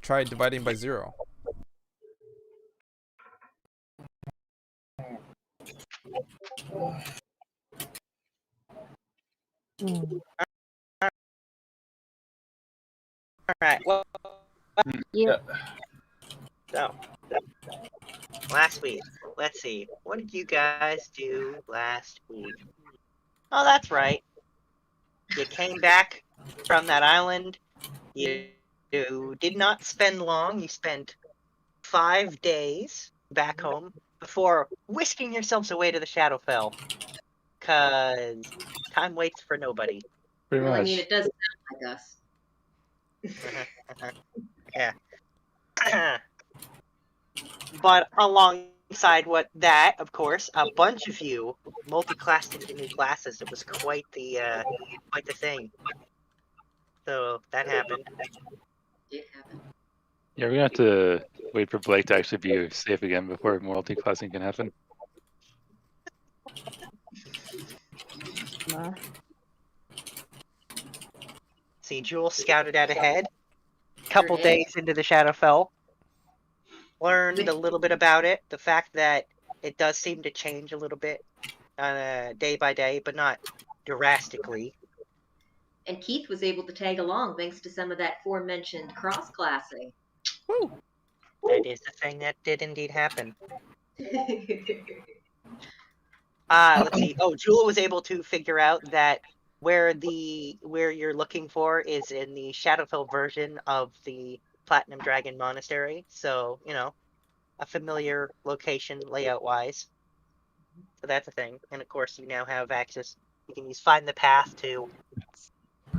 try dividing by 0. Alright, well, Yeah. so, last week, let's see, what did you guys do last week? Oh, that's right. You came back from that island. You did not spend long. You spent 5 days back home before whisking yourselves away to the Shadowfell. Cause time waits for nobody. Pretty Well, much. I mean, it does sound like us. Yeah. But alongside that, of course, a bunch of you multi-classed into new classes. It was quite the thing. So that happened. It happened. Yeah, we're gonna have to wait for Blake to actually be safe again before multi-classing can happen. See, Jules scouted out ahead. Couple Sure did. days into the Shadowfell, learned a little bit about it. The fact that it does seem to change a little bit day by day, but not drastically. And Keith was able to tag along thanks to some of that aforementioned cross-classing. Woo! That is the thing that did indeed happen. Let's see. Oh, Jewel was able to figure out that where you're looking for is in the Shadowfell version of the Platinum Dragon Monastery. So, a familiar location layout-wise. So that's a thing. And of course, you now have access. You can use Find the Path to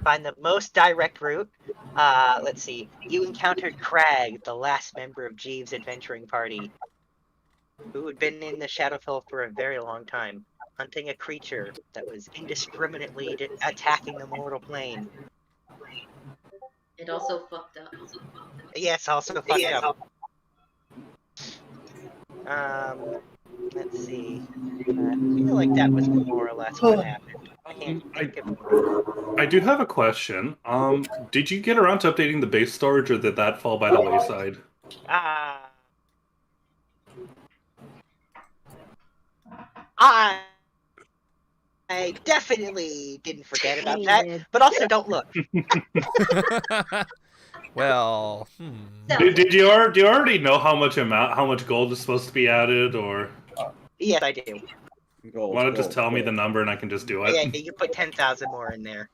find the most direct route. Let's see. You encountered Crag, the last member of Jeeves' adventuring party, who had been in the Shadowfell for a very long time, hunting a creature that was indiscriminately attacking the mortal plane. It also fucked up. Yes, also fucked up. Let's see. I feel like that was more or less what happened. I can't think of... I do have a question. Did you get around to updating the base storage, or did that fall by the wayside? I definitely didn't forget about that, but also don't look. Well, Did you already know how much gold is supposed to be added, or? Yes, I do. Why don't just tell me the number and I can just do it? Yeah, you put 10,000 more in there.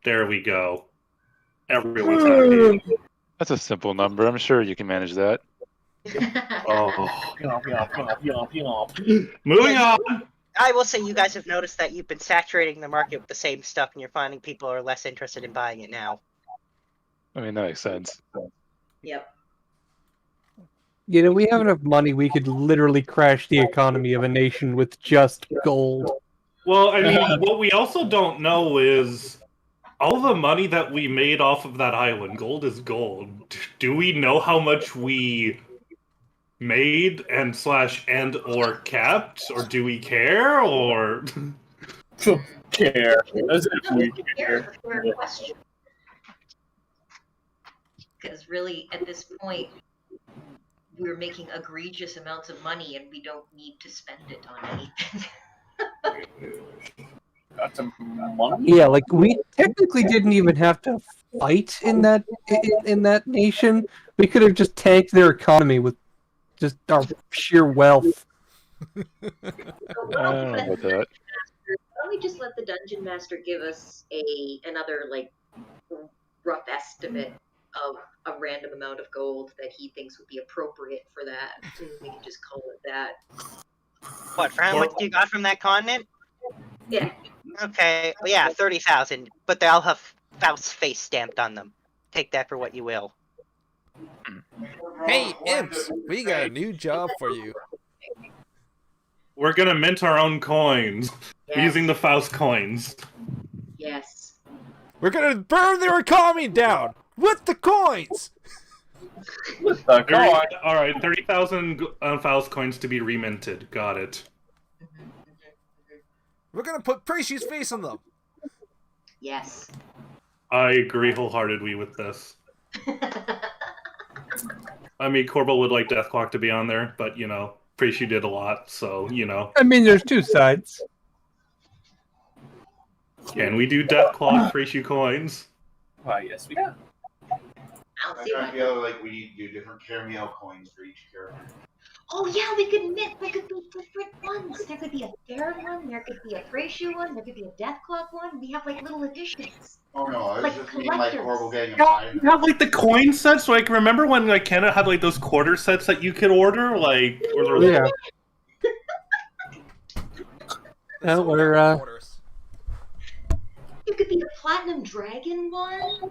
There we go. Everyone's happy. That's a simple number. I'm sure you can manage that. Oh. Moving on. I will say you guys have noticed that you've been saturating the market with the same stuff, and you're finding people are less interested in buying it now. I mean, that makes sense. Yep. We have enough money, we could literally crash the economy of a nation with just gold. Well, I mean, what we also don't know is all the money that we made off of that island. Gold is gold. Do we know how much we made and or kept, or do we care, or care? As if we care. Because really, at this point, we're making egregious amounts of money, and we don't need to spend it on anything. Got some money? Yeah, like we technically didn't even have to fight in that nation. We could have just tanked their economy with just our sheer wealth. I don't know about that. Why don't we just let the dungeon master give us another rough estimate of a random amount of gold that he thinks would be appropriate for that, and we can just call it that. What, for how much you got from that continent? Yeah. Okay, well, yeah, 30,000, but they all have Faust's face stamped on them. Take that for what you will. hey, imps, we got a new job for you. we're gonna mint our own coins Yes. using the Faust coins? Yes. We're gonna burn their economy down with the coins. With the coin. All right, 30,000 Faust coins to be reminted. Got it. We're gonna put Precis's face on them. Yes. I agree wholeheartedly with this. I mean, Corbel would like Deathclock to be on there, but Preach you did a lot, so I mean, there's two sides. Can we do Deathclock Preach you coins? Why, yes, we can. I'll I see kind what. of feel like we need to do different caramel coins for each character. Oh yeah, we could knit. There could be different ones. There could be a Fair one. There could be a Frashu one. There could be a Deathclock one. We have like little additions. Oh no, I was Like just meaning like collectors. Corbel getting a You pie. have like the coin sets. Like, remember when like Canada had like those quarter sets that you could order? Like, or there was- Yeah. There's Well, only we're, quarters. There could be a Platinum Dragon one.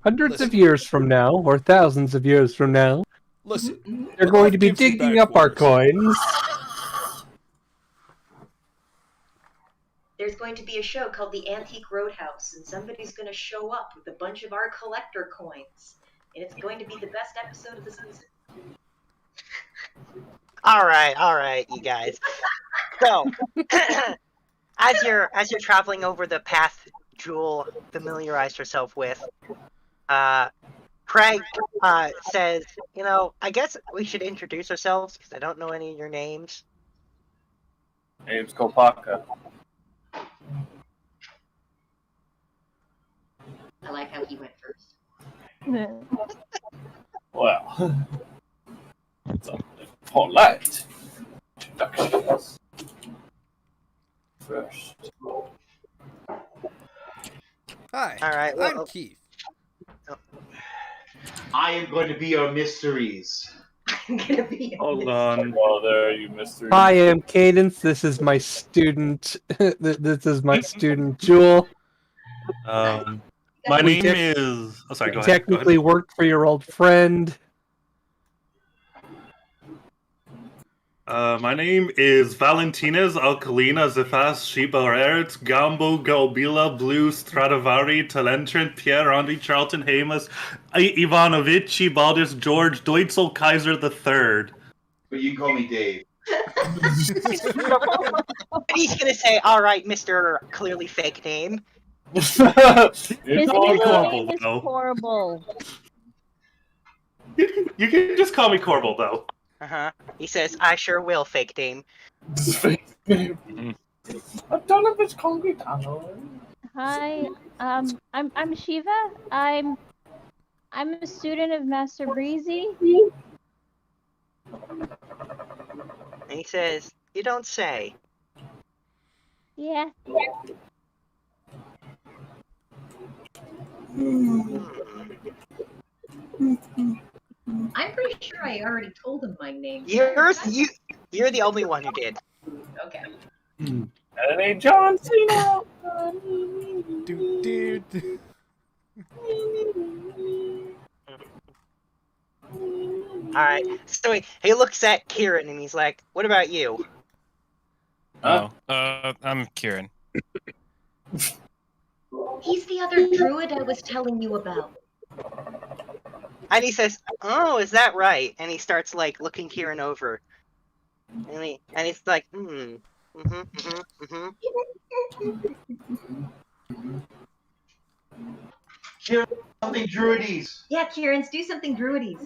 Hundreds Listen. of years from now, or thousands of years from now, Listen, they're going to be digging up our coins. There's going to be a show called The Antique Roadhouse, and somebody's going to show up with a bunch of our collector coins, and it's going to be the best episode of the season. All right, you guys. So, as you're traveling over the path Jewel familiarized herself with, Craig says, I guess we should introduce ourselves because I don't know any of your names. Name's Kopaka. I like how he went first. Well, some polite introductions. First, Hi, All right, well, I'm Keith. I am going to be your mysteries. I'm gonna be. Hold on. well, there you mystery. Hi, I'm Cadence. This is my student. This is my student, Jewel. My We name tec- is. Oh, sorry. Go ahead. Technically worked for your old friend. My name is Valentines Alcalina Zefas Shibarert Gambo Galbila Blue Stradivari Talentrant Pierre Andre Charlton Hamus Ivanovici Baldus George Deutzel Kaiser III. But you can call me Dave. And he's gonna say, "All right, Mr. Clearly fake name." It's His all name good. is though. horrible. You can just call me Corbel though. He says, "I sure will, fake name." Donovich Congritano. Hi, I'm Shiva. I'm a student of Master Breezy. And he says, "You don't say." Yeah. I'm pretty sure I already told him my name. You're the only one who did. Okay. Hey, John Cena. Dude. All right. So he looks at Kieran and he's like, "What about you?" I'm Kieran. He's the other druid I was telling you about. And he says, "Oh, is that right?" And he starts like looking Kieran over, and he's like, Kieran, something druidies. Yeah, Kieran's do something druidies.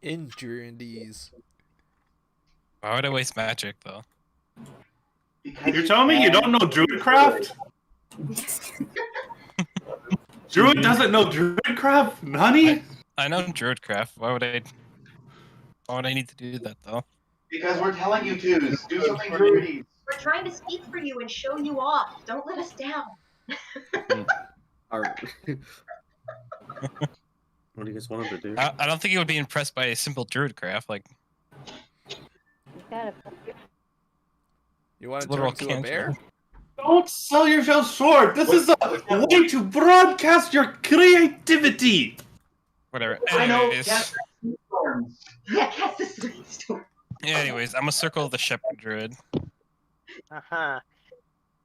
Injuries. Why would I waste magic though? You're telling me you don't know Druidcraft? Druid doesn't know Druidcraft? Nani? I know Druidcraft. Why would I need to do that though? Because we're telling you to. Do something druidies. We're trying to speak for you and show you off. Don't let us down. What do you guys want him to do? I don't think he would be impressed by a simple Druidcraft. Like, You want to Literal turn into a bear? Don't sell yourself short. This is a way to broadcast your creativity. whatever. I know. Anyways, Yeah, cast a storm. anyways, I'm a Circle of the Shepherd Druid.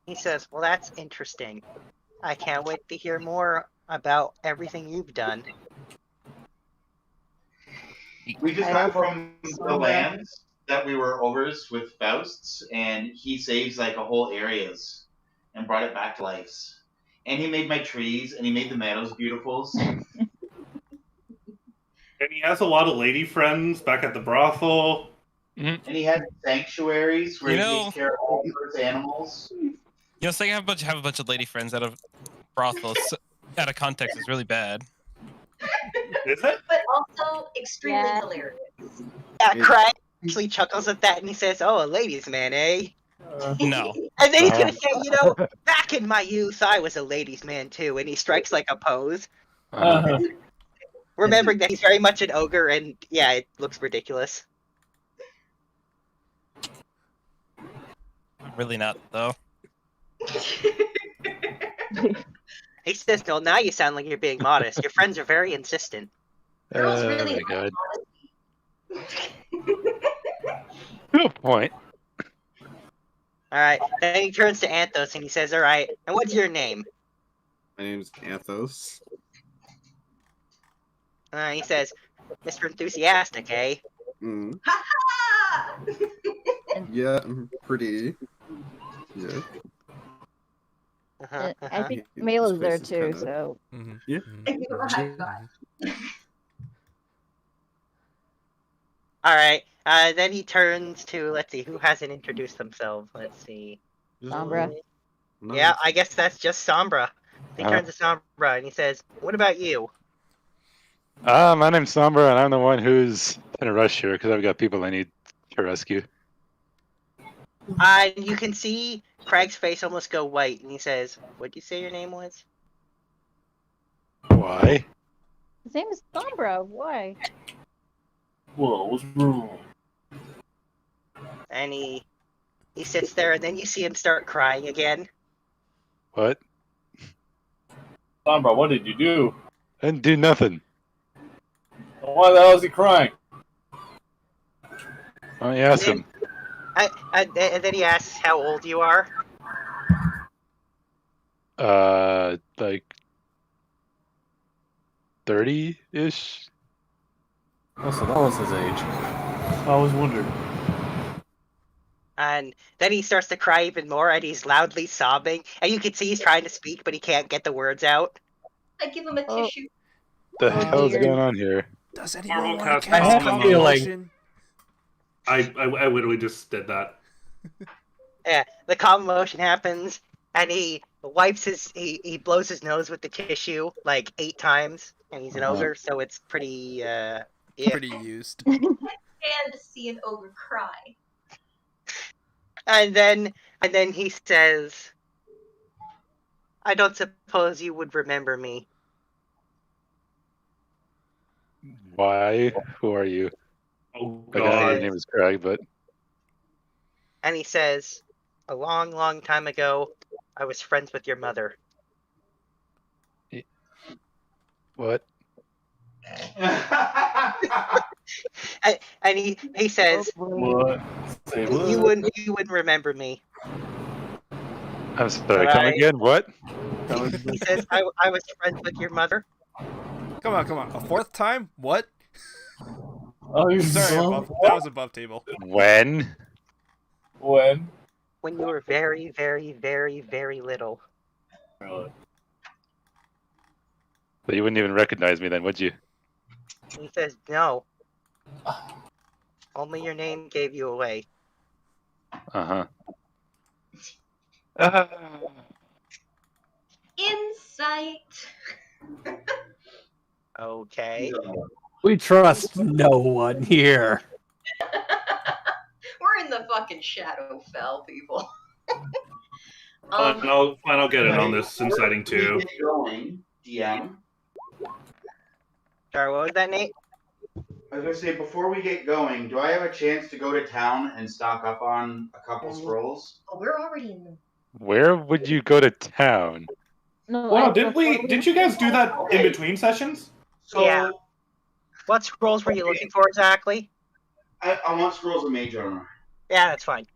He says, "Well, that's interesting. I can't wait to hear more about everything you've done." We just got from the lands that we were overs with Fausts, and he saves like a whole areas and brought it back to life. And he made my trees, and he made the meadows beautiful. And he has a lot of lady friends back at the brothel. And he has sanctuaries where You he know- takes care of all his animals. You know, saying have a bunch of lady friends out of brothels out of context is really bad. Is it? But also extremely Yeah. hilarious. Yeah, Craig actually chuckles at that and he says, "Oh, a ladies' man, eh?" No. And then he's gonna say, "You know, back in my youth, I was a ladies' man too." And he strikes like a pose, remembering that he's very much an ogre, and yeah, it looks ridiculous. Really not, though. He says, "No, now you sound like you're being modest. Your friends are very insistent." Girls really my like god. honesty. Good point. All right. Then he turns to Anthos and he says, "All right, and what's your name?" My name's Anthos. He says, "Mr. Enthusiastic, eh?" Mm. Ha-ha! Yeah, pretty. Yeah. I think His Mela's face there is too, kinda- so. Yeah. I give him a high five. All right. Then he turns to, let's see, who hasn't introduced themselves? Let's see. Sombra. Yeah, I guess that's just Sombra. He Uh-huh. turns to Sombra and he says, "What about you?" My name's Sombra, and I'm the one who's in a rush here because I've got people I need to rescue. And you can see Craig's face almost go white, and he says, "What'd you say your name was?" Why? His name is Sombra. Why? Whoa, what's wrong? And he sits there, and then you see him start crying again. What? Sombra, what did you do? I didn't do nothing. Why the hell is he crying? Why don't you ask him? And then he asks how old you are. Like 30-ish? Oh, so that was his age. I was wondering. And then he starts to cry even more, and he's loudly sobbing. And you can see he's trying to speak, but he can't get the words out. I give him a tissue. The Oh, hell's dear. going on here? Does Marvel anyone want cast to cast I have a calm feeling- emotion? I literally just did that. Yeah, the calm motion happens, and he wipes he blows his nose with the tissue like 8 times, and he's an ogre, so it's pretty yeah. Pretty used. And to see an ogre cry. And then he says, "I don't suppose you would remember me." Why? Who are you? Oh Like, I know your god. name is Craig, but And he says, "A long, long time ago, I was friends with your mother." what? And he says, What? Say what? "You wouldn't remember me." I'm sorry, But come I- again? What? He says, I was friends with your mother." Come on. A 4th time? What? Oh, you're Sorry, so... that was above table. When? When? When you were very, very, very, very little. Really? So you wouldn't even recognize me then, would you? He says, "No. Only your name gave you away." Uh-huh. Insight. Okay. We trust no one here. We're in the fucking Shadowfell, people. I'll get in on this inciting too. Get going, DM. Sorry, what was that, Nate? I was gonna say, before we get going, do I have a chance to go to town and stock up on a couple scrolls? Oh, we're already in the. Where would you go to town? No, Wow, I- didn't you guys do that in between sessions? So Yeah. What scrolls were you looking for exactly? I want scrolls of mage armor. Yeah, that's fine.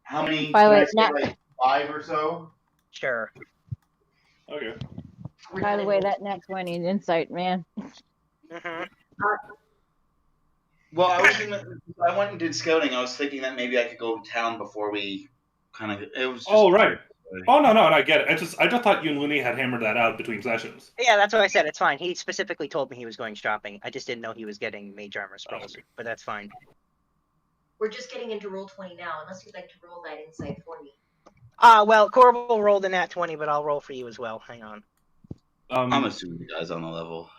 How many? By the way, can I say, like 5 or so? Sure. Okay. By the way, that next one needs insight, man. hmm Well, I went and did scouting. I was thinking that maybe I could go to town before we kind of. It was. Just, Oh right. Oh no, I get it. I just thought you and Looney had hammered that out between sessions. Yeah, that's what I said. It's fine. He specifically told me he was going shopping. I just didn't know he was getting mage armor scrolls, but that's fine. We're just getting into roll 20 now, unless you'd like to roll that insight for me. Well, Corbel rolled a nat 20, but I'll roll for you as well. Hang on. I'm assuming you guys on the level.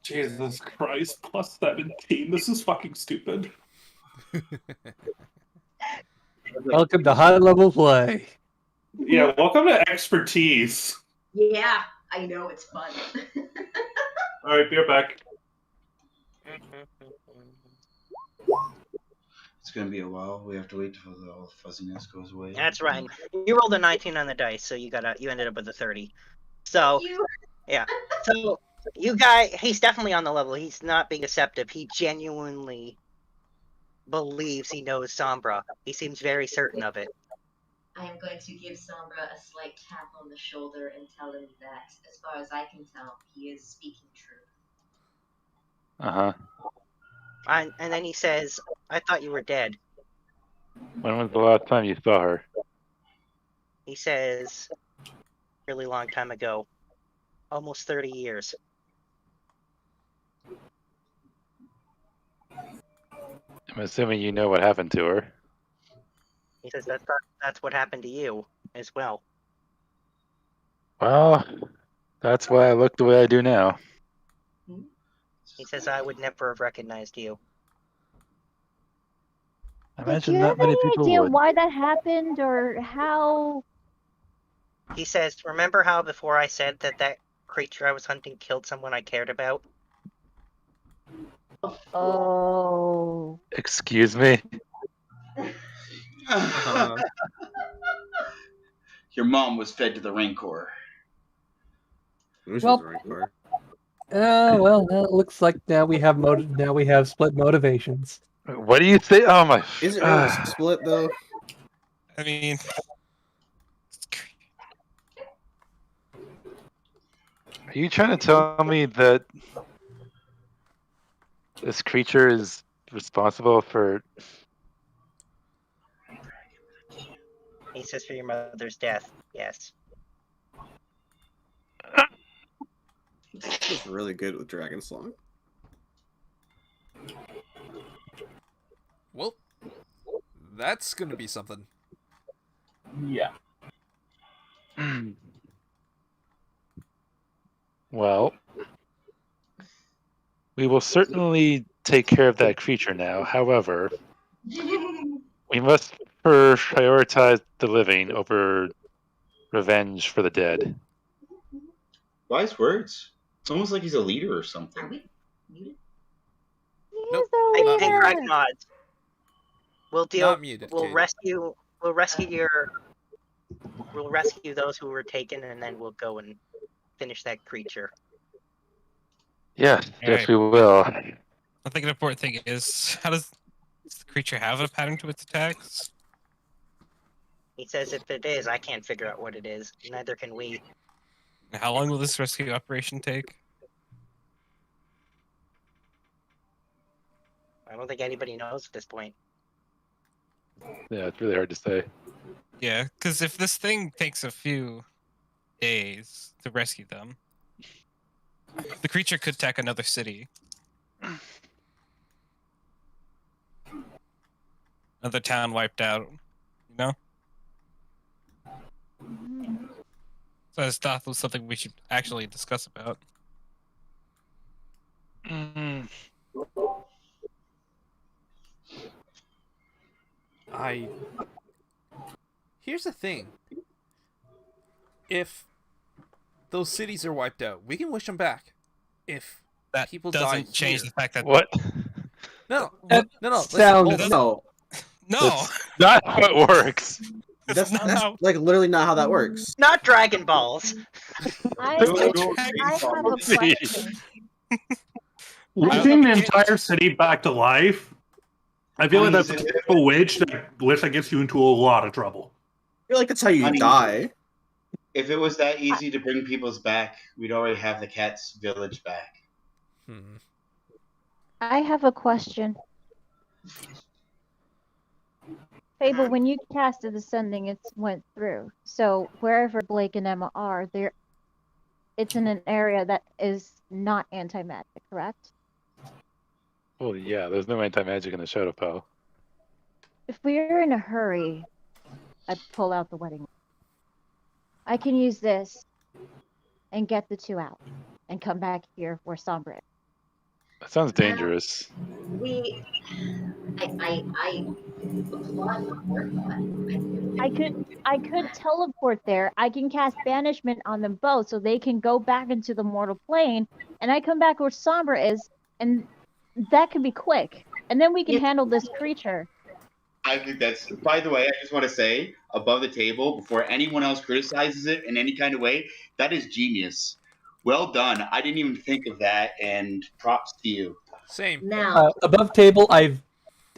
Jesus Christ, plus 17. This is fucking stupid. Welcome to high level play. Yeah, welcome to expertise. Yeah, I know, it's fun. Alright, be right back. It's gonna be a while. We have to wait till all the fuzziness goes away. That's right. You rolled a 19 on the dice, so you ended up with a 30. So yeah. So you guys, he's definitely on the level. He's not being deceptive. He genuinely believes he knows Sombra. He seems very certain of it. I am going to give Sombra a slight tap on the shoulder and tell him that, as far as I can tell, he is speaking truth. Uh-huh. And then he says, I thought you were dead. When was the last time you saw her? He says, really long time ago. Almost 30 years. I'm assuming you know what happened to her. He says, that's what happened to you as well. Well, that's why I look the way I do now. He says, I would never have recognized you. I Do imagine you not have many any people idea would. why that happened or how? He says, remember how before I said that creature I was hunting killed someone I cared about? Oh. Excuse me? Your mom was fed to the Rancor. Well, well, it looks like now we have split motivations. What do you think? Oh my! Is it really split though? I mean, Are you trying to tell me that this creature is responsible for? He says, for your mother's death. Yes. He's really good with Dragon Song. Well, that's gonna be something. Yeah. Well, we will certainly take care of that creature now. However, we must prioritize the living over revenge for the dead. Wise words. It's almost like he's a leader or something. Are we muted? Nope. Hey, Not hey muted. Craig Mods. We'll deal. Not muted, We'll Kate. rescue. We'll rescue those who were taken, and then we'll go and finish that creature. Yes, yes, Alright. we will. I think an important thing is, does the creature have a pattern to its attacks? He says, if it is, I can't figure out what it is. Neither can we. How long will this rescue operation take? I don't think anybody knows at this point. Yeah, it's really hard to say. Yeah, because if this thing takes a few days to rescue them, the creature could attack another city. Another town wiped out, you know? So I just thought it was something we should actually discuss about. Here's the thing. If those cities are wiped out, we can wish them back. If That people doesn't die change here. the fact that What? No, That no, listen, sounds hold on. No, no, That's not how it works. that's not that's how- like literally not how that works. Not Dragon Balls. I I have a question. We've seen the entire city back to life. I feel like that's the type of witch that gets you into a lot of trouble. I feel like that's how you Honey. die. If it was that easy to bring people's back, we'd already have the cat's village back. I have a question. Fable, when you casted Ascending, it went through. So wherever Blake and Emma are, it's in an area that is not anti-magic, correct? Well, yeah, there's no anti-magic in the Shadowfell. If we're in a hurry, I pull out the wedding. I can use this and get the 2 out and come back here where Sombra is. That sounds dangerous. I applaud your thought. I could teleport there. I can cast banishment on them both so they can go back into the mortal plane, and I come back where Sombra is, and that could be quick. And then we can handle this creature. I think that's. By the way, I just want to say above the table before anyone else criticizes it in any kind of way, that is genius. Well done. I didn't even think of that, and props to you. Same. Now, Above table, I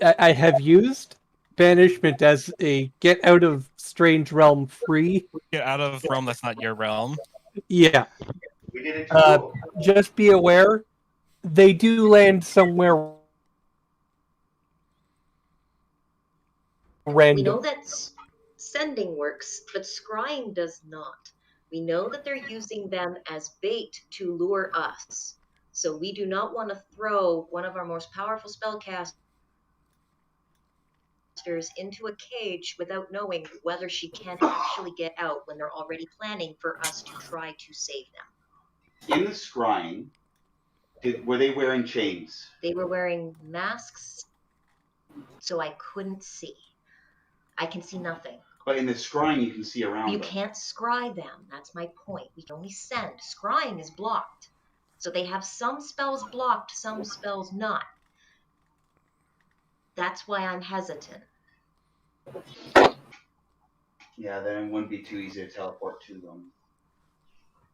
have used banishment as a get out of strange realm free. Get out of realm that's not your realm. Yeah. We did it too. Just be aware, they do land somewhere we random. know that sending works, but scrying does not. We know that they're using them as bait to lure us. So we do not want to throw one of our most powerful spellcasters into a cage without knowing whether she can actually get out when they're already planning for us to try to save them. In the scrying, were they wearing chains? They were wearing masks, so I couldn't see. I can see nothing. But in the scrying, you can see around You them. can't scry them. That's my point. We can only send. Scrying is blocked. So they have some spells blocked, some spells not. That's why I'm hesitant. Yeah, then it wouldn't be too easy to teleport to them.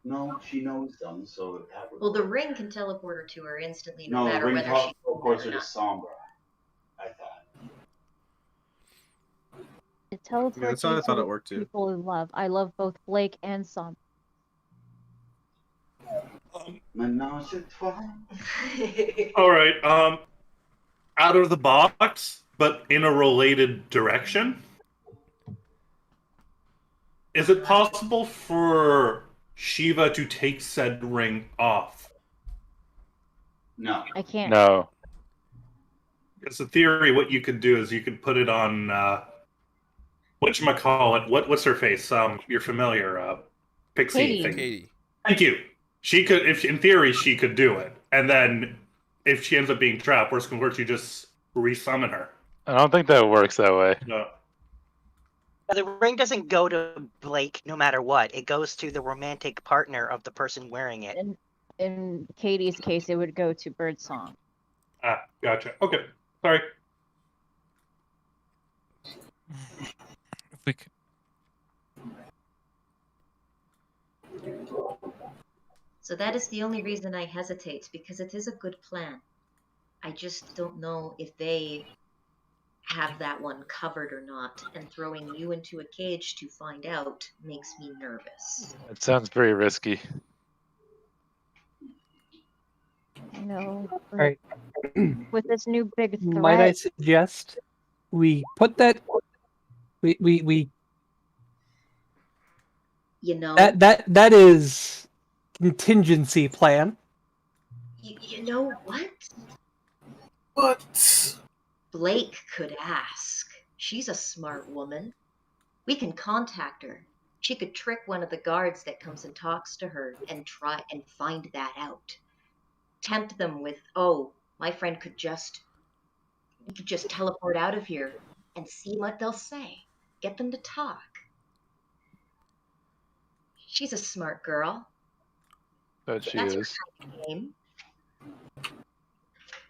No, she knows them, so that would. Well, the ring can teleport her to her instantly, no the matter ring whether she teleports her or to not. Sombra. I thought. It teleports Yeah, that's how I you thought to it worked too. people in love. I love both Blake and Sombra. Menage a trois. All right. Out of the box, but in a related direction. Is it possible for Shiva to take said ring off? No. I can't. No. Because in theory, what you could do is you could put it on whatchamacallit, what's her face? You're familiar, Pixie Katie. thing. Katie. Thank you. She could, if in theory, she could do it, and then if she ends up being trapped, worst comes worst, you just resummon her. I don't think that works that way. No. The ring doesn't go to Blake no matter what. It goes to the romantic partner of the person wearing it. In Katie's case, it would go to Birdsong. Ah, gotcha. Okay, sorry. If we could... So that is the only reason I hesitate, because it is a good plan. I just don't know if they have that one covered or not, and throwing you into a cage to find out makes me nervous. It sounds very risky. No. Right. With this new big threat. Might I suggest we put that we You know, that is contingency plan. you know what? What? Blake could ask. She's a smart woman. We can contact her. She could trick one of the guards that comes and talks to her and try and find that out. Tempt them with, oh, my friend could just teleport out of here, and see what they'll say. Get them to talk. She's a smart girl. That she That's her is. kind of game.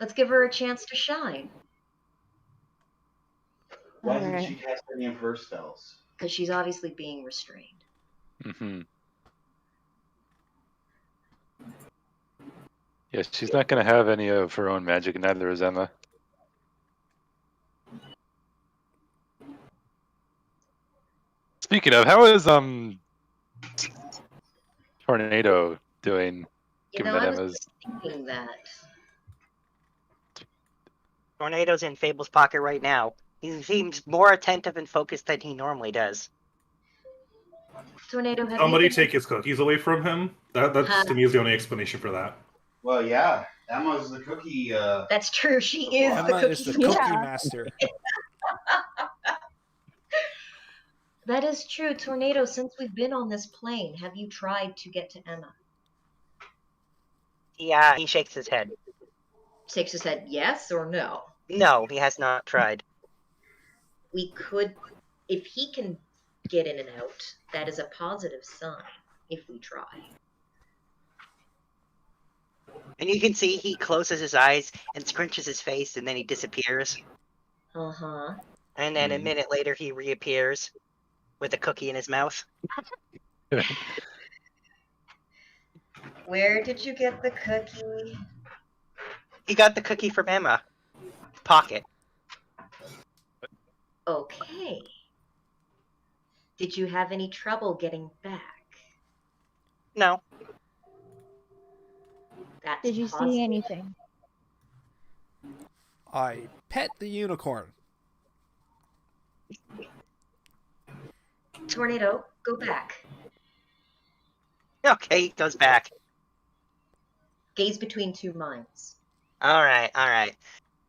Let's give her a chance to shine, Why didn't Alright. she cast any of her spells? because she's obviously being restrained. Mm-hmm. Yeah, she's not going to have any of her own magic, and neither is Emma. Speaking of, how is Tornado doing? You Given know, that I was Emma's just thinking that. Tornado's in Fable's pocket right now. He seems more attentive and focused than he normally does. Tornado, have Somebody you been... take his cookies away from him. That's to me is the only explanation for that. Well, yeah, Emma's the cookie. That's true. She is Emma the cookie. is the cookie Yeah. master. That is true. Tornado, since we've been on this plane, have you tried to get to Emma? Yeah, he shakes his head. Shakes his head yes or no? No, he has not tried. We could, if he can get in and out, that is a positive sign if we try. And you can see he closes his eyes and scrunches his face, and then he disappears. Uh-huh. And then a minute later, he reappears with a cookie in his mouth. Where did you get the cookie? He got the cookie from Emma. Pocket. Okay. Did you have any trouble getting back? No. That's Did you positive. see anything? I pet the unicorn. Tornado, go back. Okay, he goes back. Gaze between two minds. Alright.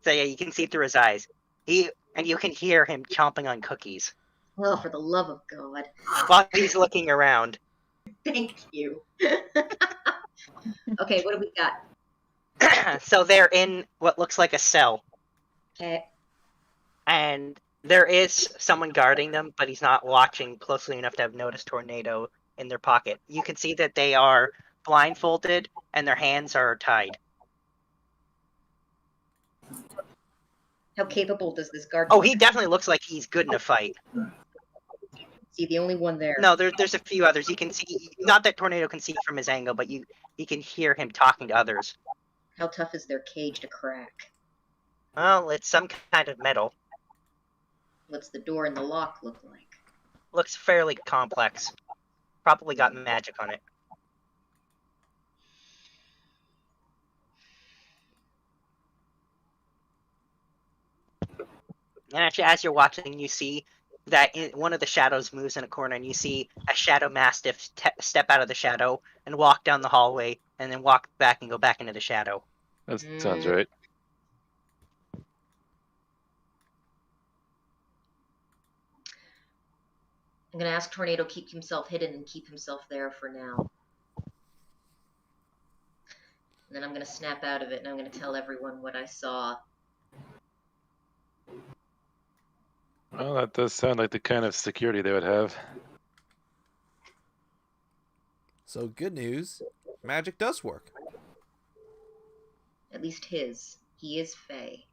So yeah, you can see through his eyes. And you can hear him chomping on cookies Oh, for the love of God. while he's looking around. Thank you. Okay, what do we got? So they're in what looks like a cell. Okay. And there is someone guarding them, but he's not watching closely enough to have noticed Tornado in their pocket. You can see that they are blindfolded and their hands are tied. How capable does this guard Oh, look? he definitely looks like he's good in a fight. See, the only one there. No, there's a few others. You can see, not that Tornado can see from his angle, but you can hear him talking to others. How tough is their cage to crack? Well, it's some kind of metal. What's the door and the lock look like? Looks fairly complex. Probably got magic on it. And actually, as you're watching, you see that one of the shadows moves in a corner, and you see a shadow mastiff step out of the shadow and walk down the hallway, and then walk back and go back into the shadow. That sounds right. I'm gonna ask Tornado keep himself hidden and keep himself there for now. And then I'm gonna snap out of it and I'm gonna tell everyone what I saw. Well, that does sound like the kind of security they would have. So good news, magic does work. At least his. He is Fey.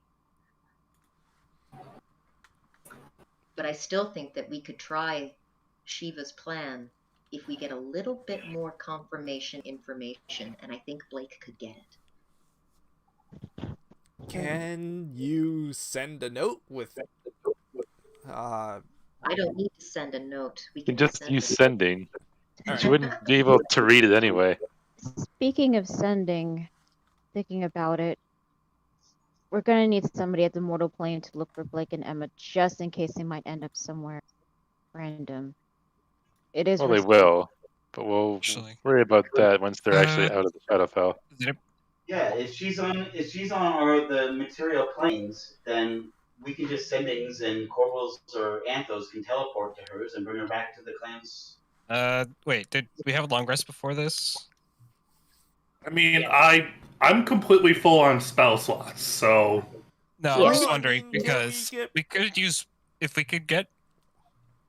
But I still think that we could try Shiva's plan if we get a little bit more confirmation information, and I think Blake could get it. Can you send a note with I don't need to send a note. We You can can just send use it. sending. Alright. You wouldn't be able to read it anyway. Speaking of sending, thinking about it, we're gonna need somebody at the mortal plane to look for Blake and Emma just in case they might end up somewhere random. It is Well, they risky. will, but we'll Actually. worry about that once they're actually out of the Shadowfell. Yeah, if she's on the material planes, then we can just send things and Corvals or Anthos can teleport to hers and bring her back to the clans. Wait, did we have a long rest before this? I mean, I'm completely full on spell slots, so No, Yeah. I was Well, I wondering mean, because we get- we could use if we could get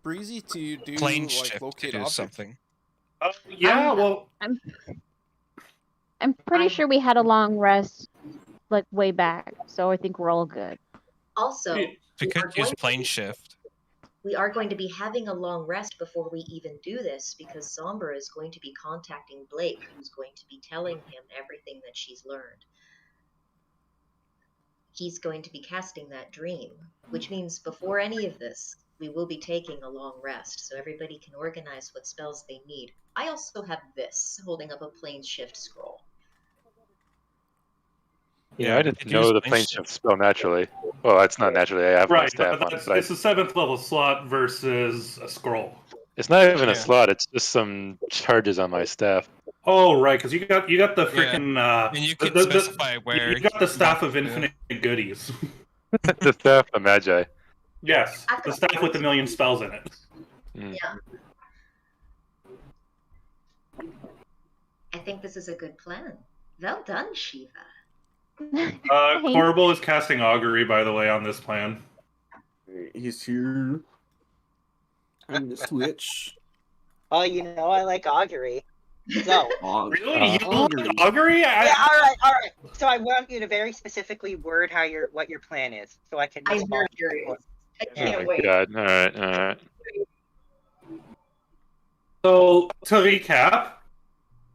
Breezy to do plane like shift to locate do objects. something. yeah, well, I'm pretty sure we had a long rest like way back, so I think we're all good. Also, Yeah. We are could use going plane to- shift. we are going to be having a long rest before we even do this because Sombra is going to be contacting Blake, who's going to be telling him everything that she's learned. He's going to be casting that dream, which means before any of this, we will be taking a long rest so everybody can organize what spells they need. I also have this, holding up a plane shift scroll. Yeah, I Could didn't you know the explain plane shift spell naturally. Well, that's not naturally. I have my Right, staff but on it, that's, but it's a 7th level slot versus a scroll. it's not even a Yeah. slot. It's just some charges on my staff. Oh, right, because you got the Yeah. freaking And you could the- specify where you got the staff want of to. infinite goodies. The staff of Magi. Yes, I've the got staff with a million spells in it. Mm. Yeah. I think this is a good plan. Well done, Shiva. Thanks. Corbel is casting augury, by the way, on this plan. He's here. Time to switch. Oh, you know I like augury. So Really, you augury. like augury? yeah, all right. So I want you to very specifically word what your plan is, so I can I'm respond. very curious. I Oh can't my wait. god! All right. So to recap,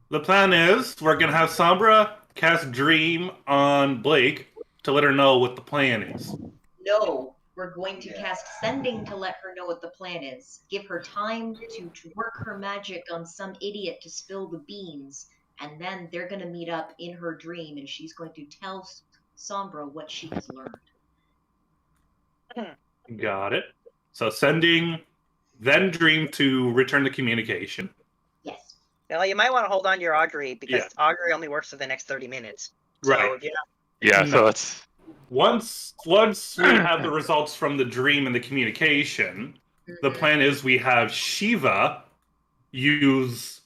the plan is we're gonna have Sombra cast Dream on Blake to let her know what the plan is. No, we're going to cast Sending to let her know what the plan is. Give her time to work her magic on some idiot to spill the beans, and then they're going to meet up in her dream, and she's going to tell Sombra what she has learned. Got it. So sending, then Dream to return the communication. Yes. Now you might want to hold on to your augury because augury only works for the next 30 minutes. So Right. if you're not... Yeah. No. So it's Once we have the results from the dream and the communication, the plan is we have Shiva use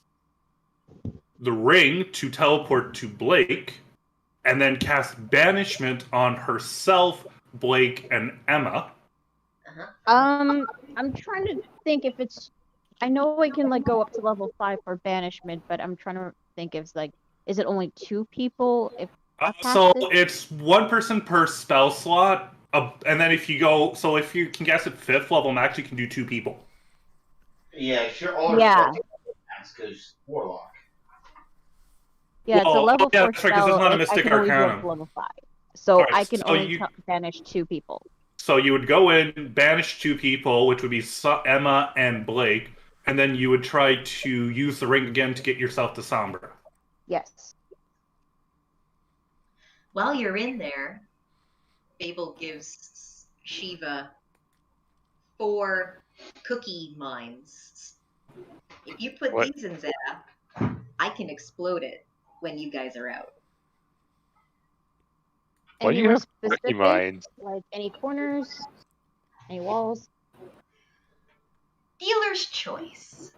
the ring to teleport to Blake, and then cast banishment on herself, Blake, and Emma. I'm trying to think if it's. I know we can like go up to level 5 for banishment, but I'm trying to think if it's like, is it only 2 people? If So it's 1 person per spell slot, and then if you can guess at 5th level max, you can do 2 people. Yeah, sure. All Yeah. because warlock. Yeah, it's a Well, level 4 that's right, 'cause it's spell. not a and I mystic can only go up arcanum. to level 5, so Alright, I can so only you- banish 2 people. So you would go in, banish 2 people, which would be Emma and Blake, and then you would try to use the ring again to get yourself to Sombra. Yes. While you're in there, Babel gives Shiva 4 cookie mines. If you put What? these in Zap, I can explode it when you guys are out. Why do Any you more have cookie specific? mines? Like any corners, any walls? Dealer's choice.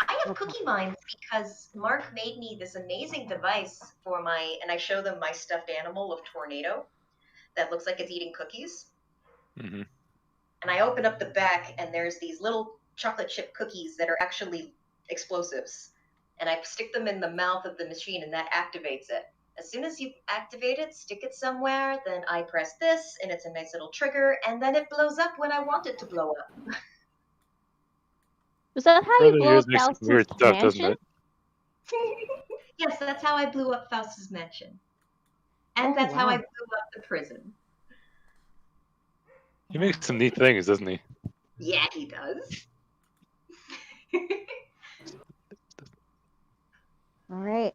I have cookie mines because Mark made me this amazing device for and I show them my stuffed animal of Tornado that looks like it's eating cookies. Mm-hmm. And I open up the back and there's these little chocolate chip cookies that are actually explosives. And I stick them in the mouth of the machine and that activates it. As soon as you activate it, stick it somewhere, then I press this and it's a nice little trigger and then it blows up when I want it to blow up. Was that how Brother you blow yours up makes some Faust's weird stuff, doesn't mansion? it? Yes, that's how I blew up Faust's mansion. And that's how I blew up the prison. He makes some neat things, doesn't he? Yeah, he does. All right.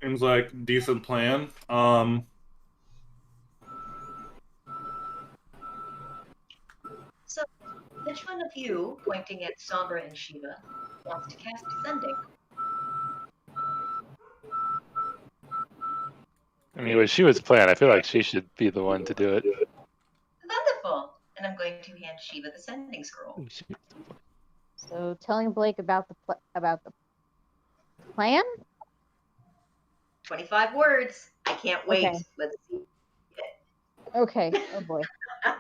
Seems like a decent plan. So, which one of you, pointing at Sombra and Shiva, wants to cast Sending? I mean, when she was playing, I feel like she should be the one to do it. Wonderful. And I'm going to hand Shiva the Sending Scroll. So telling Blake about the plan. 25 words. I can't wait. Okay. Let's see. Okay. Oh boy. All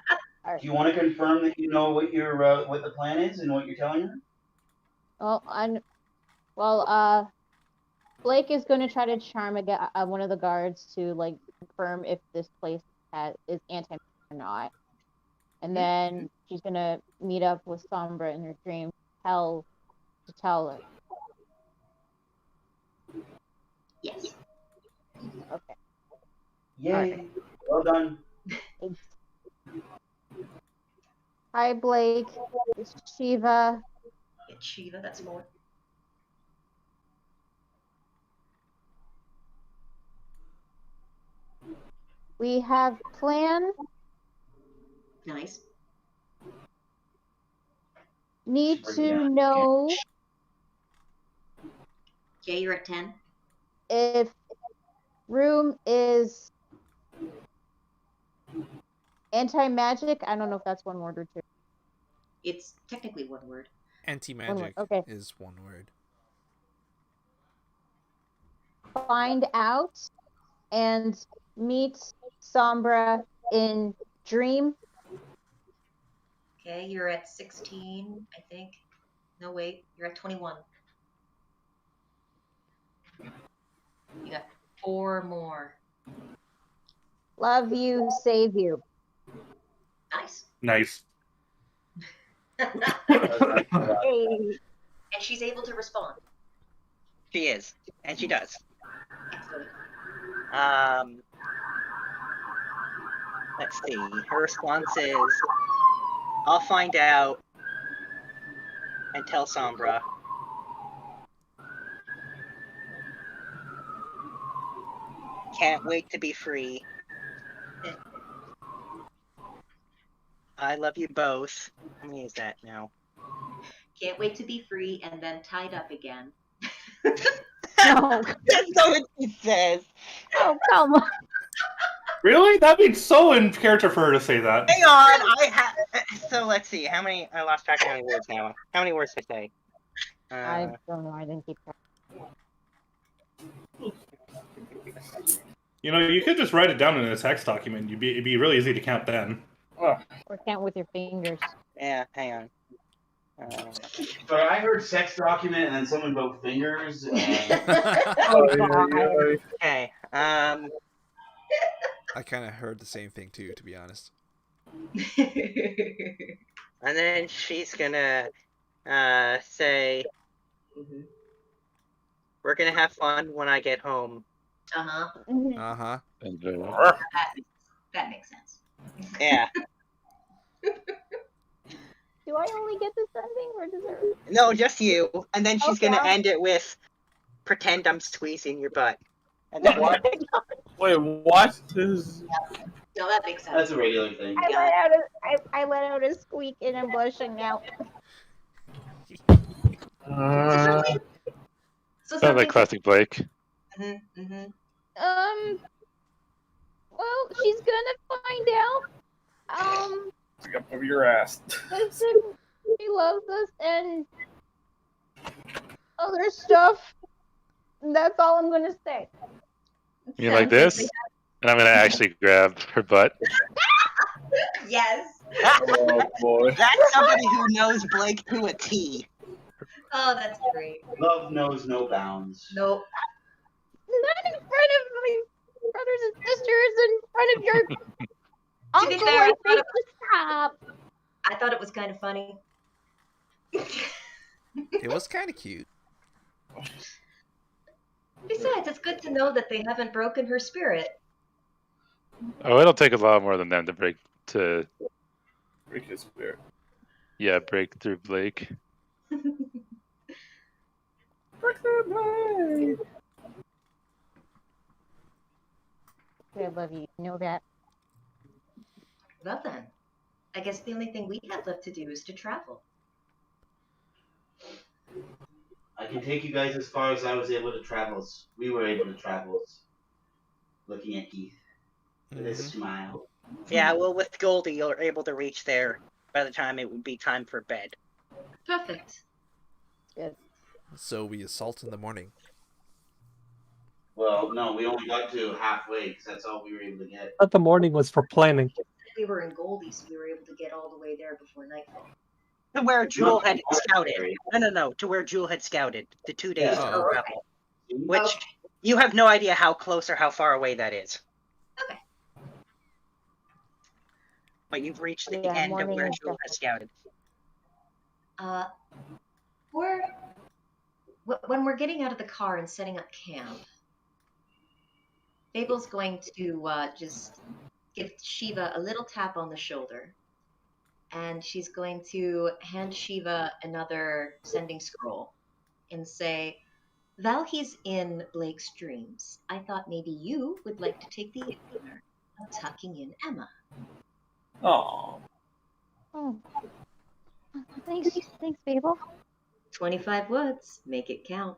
right. Do you want to confirm that you know what what the plan is and what you're telling her? Blake is going to try to charm one of the guards to like confirm if this place is anti or not, and then she's going to meet up with Sombra in her dream to tell her. Yes. Okay. Yay! Right. Well done. Thanks. Hi, Blake. It's Shiva. It's Shiva, that's 4. We have plan. Nice. Need Bring it to down. know Okay, you're at 10. if room is anti-magic. I don't know if that's one word or two. It's technically one word. Anti-magic Okay. is one word. Find out and meet Sombra in dream. Okay, you're at 16, I think. No, wait, you're at 21. You got 4 more. Love you, save you. Nice. Nice. Hey. And she's able to respond. She is, and she does. Excellent. Let's see. Her response is, "I'll find out and tell Sombra." Can't wait to be free. I love you both. Let me use that now. Can't wait to be free and then tied up again. No. That's not what she says. Oh, come on. Really? That'd be so in character for her to say that. Hang on, so let's see. How many? I lost track of how many words now. How many words did I say? I don't know. I didn't keep track. You know, you could just write it down in a text document. It'd be really easy to count then. Or count with your fingers. Yeah, hang on. Sorry, I heard sex document and then someone wrote fingers. Okay. I kind of heard the same thing too, to be honest. And then she's gonna say, "We're gonna have fun when I get home." Uh-huh. Uh-huh. That makes sense. Yeah. Do I only get this ending, or does it? No, just you. And then she's Okay, gonna I'll- end it with, "Pretend I'm squeezing your butt." And then What? Wait, what? This No, that makes sense. That's a regular thing. I let out a squeak and I'm blushing now. So Sounds like classic Blake. Well, she's gonna find out. up over your ass. Listen, she loves us and other stuff. That's all I'm gonna say. You like this? And I'm gonna actually grab her butt. Yes. Oh boy. That's somebody who knows Blake to a T. Oh, that's great. Love knows no bounds. Nope. Not in front of my brothers and sisters, in front of your To be uncle. fair, I think stop. I thought it was kind of funny. It was kind of cute. Besides, it's good to know that they haven't broken her spirit. Oh, it'll take a lot more than them to break his spirit. Yeah, break through Blake. I love you. You know that. Well then, I guess the only thing we have left to do is to travel. I can take you guys as far as I was able to travel. We were able to travel. Looking at Keith with a smile. Yeah, well, with Goldie, you're able to reach there by the time it would be time for bed. Perfect. Good. So we assault in the morning. Well, no, we only got to halfway because that's all we were able to get. But the morning was for planning. We were in Goldie, so we were able to get all the way there before nightfall. To where Jewel had scouted. No. To where Jewel had scouted. The 2 days Yeah. of travel. Which, you have no idea how close or how far away that is. Okay. But you've reached the Yeah, end of morning where and Jewel had scouted. When we're getting out of the car and setting up camp, Fable's going to just give Shiva a little tap on the shoulder, and she's going to hand Shiva another sending scroll and say, "While he's in Blake's dreams, I thought maybe you would like to take the honor tucking in Emma. Oh. Oh. Thanks, Babel. 25 woods. Make it count.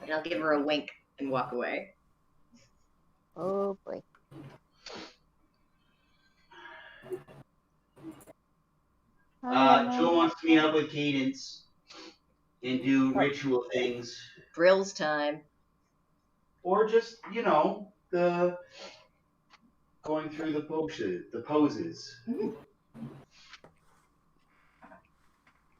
And I'll give her a wink and walk away. Oh boy. Joe wants to meet up with Cadence and do ritual things, Grills time. or just the going through the poses.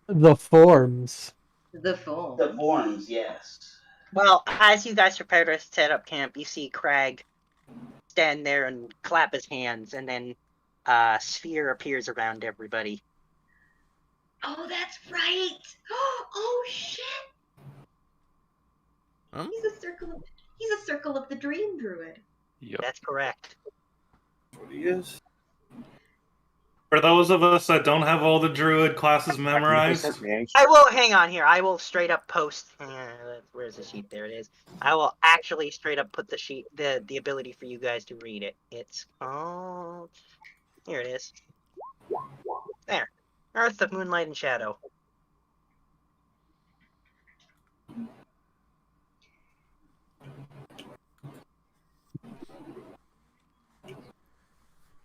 The forms. The phone. The forms, yes. Well, as you guys prepare to set up camp, you see Crag stand there and clap his hands, and then a sphere appears around everybody. Oh, that's right. Oh shit. Huh? He's a circle of the dream druid. Yep. That's correct. What he is? For those of us that don't have all the druid classes memorized, I will hang on here. I will straight up post. Where's the sheet? There it is. I will actually straight up put the sheet, the ability for you guys to read it. It's called. Here it is. There, Earth of Moonlight and Shadow.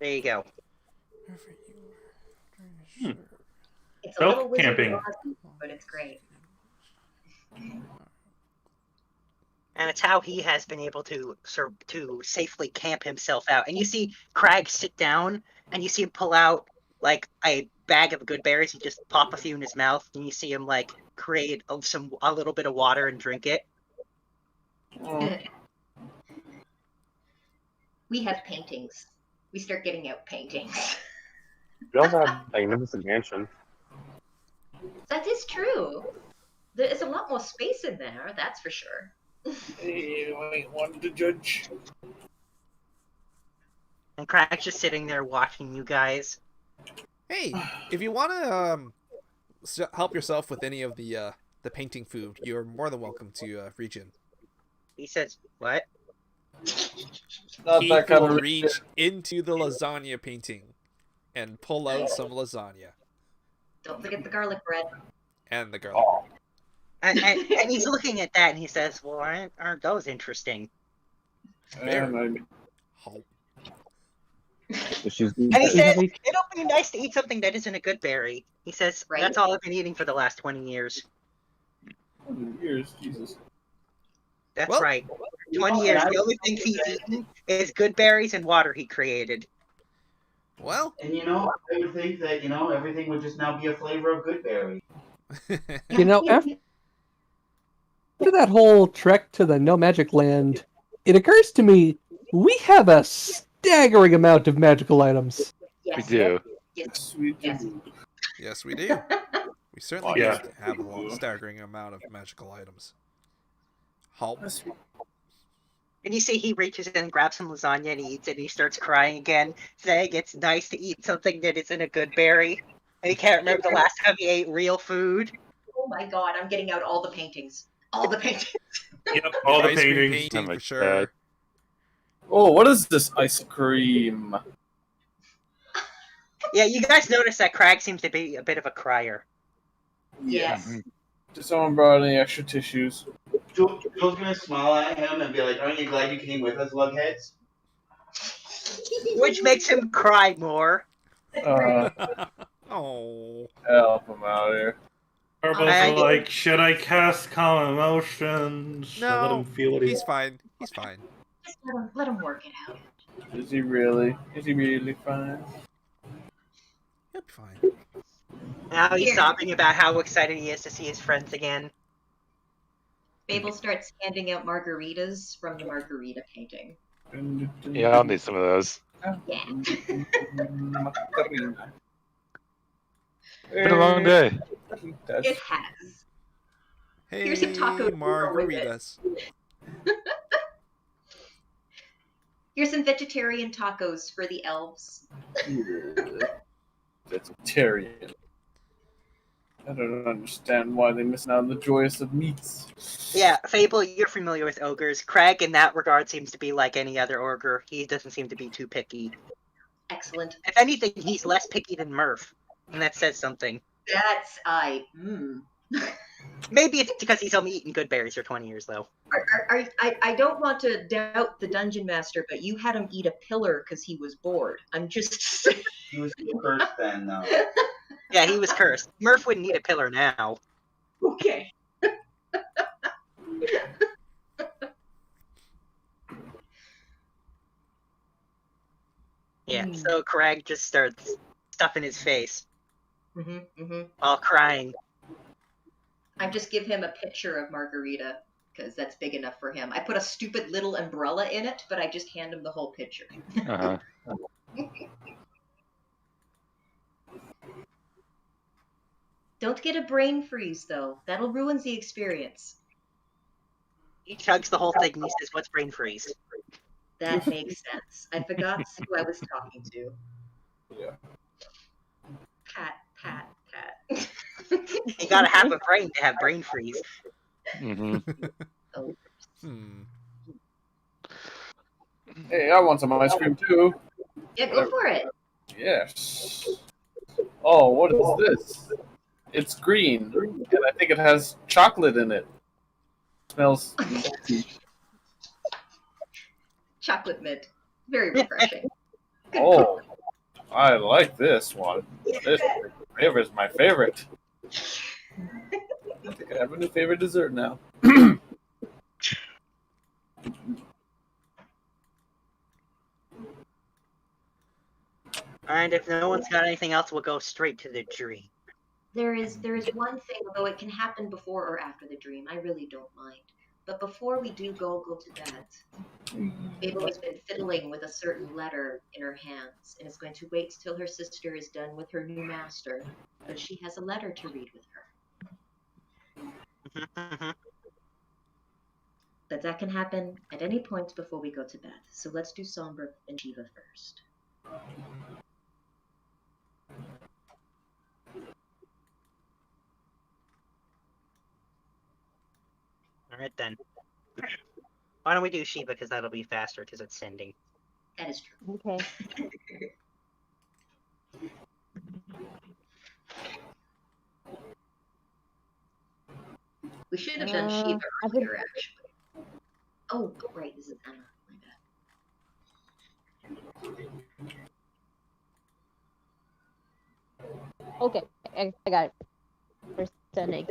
There you go. It's a little wizard camping. Aussie, but it's great. And it's how he has been able to safely camp himself out. And you see Crag sit down, and you see him pull out like a bag of good berries. He just pop a few in his mouth, and you see him like create a little bit of water and drink it. We have paintings. We start getting out paintings. We also have Magnificent Mansion. That is true. There is a lot more space in there, that's for sure. Hey, I ain't one to judge. And Crag's just sitting there watching you guys. Hey, if you want to help yourself with any of the painting food, you're more than welcome to reach in. He says, "What?" Not He that kind will of reach into the lasagna painting and pull out some lasagna Don't forget the garlic bread. and the garlic. And he's looking at that, and he says, "Well, aren't those interesting?" And Oh. She's And he says, "It'll be nice to eat something that isn't a good berry." He says, Right. "That's all I've been eating for the last 20 years." years, Jesus. That's Well, right. 20 years. The only thing he's eaten is good berries and water he created. Well, And I would think that everything would just now be a flavor of Goodberry. After that whole trek to the No Magic Land, it occurs to me we have a staggering amount of magical items. Yes. We do. Yes. We do. Yes. yes, we do. We certainly Yeah. do have a staggering amount of magical items. Help. And you see he reaches in and grabs some lasagna and he eats it and he starts crying again, saying it's nice to eat something that isn't a good berry. And he can't remember the last time he ate real food. Oh my god, I'm getting out all the paintings. All the paintings. Yep, all the Ice cream paintings. painting Oh my for sure. God. Oh, what is this ice cream? Yeah, you guys notice that Crag seems to be a bit of a crier. Yes. Did someone brought any extra tissues? Joe's gonna smile at him and be like, "Aren't you glad you came with us, lugheads?" Which makes him cry more. Oh. Help him out here. Turbo's like, should I cast calm emotions? Let No, him feel what he's fine. He's fine. Just let him work it out. Is he really? Is he really fine? He'll be fine. Now he's sobbing about how excited he is to see his friends again. Babel starts handing out margaritas from the margarita painting. Yeah, I'll need some of those. Yeah. Been a long day. It has. Hey, Here's some tacos to go with it. margaritas. Here's some vegetarian tacos for the elves. Vegetarian. I don't understand why they missing out on the joyous of meats. Yeah, Fable, you're familiar with ogres. Craig, in that regard, seems to be like any other ogre. He doesn't seem to be too picky. Excellent. If anything, he's less picky than Murph, and that says something. That's Maybe it's because he's only eaten good berries for 20 years, though. I don't want to doubt the dungeon master, but you had him eat a pillar because he was bored. I'm just. He was cursed then, though. Yeah, he was cursed. Murph wouldn't eat a pillar now. Okay. Yeah, so Craig just starts stuffing his face Mm-hmm. while crying. I just give him a picture of Margarita because that's big enough for him. I put a stupid little umbrella in it, but I just hand him the whole picture. Uh-huh. Don't get a brain freeze though. That'll ruin the experience. He chugs the whole thing and he says, "What's brain freeze?" That makes sense. I forgot who I was talking to. Yeah. Pat. You gotta have a brain to have brain freeze. Mm-hmm. Oh. Hey, I want some ice cream too. Yeah, go for it. Yes. Oh, what is this? It's green, and I think it has chocolate in it. Smells salty. Chocolate mint. Very refreshing. Oh, I like this one. This flavor is my favorite. I think I have a new favorite dessert now. And if no one's got anything else, we'll go straight to the dream. There is one thing, although it can happen before or after the dream. I really don't mind. But before we do go to bed, Abel has been fiddling with a certain letter in her hands and is going to wait till her sister is done with her new master, but she has a letter to read with her. But that can happen at any point before we go to bed. So let's do Sombra and Shiva first. Alright then. Why don't we do Shiva, because that'll be faster, because it's sending. That is true. Okay. We should have done Shiva earlier, actually. Oh, right, this is Emma. My bad. Okay, I got it. We're sending.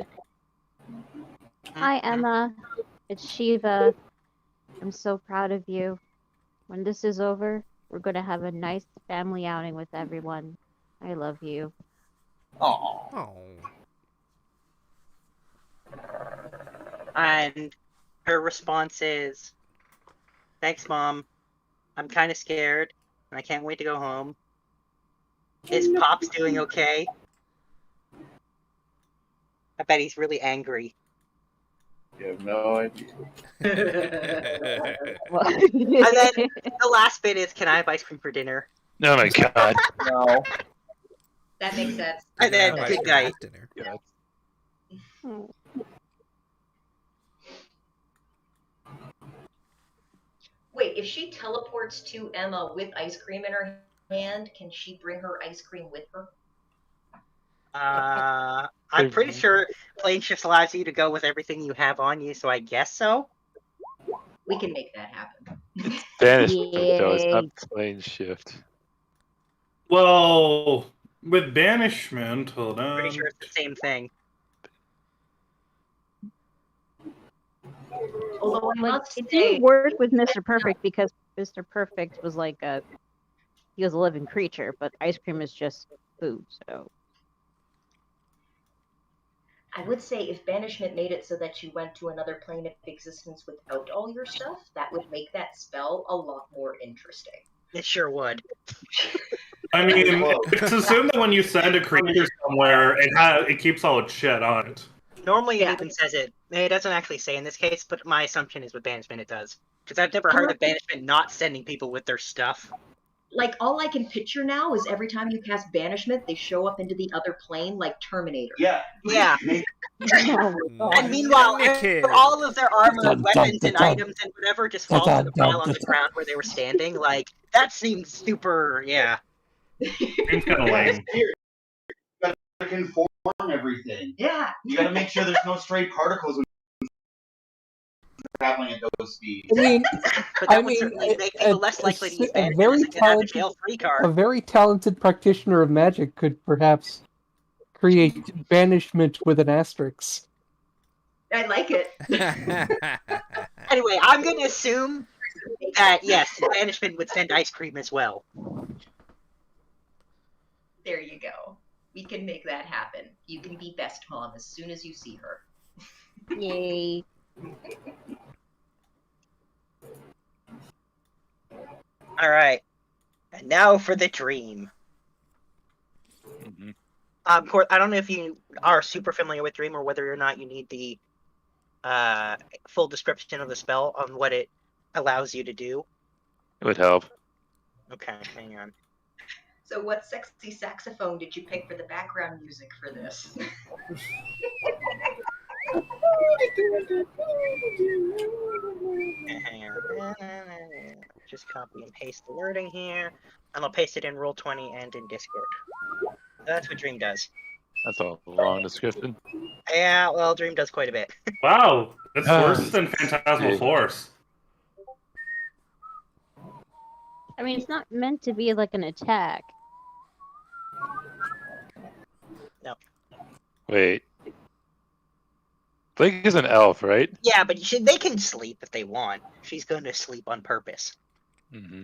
Hi, Emma. It's Shiva. I'm so proud of you. When this is over, we're going to have a nice family outing with everyone. I love you. Oh. And her response is, "Thanks, Mom. I'm kind of scared, and I can't wait to go home. Is Pops doing okay?" I bet he's really angry. You have no idea. And then the last bit is, "Can I have ice cream for dinner?" Oh my god. No. That makes sense. And then, Yeah, good night. dinner. Wait, if she teleports to Emma with ice cream in her hand, can she bring her ice cream with her? I'm pretty sure plane shifts allows you to go with everything you have on you, so I guess so. We can make that happen. Banishment, though, it's not plane shift. Well, with banishment, hold on. Pretty sure it's the same thing. Although I Like, must it say, didn't work with Mr. Perfect because Mr. Perfect was like he was a living creature, but ice cream is just food, so. I would say if banishment made it so that you went to another plane of existence without all your stuff, that would make that spell a lot more interesting. It sure would. I mean, it's assumed that when you send a creature somewhere, it keeps all its shit on it. Normally it even says it. It doesn't actually say in this case, but my assumption is with banishment it does. Because I've never heard of banishment not sending people with their stuff. Like, all I can picture now is every time you cast Banishment, they show up into the other plane like Terminator. Yeah. Yeah. Oh, And meanwhile, Naked. all of their armor, Dun, dun, weapons, dun, and dun. items and whatever just falls to the pile on the ground where they were standing. Like, that seems super, yeah. Seems kind of Yeah, lame. it's weird. You gotta conform everything. Yeah. You gotta make sure there's no stray particles when traveling at those speeds. I mean, But that would certainly make people less likely to use a Banishment very as a get out of talented, jail free a card. very talented practitioner of magic could perhaps create banishment with an asterisk. I like it. Anyway, I'm going to assume that, yes, Banishment would send ice cream as well. There you go. We can make that happen. You can be best mom as soon as you see her. yay. All right. And now for the dream. Mhm. Court, I don't know if you are super familiar with Dream or whether or not you need the full description of the spell on what it allows you to do. It would help. Okay, hang on. So what sexy saxophone did you pick for the background music for this? Hang on. Just copy and paste the wording here, and I'll paste it in Roll20 and in Discord. That's what Dream does. That's a long description. Yeah, well, Dream does quite a bit. Wow, that's Ah, worse than Phantasmal yeah. Force. I mean, it's not meant to be like an attack. Wait. Blake is an elf, right? Yeah, but they can sleep if they want. She's going to sleep on purpose. Mm-hmm.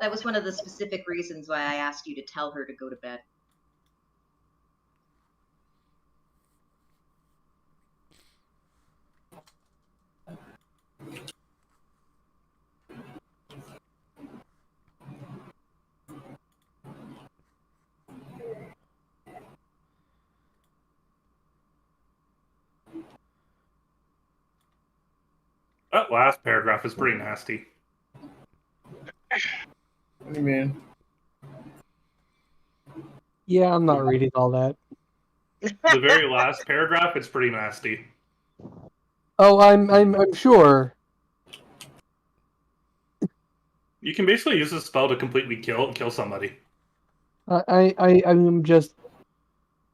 That was one of the specific reasons why I asked you to tell her to go to bed. That last paragraph is pretty nasty. What do you mean? Yeah, I'm not reading all that. The very last paragraph, it's pretty nasty. Oh, I'm sure. You can basically use this spell to completely kill somebody. I'm just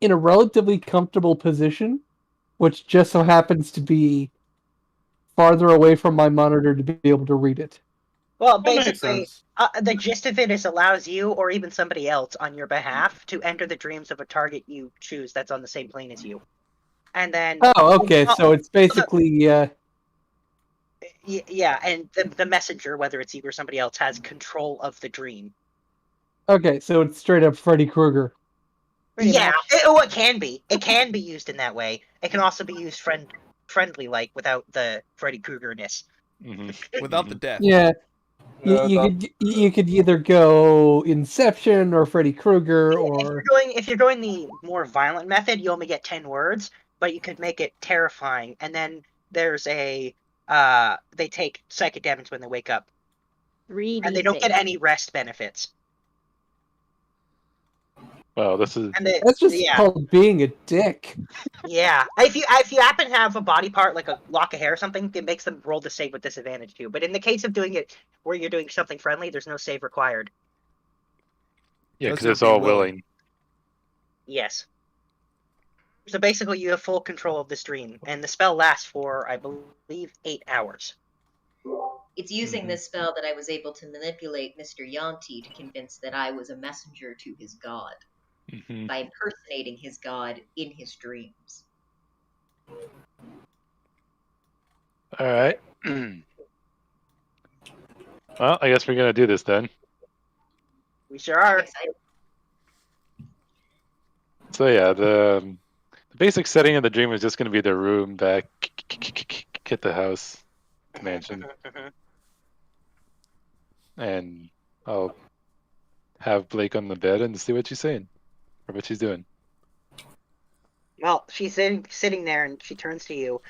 in a relatively comfortable position, which just so happens to be farther away from my monitor to be able to read it. Well, That makes basically, sense. the gist of it is allows you or even somebody else on your behalf to enter the dreams of a target you choose that's on the same plane as you. And then... Oh, okay, so it's basically... Yeah, and the messenger, whether it's you or somebody else, has control of the dream. Okay, so it's straight up Freddy Krueger. Yeah, it can be. It can be used in that way. It can also be used friendly, like, without the Freddy Krueger-ness. Mm-hmm. Without the death. Yeah. You could either go Inception or Freddy Krueger or... If you're going the more violent method, you only get 10 words, but you could make it terrifying. And then there's a... they take psychic damage when they wake up. 3D and they don't get any rest benefits. Wow, this is... That's just called being a dick. Yeah. If you happen to have a body part, like a lock of hair or something, it makes them roll the save with disadvantage too. But in the case of doing it where you're doing something friendly, there's no save required. Yeah, because it's all willing. Yes. So basically you have full control of this dream, and the spell lasts for, I believe, 8 hours. It's using this spell that I was able to manipulate Mr. Yanti to convince that I was a messenger to his god. Mm-hmm. By impersonating his god in his dreams. Alright. Well, I guess we're gonna do this then. We sure are. So yeah, the basic setting of the dream is just gonna be the room back at the house mansion. And I'll have Blake on the bed and see what she's saying. Or what she's doing. Well, she's sitting there, and she turns to you,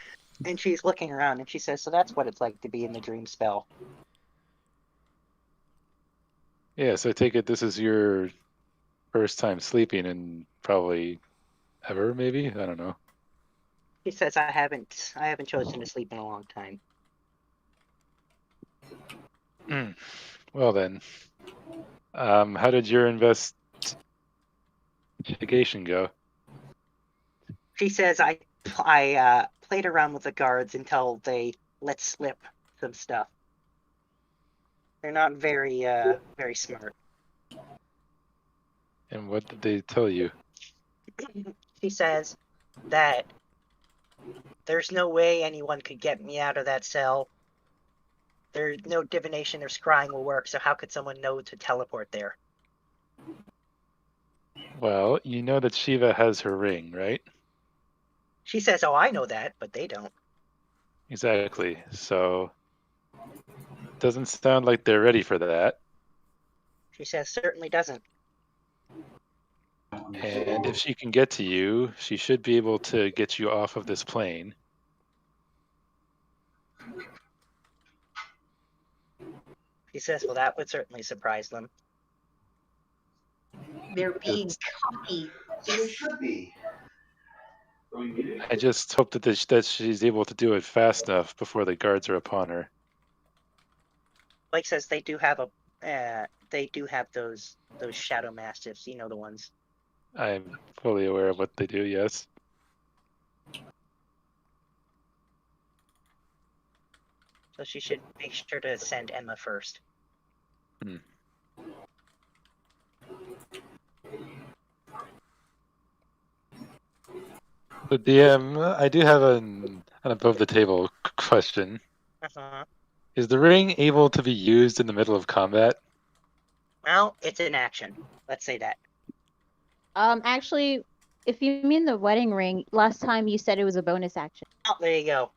and she's looking around, and she says, "So that's what it's like to be in the dream spell." Yeah, so I take it this is your first time sleeping in probably ever, maybe? I don't know. He says I haven't chosen to sleep in a long time. Well then, how did your investigation go? She says I played around with the guards until they let slip some stuff. They're not very smart. And what did they tell you? She says that there's no way anyone could get me out of that cell. There's no divination or scrying will work, so how could someone know to teleport there? Well, you know that Shiva has her ring, right? She says, oh, I know that, but they don't. Exactly. So, doesn't sound like they're ready for that. She says, certainly doesn't. And if she can get to you, she should be able to get you off of this plane. She says, well, that would certainly surprise them. They're being cocky. So they should be. I just hope that she's able to do it fast enough before the guards are upon her. Blake says they do have those shadow mastiffs, you know, the ones. I'm fully aware of what they do, yes. So she should make sure to send Emma first. The DM, I do have an above the table question. Uh-huh. Is the ring able to be used in the middle of combat? Well, it's an action. Let's say that. Actually, if you mean the wedding ring, last time you said it was a bonus action. Oh, there you go.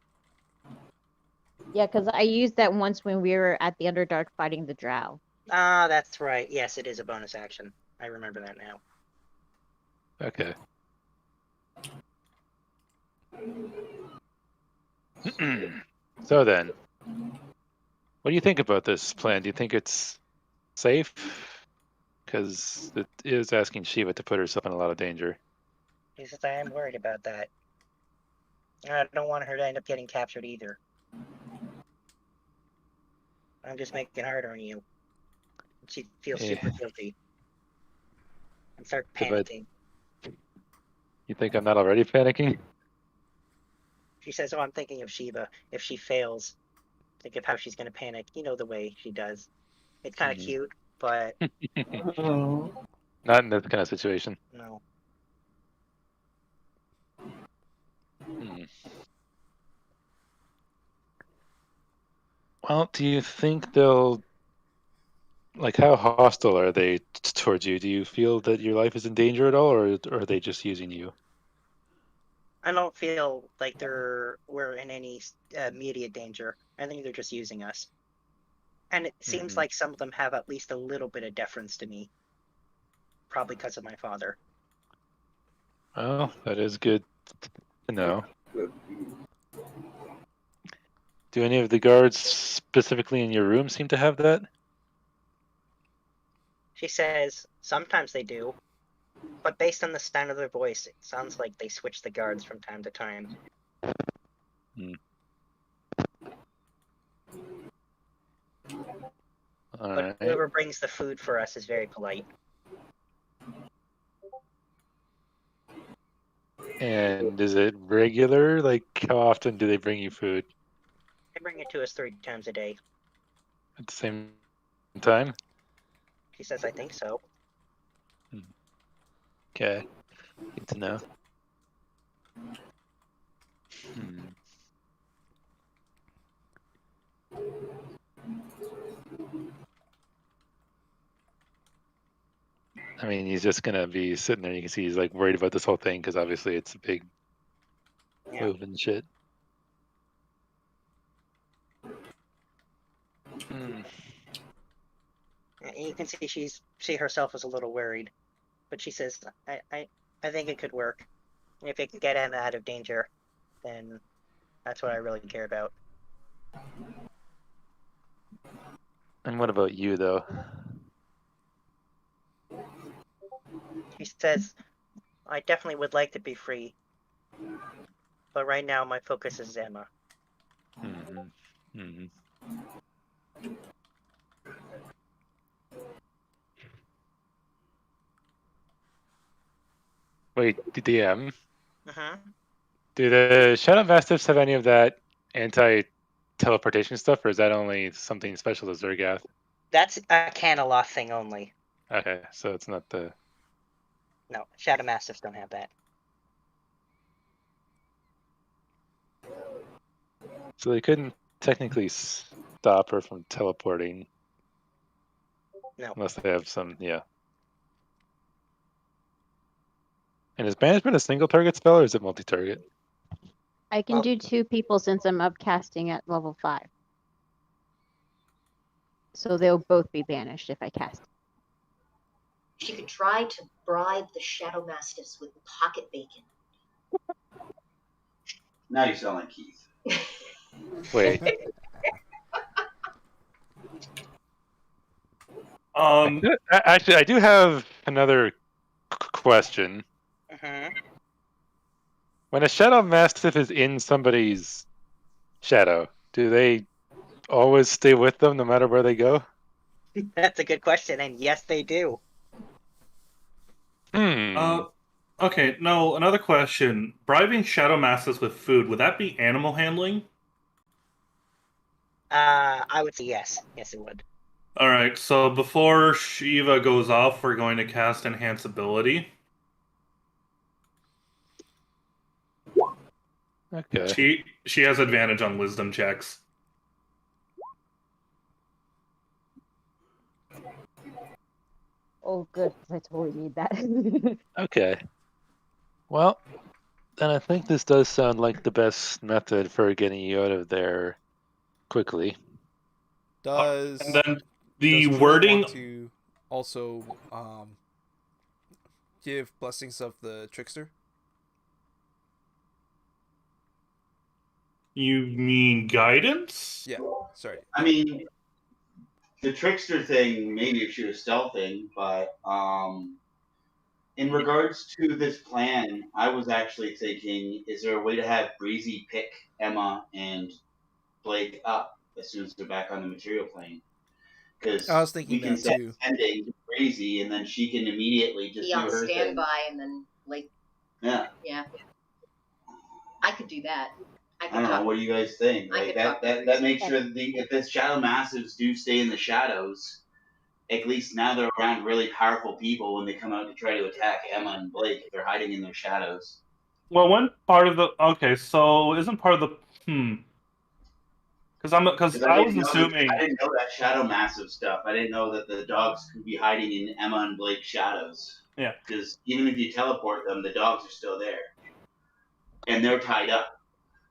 Yeah, because I used that once when we were at the Underdark fighting the drow. Ah, that's right. Yes, it is a bonus action. I remember that now. Okay. So then, what do you think about this plan? Do you think it's safe? Because it is asking Shiva to put herself in a lot of danger. He says, I am worried about that. I don't want her to end up getting captured either. I'm just making it harder on you. She feels super guilty. And start panicking. You think I'm not already panicking? She says, oh, I'm thinking of Shiva. If she fails, think of how she's going to panic. You know the way she does. It's kind of cute, but... Not in this kind of situation. No. Well, do you think they'll... Like, how hostile are they towards you? Do you feel that your life is in danger at all, or are they just using you? I don't feel like we're in any immediate danger. I think they're just using us. And it seems like some of them have at least a little bit of deference to me. Probably because of my father. Well, that is good to know. Do any of the guards specifically in your room seem to have that? She says, sometimes they do. But based on the sound of their voice, it sounds like they switch the guards from time to time. But whoever brings the food for us is very polite. And is it regular? Like, how often do they bring you food? They bring it to us 3 times a day. At the same time? She says, I think so. Okay. Good to know. I mean, he's just gonna be sitting there. You can see he's like worried about this whole thing because obviously it's a big move and shit. You can see she herself is a little worried, but she says, I think it could work. If it can get Emma out of danger, then that's what I really care about. And what about you, though? He says, I definitely would like to be free. But right now my focus is Emma. Wait, DM. Mm-hmm. Do the Shadow Mastiffs have any of that anti-teleportation stuff, or is that only something special to Zergath? That's a Canaloth thing only. Okay, so it's not the... No, Shadow Mastiffs don't have that. So they couldn't technically stop her from teleporting. No. Unless they have some, yeah. And is Banishment a single target spell, or is it multi-target? I can do 2 people since I'm upcasting at level 5. So they'll both be banished if I cast. She could try to bribe the Shadow Mastiffs with pocket bacon. Now you sound like Keith. Wait. Actually, I do have another question. When a Shadow Mastiff is in somebody's shadow, do they always stay with them no matter where they go? That's a good question, and yes, they do. Okay, no, another question. Bribing Shadow Mastiffs with food, would that be animal handling? I would say yes. Yes, it would. Alright, so before Shiva goes off, we're going to cast Enhance Ability. Okay. She has advantage on wisdom checks. Oh, good, because I totally need that. Okay. Well, then I think this does sound like the best method for getting you out of there quickly. Does and then the does Jewel wording want to also give blessings of the trickster? You mean guidance? Yeah, sorry. I mean, the trickster thing, maybe if she was stealthing, but in regards to this plan, I was actually thinking, is there a way to have Breezy pick Emma and Blake up as soon as they're back on the material plane? Because I was thinking we can that set too. sending to Breezy, and then she can immediately just Be do on her thing. standby and then, like, Yeah. yeah. I could do that. I don't know. What do you guys think? I Like could that talk to that Breezy. makes sure that if the Shadow Massives do stay in the shadows, at least now they're around really powerful people when they come out to try to attack Emma and Blake if they're hiding in their shadows. Well, one part of the so isn't part of the because I was assuming I didn't know that Shadow Massive stuff. I didn't know that the dogs could be hiding in Emma and Blake's shadows. Yeah. Because even if you teleport them, the dogs are still there, and they're tied up,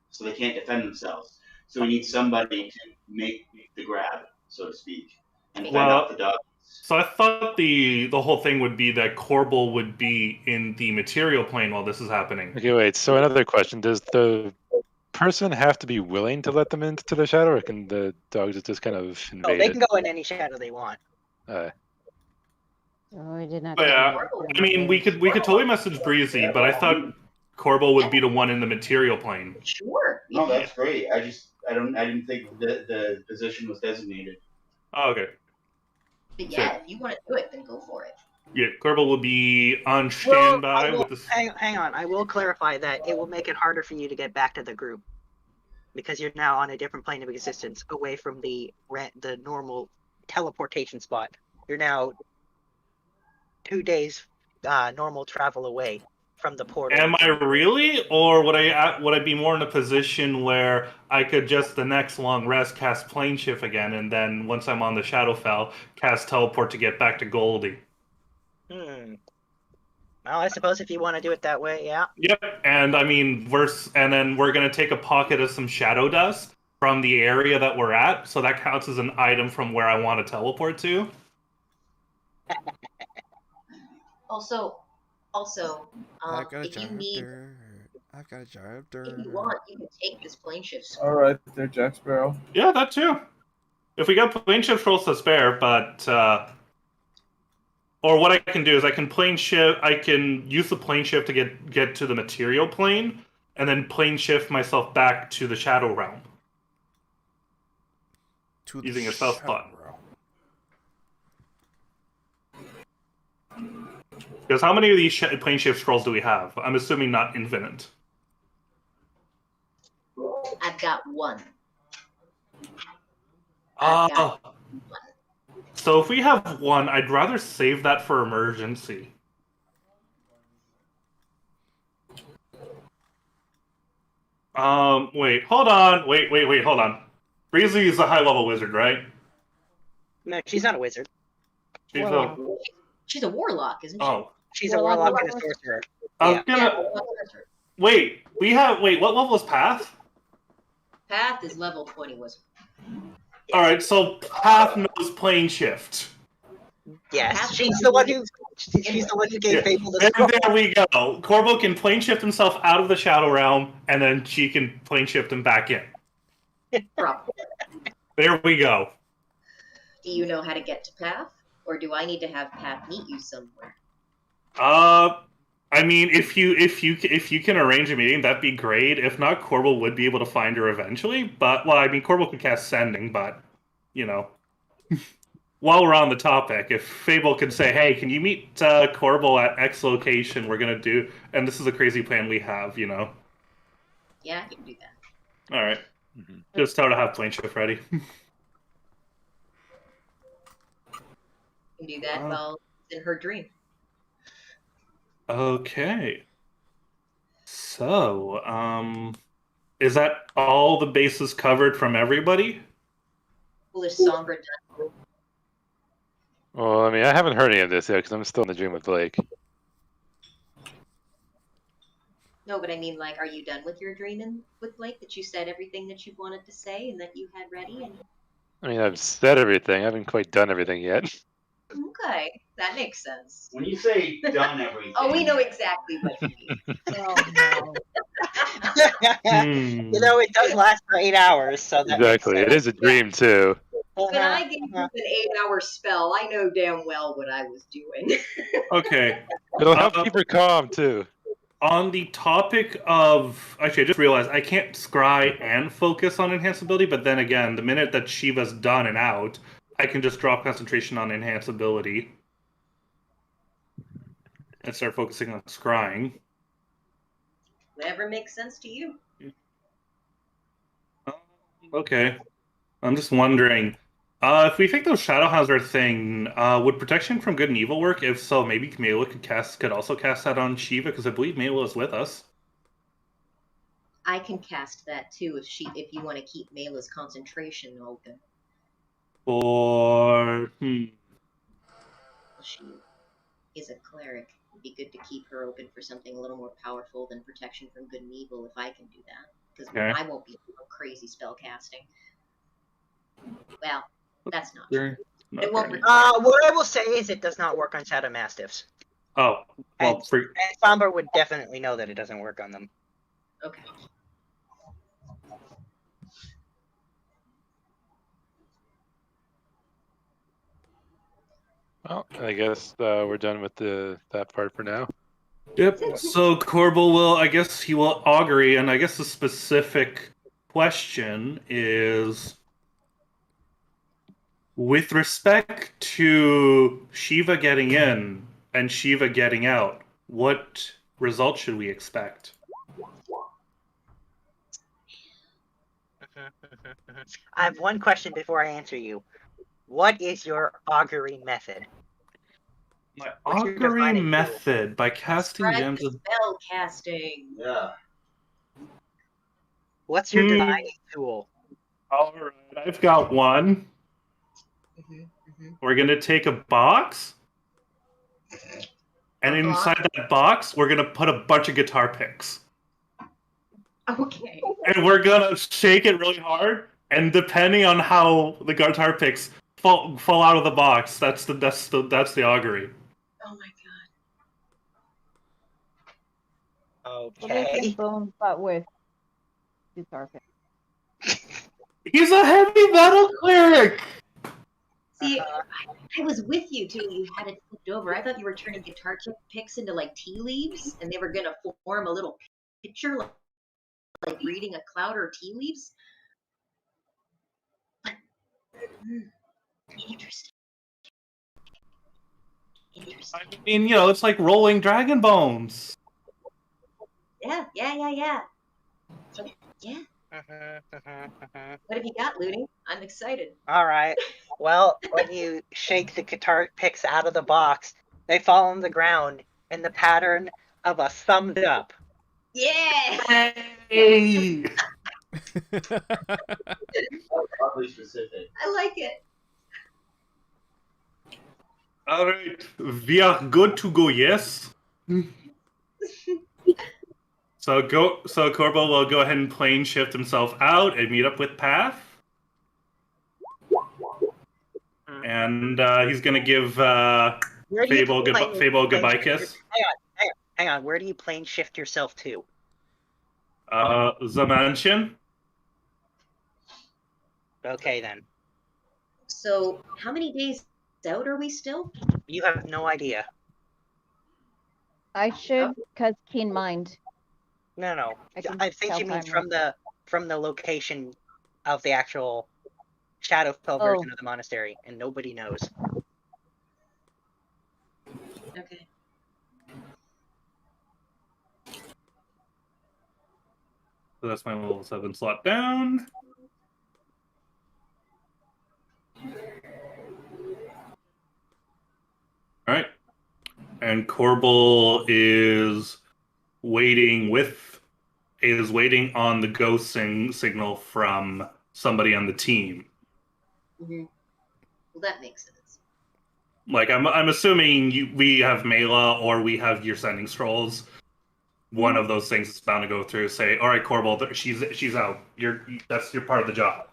so they can't defend themselves. So we need somebody to make the grab, so to speak, and fend off the dogs. So I thought the whole thing would be that Corbel would be in the material plane while this is happening. Okay, wait. So another question: does the person have to be willing to let them into the shadow, or can the dogs just kind of invade Oh, they it? can go in any shadow they want. Oh, I did not. But yeah, I mean, we could totally message Breezy, but I thought Corbel would be the one in the material plane. Sure. No, that's great. I didn't think the position was designated. Oh, okay. But yeah, if you want to do it, then go for it. Yeah, Corbel will be on standby with this. Hang on. I will clarify that it will make it harder for you to get back to the group because you're now on a different plane of existence, away from the normal teleportation spot. You're now 2 days normal travel away from the portal. Am I really, or would I be more in a position where I could just the next long rest cast plane shift again, and then once I'm on the Shadowfell, cast teleport to get back to Goldie? Well, I suppose if you want to do it that way, yeah. Yep, and I mean then we're gonna take a pocket of some shadow dust from the area that we're at, so that counts as an item from where I want to teleport to. Also, I've got a if you jar of need, dirt. I've got a jar of dirt. if you want, you can take this plane shift. All right, there, Jack Sparrow. Yeah, that too. If we got plane shift rolls to spare, but Or what I can do is I can plane shift. I can use the plane shift to get to the material plane, and then plane shift myself back to the shadow realm To the using a spell shadow slot. realm. Because how many of these plane shift scrolls do we have? I'm assuming not infinite. I've got one. I've got one. So if we have one, I'd rather save that for emergency. Wait, hold on. Wait, hold on. Breezy is a high-level wizard, right? No, she's not a wizard. She's Warlock. She's a warlock, isn't she? Oh. She's a Warlock warlock and and a sorcerer. I was Yeah. gonna... Wait, what level is Path? Path is level 20 wizard. Alright, so Path knows plane shift. Yes, she's the one who gave Fable the scroll. There we go. Corbo can plane shift himself out of the Shadow Realm, and then she can plane shift him back in. Probably. There we go. Do you know how to get to Path? Or do I need to have Path meet you somewhere? I mean, if you can arrange a meeting, that'd be great. If not, Corbo would be able to find her eventually. But well, I mean, Corbo can cast Sending, but you know, while we're on the topic, if Fable could say, "Hey, can you meet Corbo at X location? We're gonna do, and this is a crazy plan we have," you know. Yeah, I can do that. All right, just how to have plane shift ready. You can do that while it's in her dream. Okay. So, is that all the bases covered from everybody? Well, is Sombra done? Well, I mean, I haven't heard any of this yet because I'm still in the dream with Blake. No, but I mean, like, are you done with your dreaming with Blake? That you said everything that you wanted to say and that you had ready? And I mean, I've said everything. I haven't quite done everything yet. okay, that makes sense. When you say done everything. Oh, we know exactly what you mean. Oh no. You know, it does last for 8 hours, so that Exactly. It is a dream too. When I gave you an 8-hour spell, I know damn well what I was doing. Okay. It'll help keep her calm too. On the topic of... Actually, I just realized I can't scry and focus on enhanceability, but then again, the minute that Shiva's done and out, I can just drop concentration on enhanceability and start focusing on scrying. Whatever makes sense to you. Okay. I'm just wondering, if we think those Shadowhounds are a thing, would protection from good and evil work? If so, maybe Mayla could also cast that on Shiva, because I believe Mayla is with us. I can cast that too if you want to keep Mayla's concentration open. Or She is a cleric. It'd be good to keep her open for something a little more powerful than protection from good and evil if I can do that. Because Okay. I won't be doing crazy spell casting. Well, that's not true. It won't. What I will say is it does not work on Shadow Mastiffs. Oh, well, And Sombra would definitely know that it doesn't work on them. Okay. Well, I guess we're done with that part for now. Yep. So Corbo will, I guess he will augury, and I guess the specific question is, with respect to Shiva getting in and Shiva getting out, what result should we expect? I have one question before I answer you. What is your augury method? My What's your augury divining method by casting Describe gems the of... spell casting. Yeah. What's your divining tool? All right, I've got one. We're gonna take a box, and inside that box, we're gonna put a bunch of guitar picks. Okay. And we're gonna shake it really hard, and depending on how the guitar picks fall out of the box, that's the augury. Oh my So there's Okay. a bone, but with guitar pick. He's a heavy metal cleric. See, I was with you till you had it flipped over. I thought you were turning guitar picks into like tea leaves, and they were gonna form a little picture, like reading a cloud or tea leaves. But interesting. Interesting. I mean, you know, it's like rolling dragon bones. Yeah. So, yeah. What have you got, Looney? I'm excited. All right. Well, when you shake the guitar picks out of the box, they fall on the ground in the pattern of a thumbs up. Yeah. Hey! Oddly specific. I like it. All right, we are good to go. Yes. So Corbo will go ahead and plane shift himself out and meet up with Path, and he's gonna give Where do you Fable plane- a goodbye plane shift kiss. Hang on. Where do you plane shift yourself to? The mansion. Okay, then. So, how many days out are we still? You have no idea. I should, cause keen mind. No. can I think tell you mean time from the location of the actual Shadowfell version of the monastery, and nobody knows. Okay. So that's my level 7 slot down. All right, and Corbel is waiting on the ghost signal from somebody on the team. Mm-hmm. Well, that makes sense. Like I'm assuming we have Mela or we have your sending scrolls. One of those things is bound to go through. Say, all right, Corbel, she's out. That's your part of the job.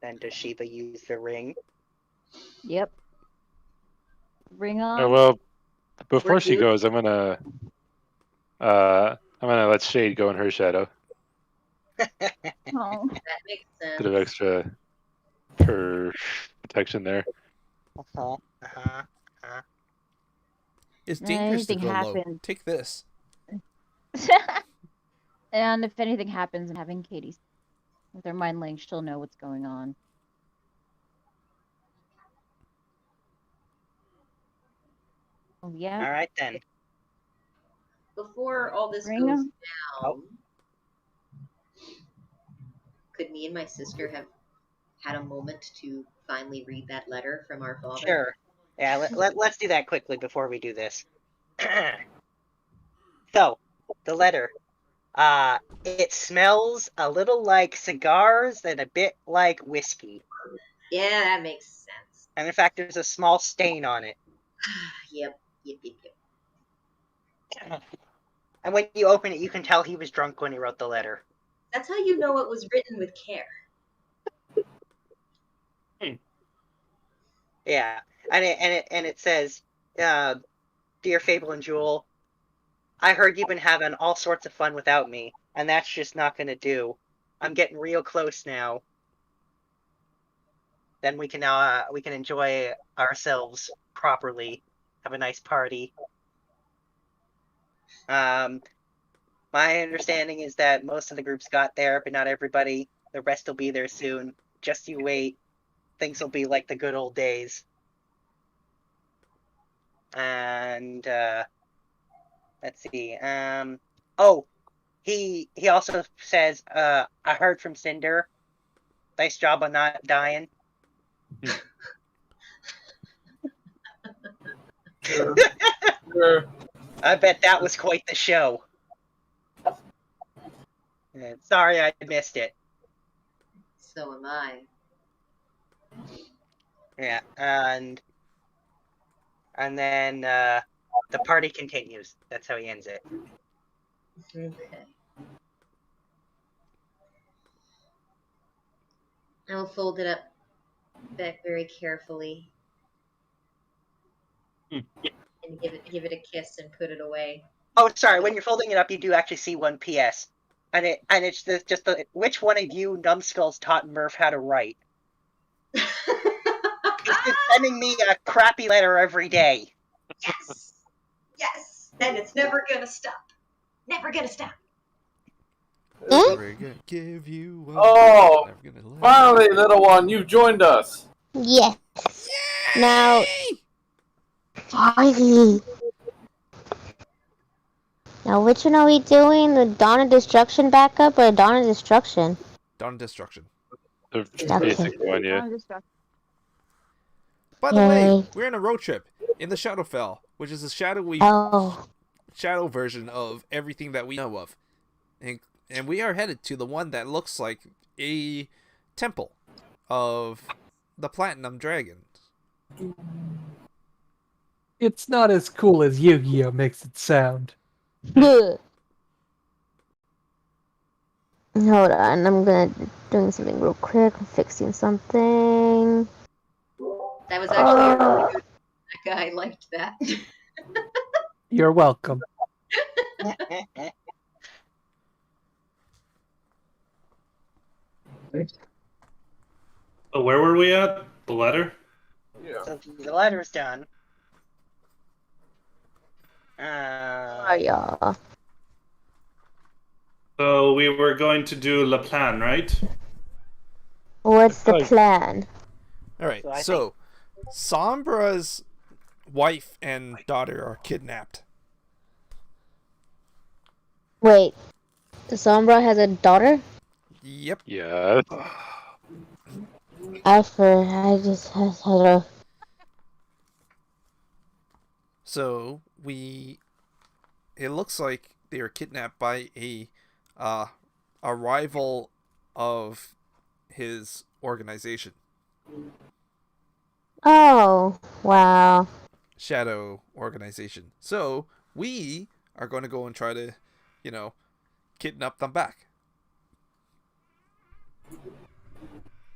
Then does Shiva use the ring? Yep. Ring on. Oh, well, before she goes, I'm gonna let Shade go in her shadow. Oh. That makes sense. Bit of extra protection there. It's dangerous to Anything go low. happens. Take this. And if anything happens, having Katie with her mind link, she'll know what's going on. Oh yeah. All right then. Before all this Ring goes on. down, could me and my sister have had a moment to finally read that letter from our father? Sure. Yeah, let's do that quickly before we do this. So, the letter. It smells a little like cigars and a bit like whiskey. Yeah, that makes sense. And in fact, there's a small stain on it. Yep. And when you open it, you can tell he was drunk when he wrote the letter. That's how you know it was written with care. Yeah, and it says, "Dear Fable and Jewel, I heard you've been having all sorts of fun without me, and that's just not gonna do. I'm getting real close now. Then we can enjoy ourselves properly, have a nice party. My understanding is that most of the groups got there, but not everybody. The rest will be there soon. Just you wait. Things will be like the good old days." And let's see. He also says, "I heard from Cinder. Nice job on not dying." Sure. I bet that was quite the show. Sorry I missed it. So am I. Yeah, and then the party continues. That's how he ends it. Okay. I will fold it up back very carefully and give it a kiss and put it away. Oh, sorry. When you're folding it up, you do actually see one PS, and it's just the which one of you numbskulls taught Murph how to write? He's been sending me a crappy letter every day. Yes, yes, and it's never gonna stop. Never gonna stop. We're gonna give you one. Oh, Never gonna let finally, little one, you've joined us. Yes. Now, finally. Now, which one are we doing? The Dawn of Destruction backup or Dawn of Destruction? Dawn of Destruction. The Okay. basic one, yeah. By the way, Yay. we're in a road trip in the Shadowfell, which is a shadow version of everything that we know of. And we are headed to the one that looks like a temple of the Platinum Dragon. It's not as cool as Yu-Gi-Oh makes it sound. Hold on, I'm doing something real quick. I'm fixing something. That was actually a really good. That guy liked that. You're welcome. So where were we at? The letter? Yeah. So the letter's done. Yeah. So we were going to do Le Plan, right? What's the plan? Alright, so Sombra's wife and daughter are kidnapped. Wait, Sombra has a daughter? Yep. Yeah. I just had a... So it looks like they were kidnapped by a rival of his organization. Oh, wow. Shadow organization. So we are going to go and try to, kidnap them back.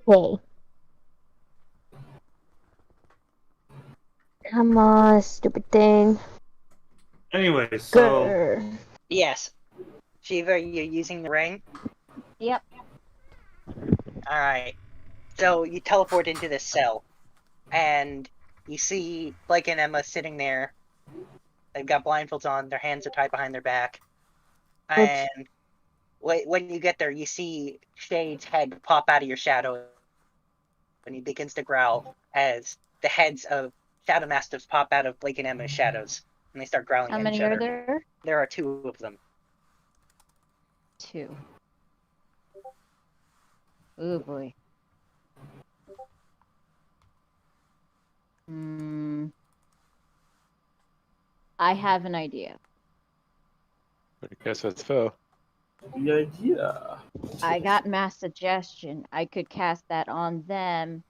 Okay. Come on, stupid thing. Anyway, so Grr. Yes. Shiva, you're using the ring? Yep. Alright. So you teleport into this cell, and you see Blake and Emma sitting there. They've got blindfolds on, their hands are tied behind their back. And when you get there, you see Shade's head pop out of your shadow, and he begins to growl as the heads of Shadow Mastiffs pop out of Blake and Emma's shadows, and they start growling How at each many other. are there? There are 2 of them. 2. Oh boy. I have an idea. I guess that's Phil. Yeah. I got mass suggestion. I could cast that on them.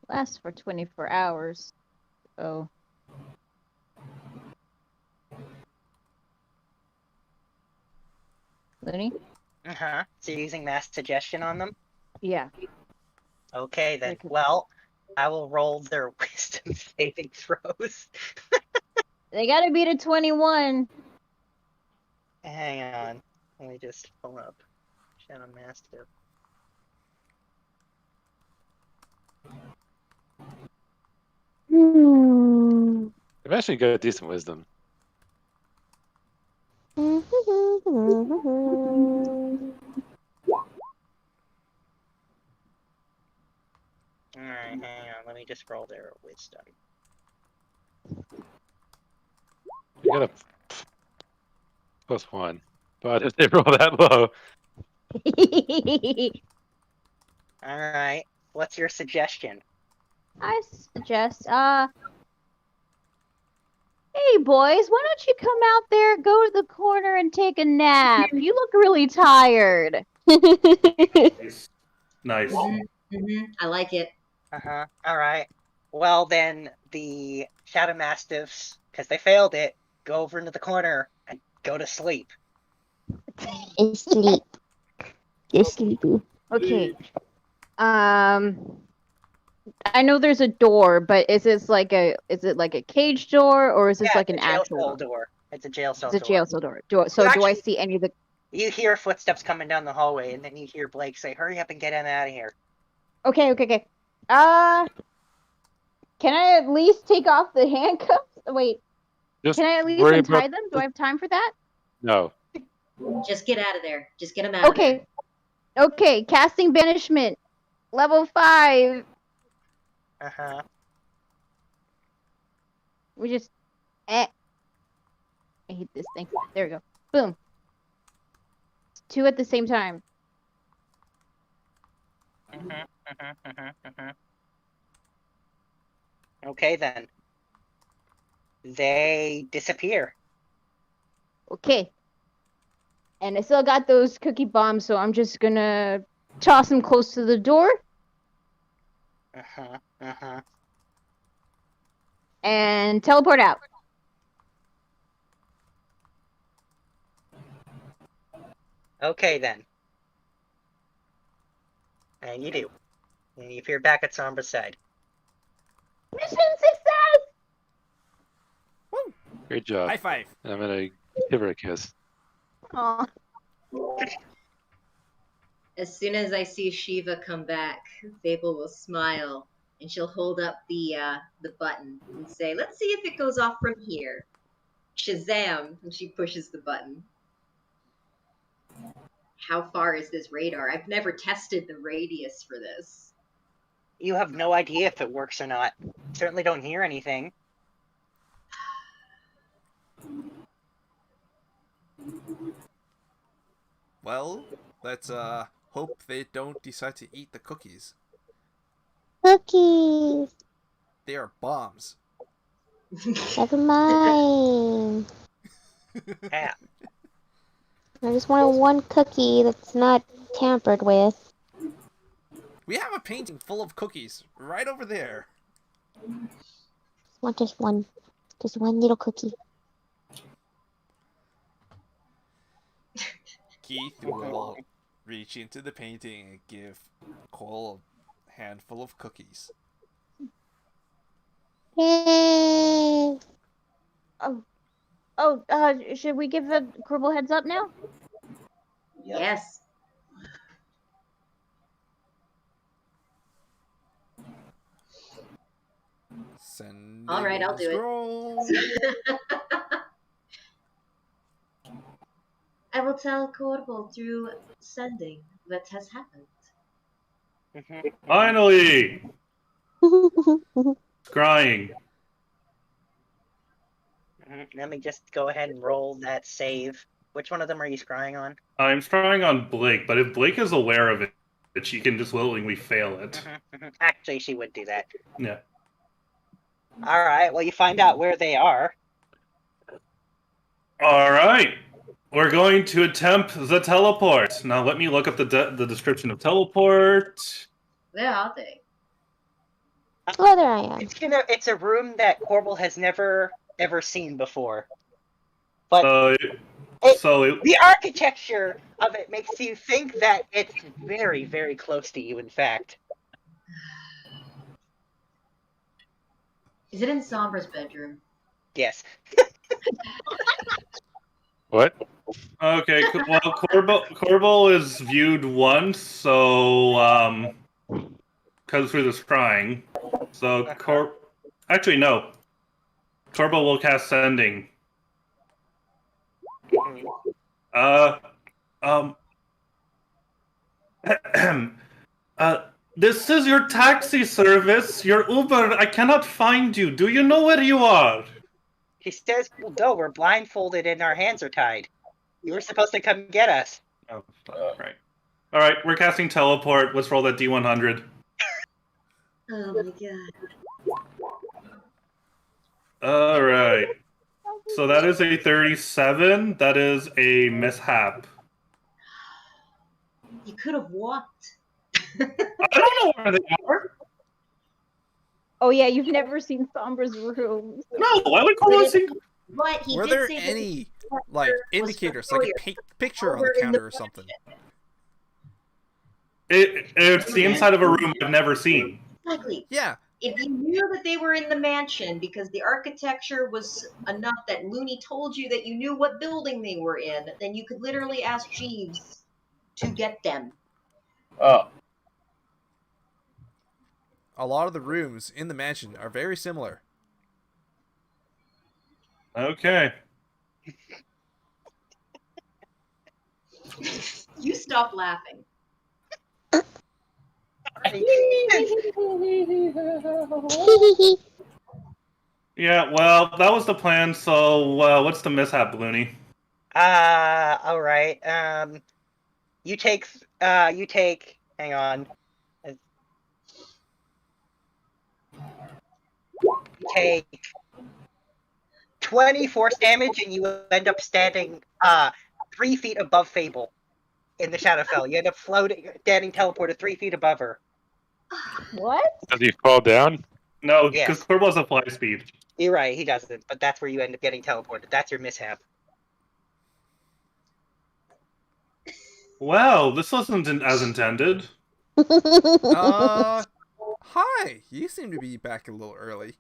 Lasts for 24 hours. Oh. Looney? Uh-huh. So you're using mass suggestion on them? Yeah. Okay, then. Well, I will roll their wisdom saving throws. They gotta beat a 21. Hang on. Let me just pull up Shadow Mastiff. I've actually got decent wisdom. Alright, hang on. Let me just roll their wisdom. I got a +1, but if they roll that low, Alright. What's your suggestion? I suggest, hey boys, why don't you come out there, go to the corner and take a nap? You look really tired. Nice. I like it. Uh-huh. Alright. Well, then the Shadow Mastiffs, because they failed it, go over into the corner and go to sleep. It's sleep. You're sleepy. Okay. I know there's a door, but is it like a cage door or is this Yeah, like an it's a jail actual cell door. It's a jail cell It's a door. jail cell door. Do I actually- see any of the? You hear footsteps coming down the hallway, and then you hear Blake say, "Hurry up and get him out of here." Okay. Can I at least take off the handcuffs? Wait, Just can I at least worry untie about them? Do I have time for that? No. Just get out of there. Just get him out of there. Okay. Casting banishment, level 5. Uh-huh. We just. I hate this thing. There we go. Boom. 2 at the same time. Okay, then. They disappear. Okay. And I still got those cookie bombs, so I'm just gonna toss them close to the door and teleport out. Okay, then. And you do. And you appear back at Sombra's side. Mission success! Great job. High five. I'm gonna give her a kiss. Aw. As soon as I see Shiva come back, Fable will smile and she'll hold up the button and say, "Let's see if it goes off from here." Shazam! And she pushes the button. How far is this radar? I've never tested the radius for this. You have no idea if it works or not. Certainly don't hear anything. Well, let's hope they don't decide to eat the cookies. Cookies. They are bombs. Never mind. Yeah. I just want one cookie that's not tampered with. We have a painting full of cookies right over there. Want just one little cookie. Keith will reach into the painting and give Cole a handful of cookies. Yay! Should we give the Quibble heads up now? Yes. Send All right, I'll do it. I will tell Corvo through sending what has happened. Finally! Scrying. Let me just go ahead and roll that save. Which one of them are you scrying on? I'm scrying on Blake, but if Blake is aware of it, she can just willingly fail it. Actually, she would do that. Yeah. Alright, well, you find out where they are. Alright. We're going to attempt the teleport. Now let me look up the description of teleport. Where are they? Oh, there I am. It's a room that Corbel has never ever seen before. But the architecture of it makes you think that it's very, very close to you, in fact. Is it in Sombra's bedroom? Yes. What? Okay, well, Corbel is viewed once, so, comes through the scrying. So, actually, no. Corbel will cast Sending. This is your taxi service, your Uber. I cannot find you. Do you know where you are? He says, well, no, we're blindfolded and our hands are tied. You were supposed to come get us. Oh, right. All right, we're casting teleport. Let's roll that D100. Oh my god. All right. So that is a 37. That is a mishap. You could have walked. I don't know where they are. Oh yeah, you've never seen Sombra's room. So. No, why would Corvo see? But he Were did there say that any the like was indicators, like familiar. a picture on the Over in the counter or something? It's the inside of a room I've never seen. Exactly. Yeah. If you knew that they were in the mansion because the architecture was enough that Looney told you that you knew what building they were in, then you could literally ask Jeeves to get them. Oh, A lot of the rooms in the mansion are very similar. Okay. You stop laughing. Yeah, well, that was the plan, so what's the mishap, Looney? All right. You take, hang on. You take 20 force damage, and you end up standing 3 feet above Fable in the Shadowfell. You end up floating, standing teleported 3 feet above her. What? Does he fall down? No, because Yes. Corvo's a fly speed. You're right, he doesn't, but that's where you end up getting teleported. That's your mishap. Well, this wasn't as intended. Hi. You seem to be back a little early.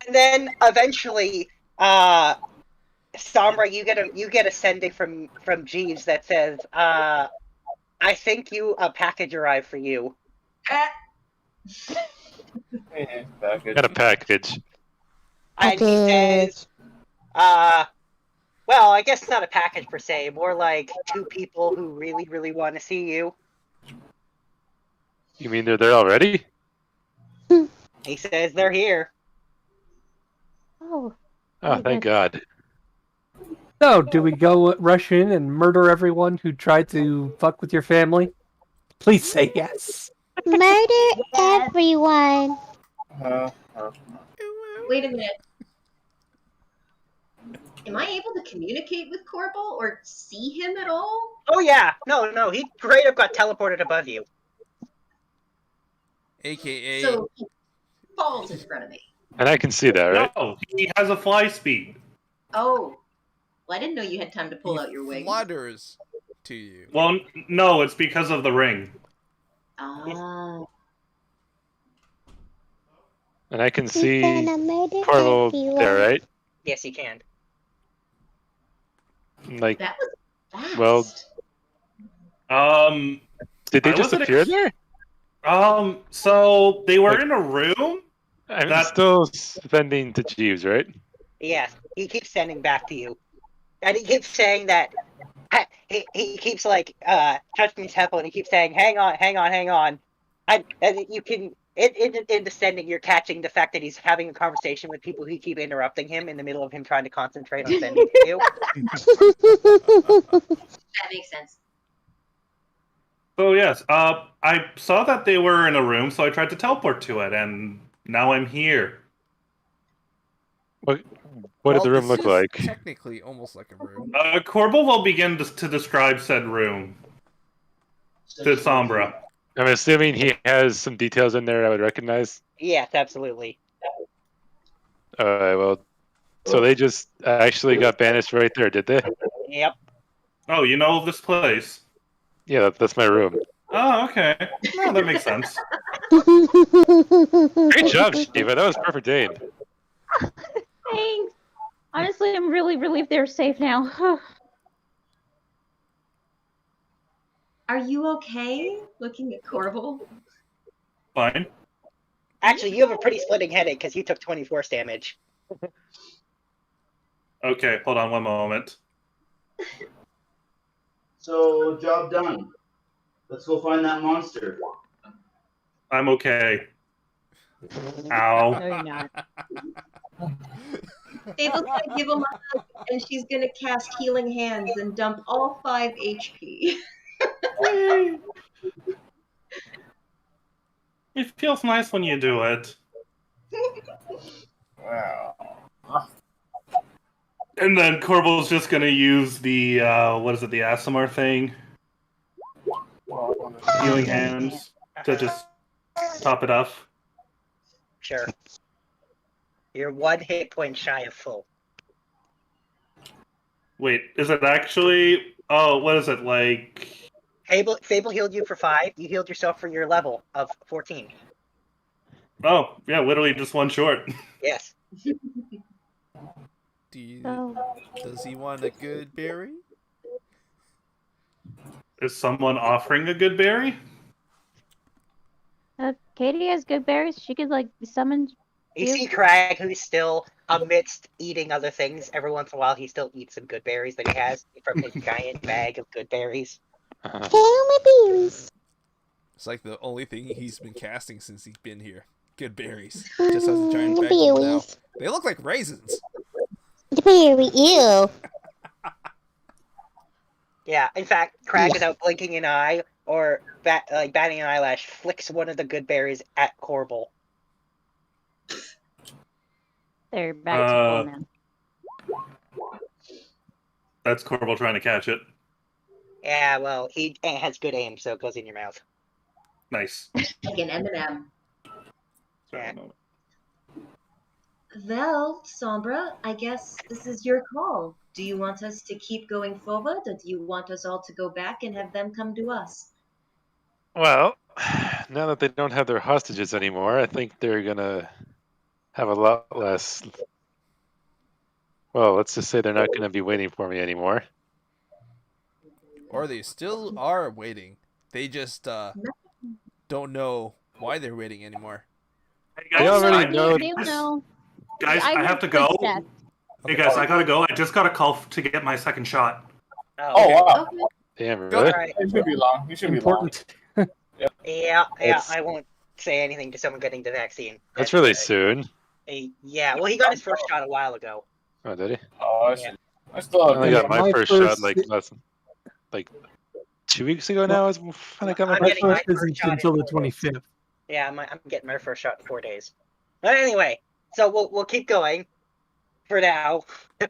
And then eventually, Sombra, you get a sending from Jeeves that says, I think a package arrived for you. Got a package. And he says, well, I guess it's not a package per se, more like 2 people who really, really want to see you. You mean they're there already? He says they're here. Oh. Oh, thank God. So, do we go rush in and murder everyone who tried to fuck with your family? Please say yes. Murder everyone. Wait a minute. Am I able to communicate with Corbel or see him at all? Oh yeah, no, he straight up got teleported above you. AKA. So he falls in front of me. And I can see that, right? No, he has a fly speed. Oh. Well, I didn't know you had time to pull out your wings. Flutters to you. Well, no, it's because of the ring. Ah. And I can see Corvo there, right? Yes, you can. Like, That was fast. well, did they I just wasn't appear there? So they were in a room. I'm still sending to Jeeves, right? Yes, he keeps sending back to you. And he keeps saying that he keeps like touching his temple, and he keeps saying, "Hang on." And you can in the sending, you're catching the fact that he's having a conversation with people who keep interrupting him in the middle of him trying to concentrate on sending to you. That makes sense. So yes, I saw that they were in a room, so I tried to teleport to it, and now I'm here. What did the room this look is like? Technically, almost like a room. Corbel will begin to describe said room to Sombra. I'm assuming he has some details in there I would recognize. Yes, absolutely. Alright, well, so they just actually got banished right there, did they? Yep. Oh, you know this place? Yeah, that's my room. Oh, okay. No, that makes sense. Great job, Shiva. That was perfect aim. Thanks. Honestly, I'm really relieved they're safe now. Are you okay looking at Corbel? Fine. Actually, you have a pretty splitting headache because you took 20 force damage. Okay, hold on one moment. So, job done. Let's go find that monster. I'm okay. Ow. No, you're not. Abel's gonna give him a hug, and she's gonna cast Healing Hands and dump all 5 HP. It feels nice when you do it. wow. And then Corbel's just gonna use the, what is it, the Asimar thing? Healing Hands to just top it off. Sure. You're 1 hit point shy of full. Wait, is it actually? Oh, what is it like? Fable healed you for 5. You healed yourself for your level of 14. Oh, yeah, literally just one short. Yes. Does he want a good berry? Is someone offering a good berry? Katie has good berries. She could like summon. You see Crag, who's still amidst eating other things. Every once in a while, he still eats some good berries that he has from his giant bag of good berries. my berries. It's like the only thing he's been casting since he's been here. Good berries. Just has a giant bag of them now. They look like raisins. The berry, ew. Yeah, in fact, Crag, without blinking an eye or batting an eyelash, flicks one of the good berries at Corbel. They're back to full now. That's Corbel trying to catch it. Yeah, well, he has good aim, so it goes in your mouth. Nice. Like an M&M. Yeah. Well, Sombra, I guess this is your call. Do you want us to keep going forward, or do you want us all to go back and have them come to us? Well, now that they don't have their hostages anymore, I think they're gonna have a lot less. Well, let's just say they're not gonna be waiting for me anymore. Or they still are waiting. They just don't know why they're waiting anymore. Hey They already know. They know. Guys, I have to go. Check. Hey guys, I gotta go. I just got a call to get my second shot. Oh, wow. Damn, All really? right. It should be long. You should Important. Yeah, It's- I won't say anything to someone getting the vaccine. That's really soon. Yeah, well, he got his first shot a while ago. Oh, did he? Oh, I should. I still I have only got my My first shot first- like 2 weeks ago now. Is when I got my I'm My first getting my first first isn't shot in until the 4 days. 25th. Yeah, I'm getting my first shot in 4 days. But anyway, so we'll keep going for now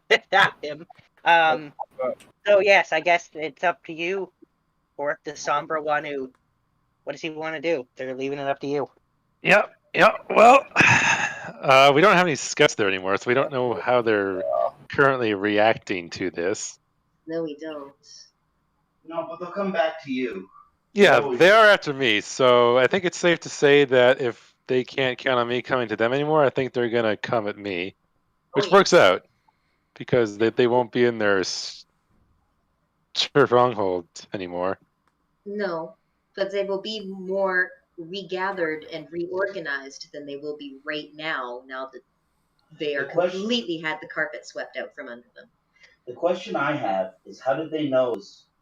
without him. So yes, I guess it's up to you, or if the Sombra one who, what does he want to do? They're leaving it up to you. Yep. Well, we don't have any scouts there anymore, so we don't know how they're currently reacting to this. No, we don't. No, but they'll come back to you. Yeah, Oh, they are after me, so I think it's safe to say that if they can't count on me coming to them anymore, I think they're gonna come at me, which works out because they won't be in their stronghold anymore. No, but they will be more regathered and reorganized than they will be right now, now that they are completely had the carpet swept out from under them. The question I have is how did they know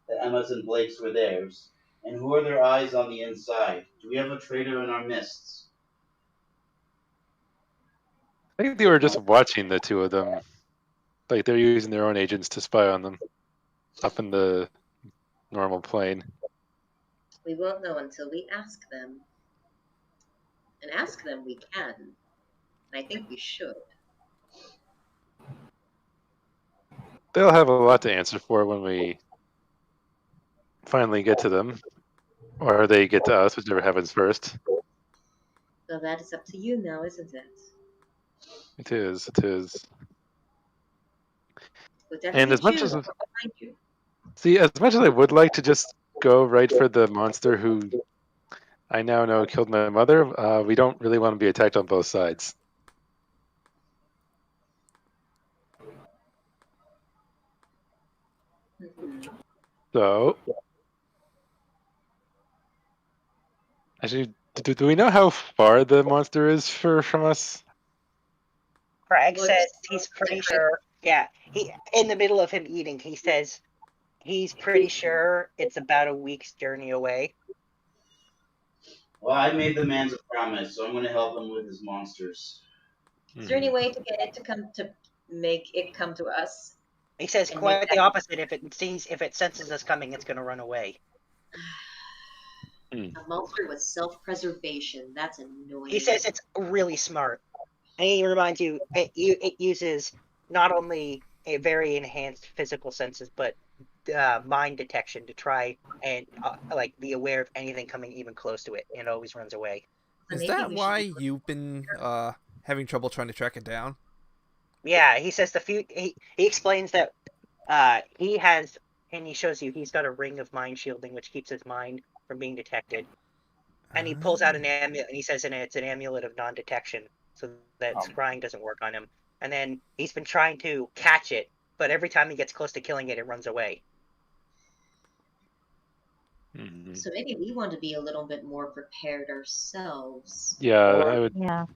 that Emma's and Blake's were theirs? And who are their eyes on the inside? Do we have a traitor in our midst? I think they were just watching the two of them. Like they're using their own agents to spy on them up in the normal plane. We won't know until we ask them. And ask them we can. And I think we should. They'll have a lot to answer for when we finally get to them. Or they get to us, whichever happens first. So that is up to you now, isn't it? It is. We'll And as much choose as one behind you. see, as much as I would like to just go right for the monster who I now know killed my mother, we don't really want to be attacked on both sides. So, actually, do we know how far the monster is from us? Craig says he's pretty sure. Yeah, he in the middle of him eating, he says he's pretty sure it's about a week's journey away. Well, I made the man a promise, so I'm going to help him with his monsters. Is there any way to get it to come to make it come to us? He says And quite make the that- opposite. If it senses us coming, it's going to run away. A monster with self-preservation. That's annoying. He says it's really smart, and he reminds you it uses not only a very enhanced physical senses, but mind detection to try and like be aware of anything coming even close to it, and it always runs away. Is maybe that we should why be- you've been having trouble trying to track it down? Yeah, he says he explains that he has, and he shows you he's got a ring of mind shielding which keeps his mind from being detected. And he pulls out an amulet, and he says in it it's an amulet of non-detection, so that scrying doesn't work on him. And then he's been trying to catch it, but every time he gets close to killing it, it runs away. Mhm. So maybe we want to be a little bit more prepared ourselves. Yeah, I would. Yeah.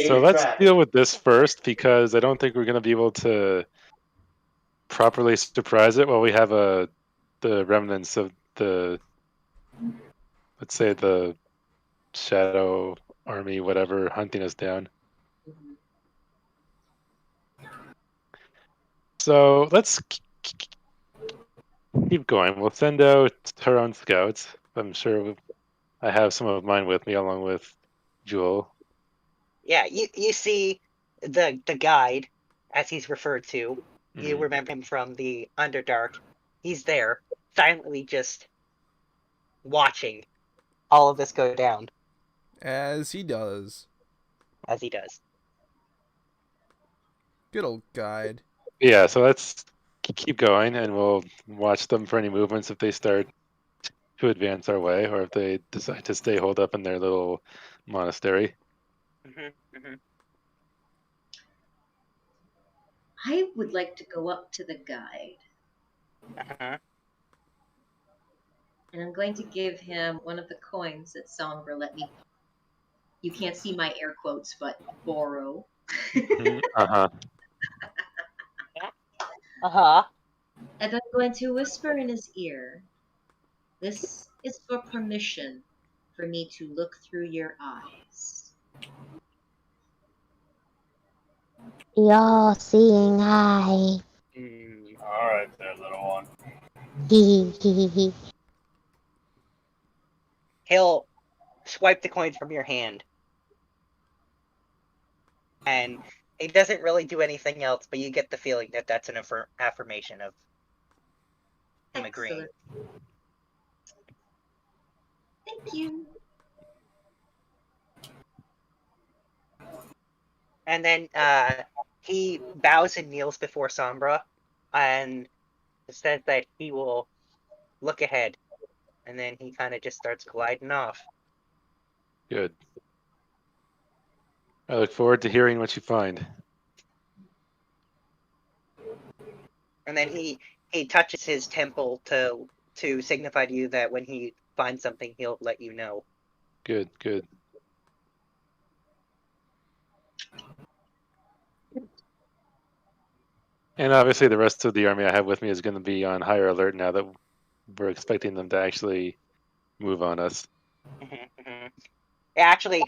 So let's deal with this first because I don't think we're going to be able to properly surprise it while we have the remnants of the, let's say, the shadow army, whatever, hunting us down. So let's keep going. We'll send out our own scouts. I'm sure I have some of mine with me, along with Jewel. Yeah, you see the guide, as he's referred to. You remember him from the Underdark. He's there, silently just watching all of this go down. As he does. As he does. Good old guide. Yeah, so let's keep going, and we'll watch them for any movements if they start to advance our way, or if they decide to stay holed up in their little monastery. I would like to go up to the guide. And I'm going to give him one of the coins that Sombra let me. You can't see my air quotes, but borrow. Uh-huh. And I'm going to whisper in his ear. This is for permission for me to look through your eyes. You're seeing eye. Alright there, little one. He'll swipe the coin from your hand. And he doesn't really do anything else, but you get the feeling that that's an affirmation of him agreeing. Thank you. And then he bows and kneels before Sombra and says that he will look ahead. And then he kind of just starts gliding off. Good. I look forward to hearing what you find. And then he touches his temple to signify to you that when he finds something, he'll let you know. Good, good. And obviously the rest of the army I have with me is going to be on higher alert now that we're expecting them to actually move on us. Actually,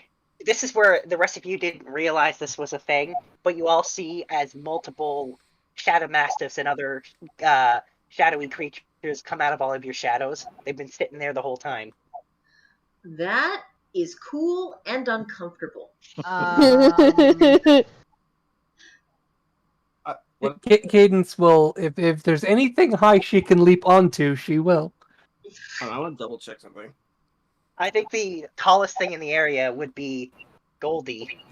this is where the rest of you didn't realize this was a thing, but you all see as multiple shadow mastiffs and other shadowy creatures come out of all of your shadows. They've been sitting there the whole time. That is cool and uncomfortable. Cadence will, if there's anything high she can leap onto, she will. I want to double check something. I think the tallest thing in the area would be Goldie.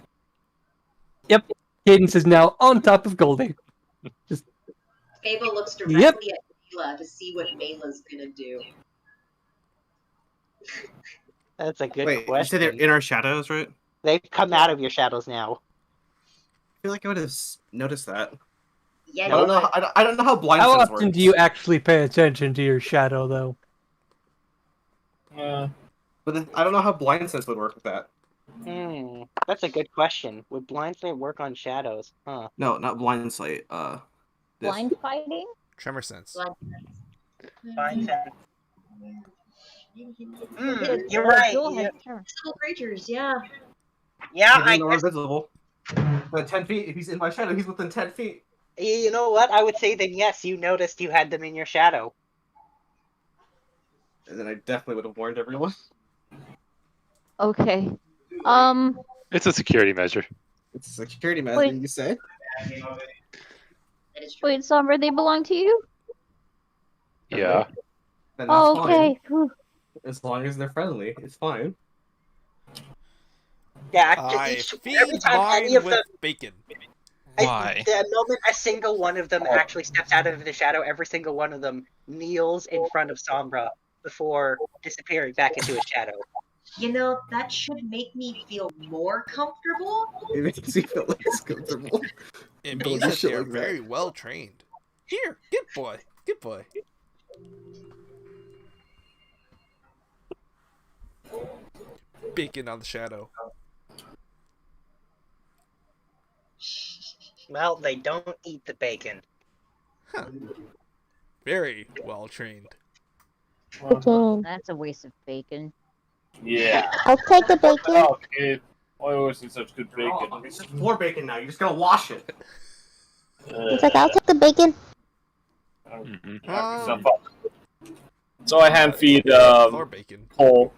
Yep, Cadence is now on top of Goldie. Fable looks directly at Mela to see what Mela's gonna do. That's a good Wait, question. you said they're in our shadows, right? They've come out of your shadows now. I feel like I would have noticed that. Yeah, I don't know. I don't know how blind How sense often works. do you actually pay attention to your shadow, though? But I don't know how blind sense would work with that. That's a good question. Would blind sight work on shadows? Huh. No, not blind sight. Blind fighting? Tremor sense. Blind sense. You're You're right. Invisible creatures, yeah. Yeah, I know invisible. But 10 feet. If he's in my shadow, he's within 10 feet. You know what? I would say then yes, you noticed you had them in your shadow. And then I definitely would have warned everyone. Okay. It's a security measure. It's a security measure, Wait. you say? Wait, Sombra, they belong to you? Yeah. Then that's Oh, okay. fine. As long as they're friendly, it's fine. Yeah, I every feed time any mine of with them, bacon. Why? the moment a single one of them actually steps out of the shadow, every single one of them kneels in front of Sombra before disappearing back into his shadow. You know, that should make me feel more comfortable. It makes me feel less comfortable. It Don't means do that shit they're like that. very well trained. Here, good boy, good boy. Bacon on the shadow. Well, they don't eat the bacon. Huh. Very well trained. Bacon. That's a waste of bacon. Yeah. I'll take the bacon. Oh, kid. Why was it such good bacon? Oh, it's just floor bacon now. You're just gonna wash it. It's like, I'll take the bacon. Knock yourself up. So I hand feed Floor bacon. Cole.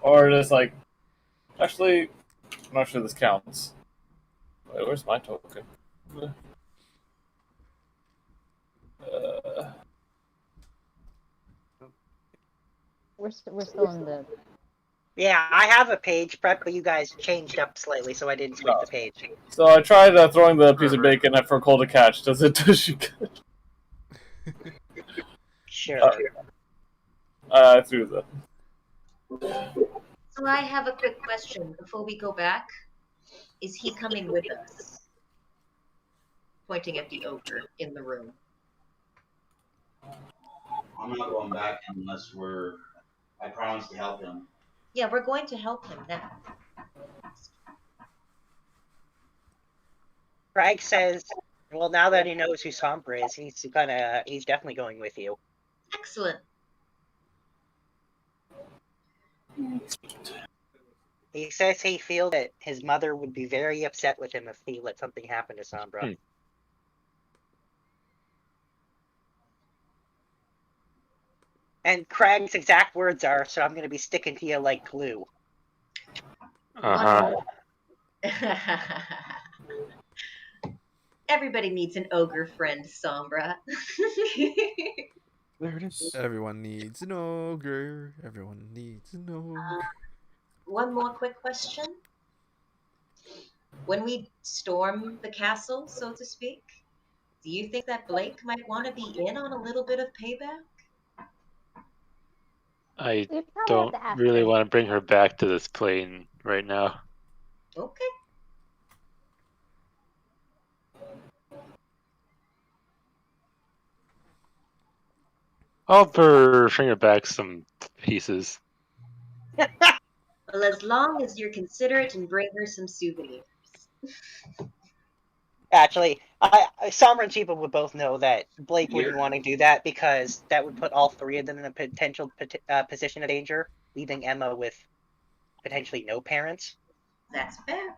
Or just like, actually, I'm not sure this counts. Wait, where's my token? We're still in the. Yeah, I have a page prep, but you guys changed up slightly, so I didn't switch the page. So I tried throwing the piece of bacon for Cole to catch. Does she catch? Sure. I threw the. So I have a quick question before we go back. Is he coming with us? Pointing at the ogre in the room. I'm not going back unless I promise to help him. Yeah, we're going to help him now. Craig says, well, now that he knows who Sombra is, he's definitely going with you. Excellent. He says he feels that his mother would be very upset with him if he let something happen to Sombra. And Craig's exact words are, so I'm going to be sticking to you like glue. Everybody needs an ogre friend, Sombra. There it is. Everyone needs an ogre. Everyone needs an ogre. One more quick question. When we storm the castle, so to speak, do you think that Blake might want to be in on a little bit of payback? I We probably don't have to ask really her. want to bring her back to this plane right now. Okay. I'll bring her back some pieces. Well, as long as you're considerate and bring her some souvenirs. Actually, Sombra and Chiba would both know that Blake wouldn't want to do that because that would put all three of them in a potential position of danger, leaving Emma with potentially no parents. That's fair.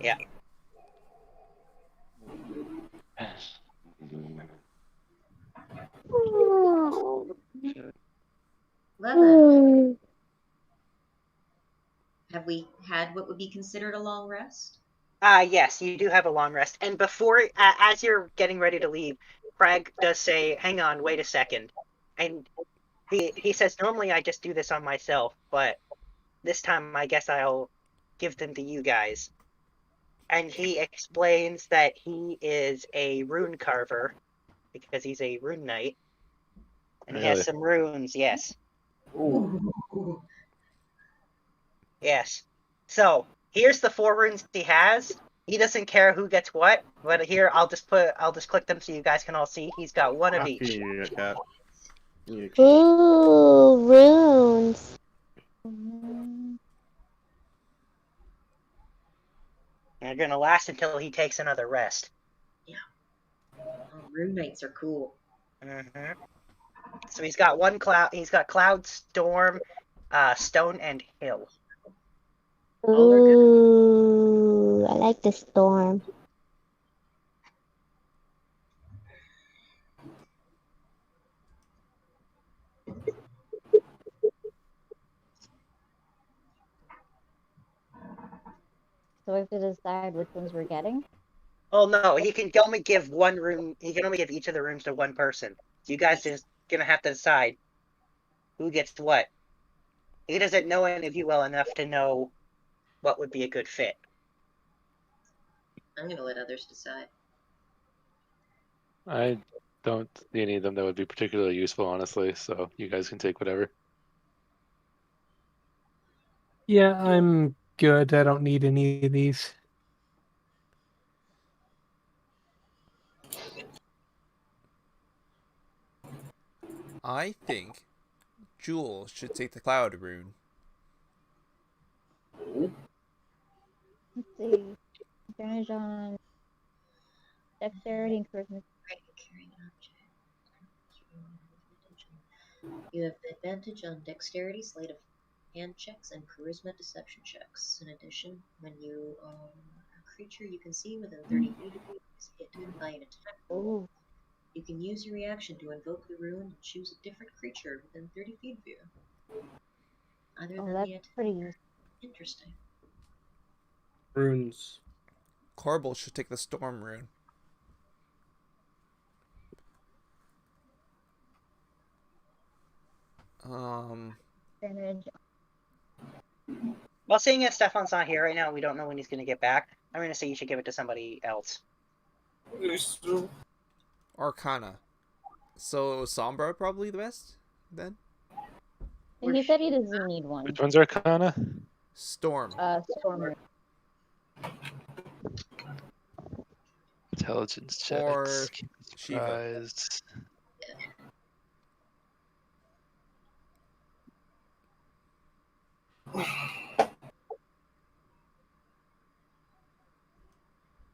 Yeah. Levin, have we had what would be considered a long rest? Yes, you do have a long rest. And before, as you're getting ready to leave, Craig does say, hang on, wait a second. And he says, normally I just do this on myself, but this time I guess I'll give them to you guys. And he explains that he is a rune carver, because he's a rune knight. And he has Really? some runes, yes. Ooh. Yes. So, here's the 4 runes he has. He doesn't care who gets what, but here I'll just click them so you guys can all see. He's got 1 of each. Ooh, runes. They're gonna last until he takes another rest. Yeah. Oh, rune knights are cool. Mm-hmm. So he's got cloud. He's got cloud, storm, stone, and hill. Ooh, I like the storm. So we have to decide which ones we're getting. Oh no, he can only give one room. He can only give each of the rooms to one person. So you guys just gonna have to decide who gets what. He doesn't know any of you well enough to know what would be a good fit. I'm gonna let others decide. I don't see any of them that would be particularly useful, honestly. So you guys can take whatever. Yeah, I'm good. I don't need any of these. I think Jewel should take the cloud rune. Let's see. Advantage on dexterity and charisma. You have advantage on dexterity, sleight of hand checks, and charisma deception checks. In addition, when you a creature you can see within 30 feet of you is hit by an attack roll, you can use your reaction to invoke the rune and choose a different creature within 30 feet of you. Other than that's the attack. pretty useful. Interesting. Runes. Corbel should take the storm rune. Advantage. Well, seeing as Stefan's not here right now, we don't know when he's gonna get back. I'm gonna say you should give it to somebody else. Arcana. So Sombra probably the best then? He said he doesn't need one. Which one's Arcana? Storm. Storm. Intelligence checks. Or Keep Shiva. surprised.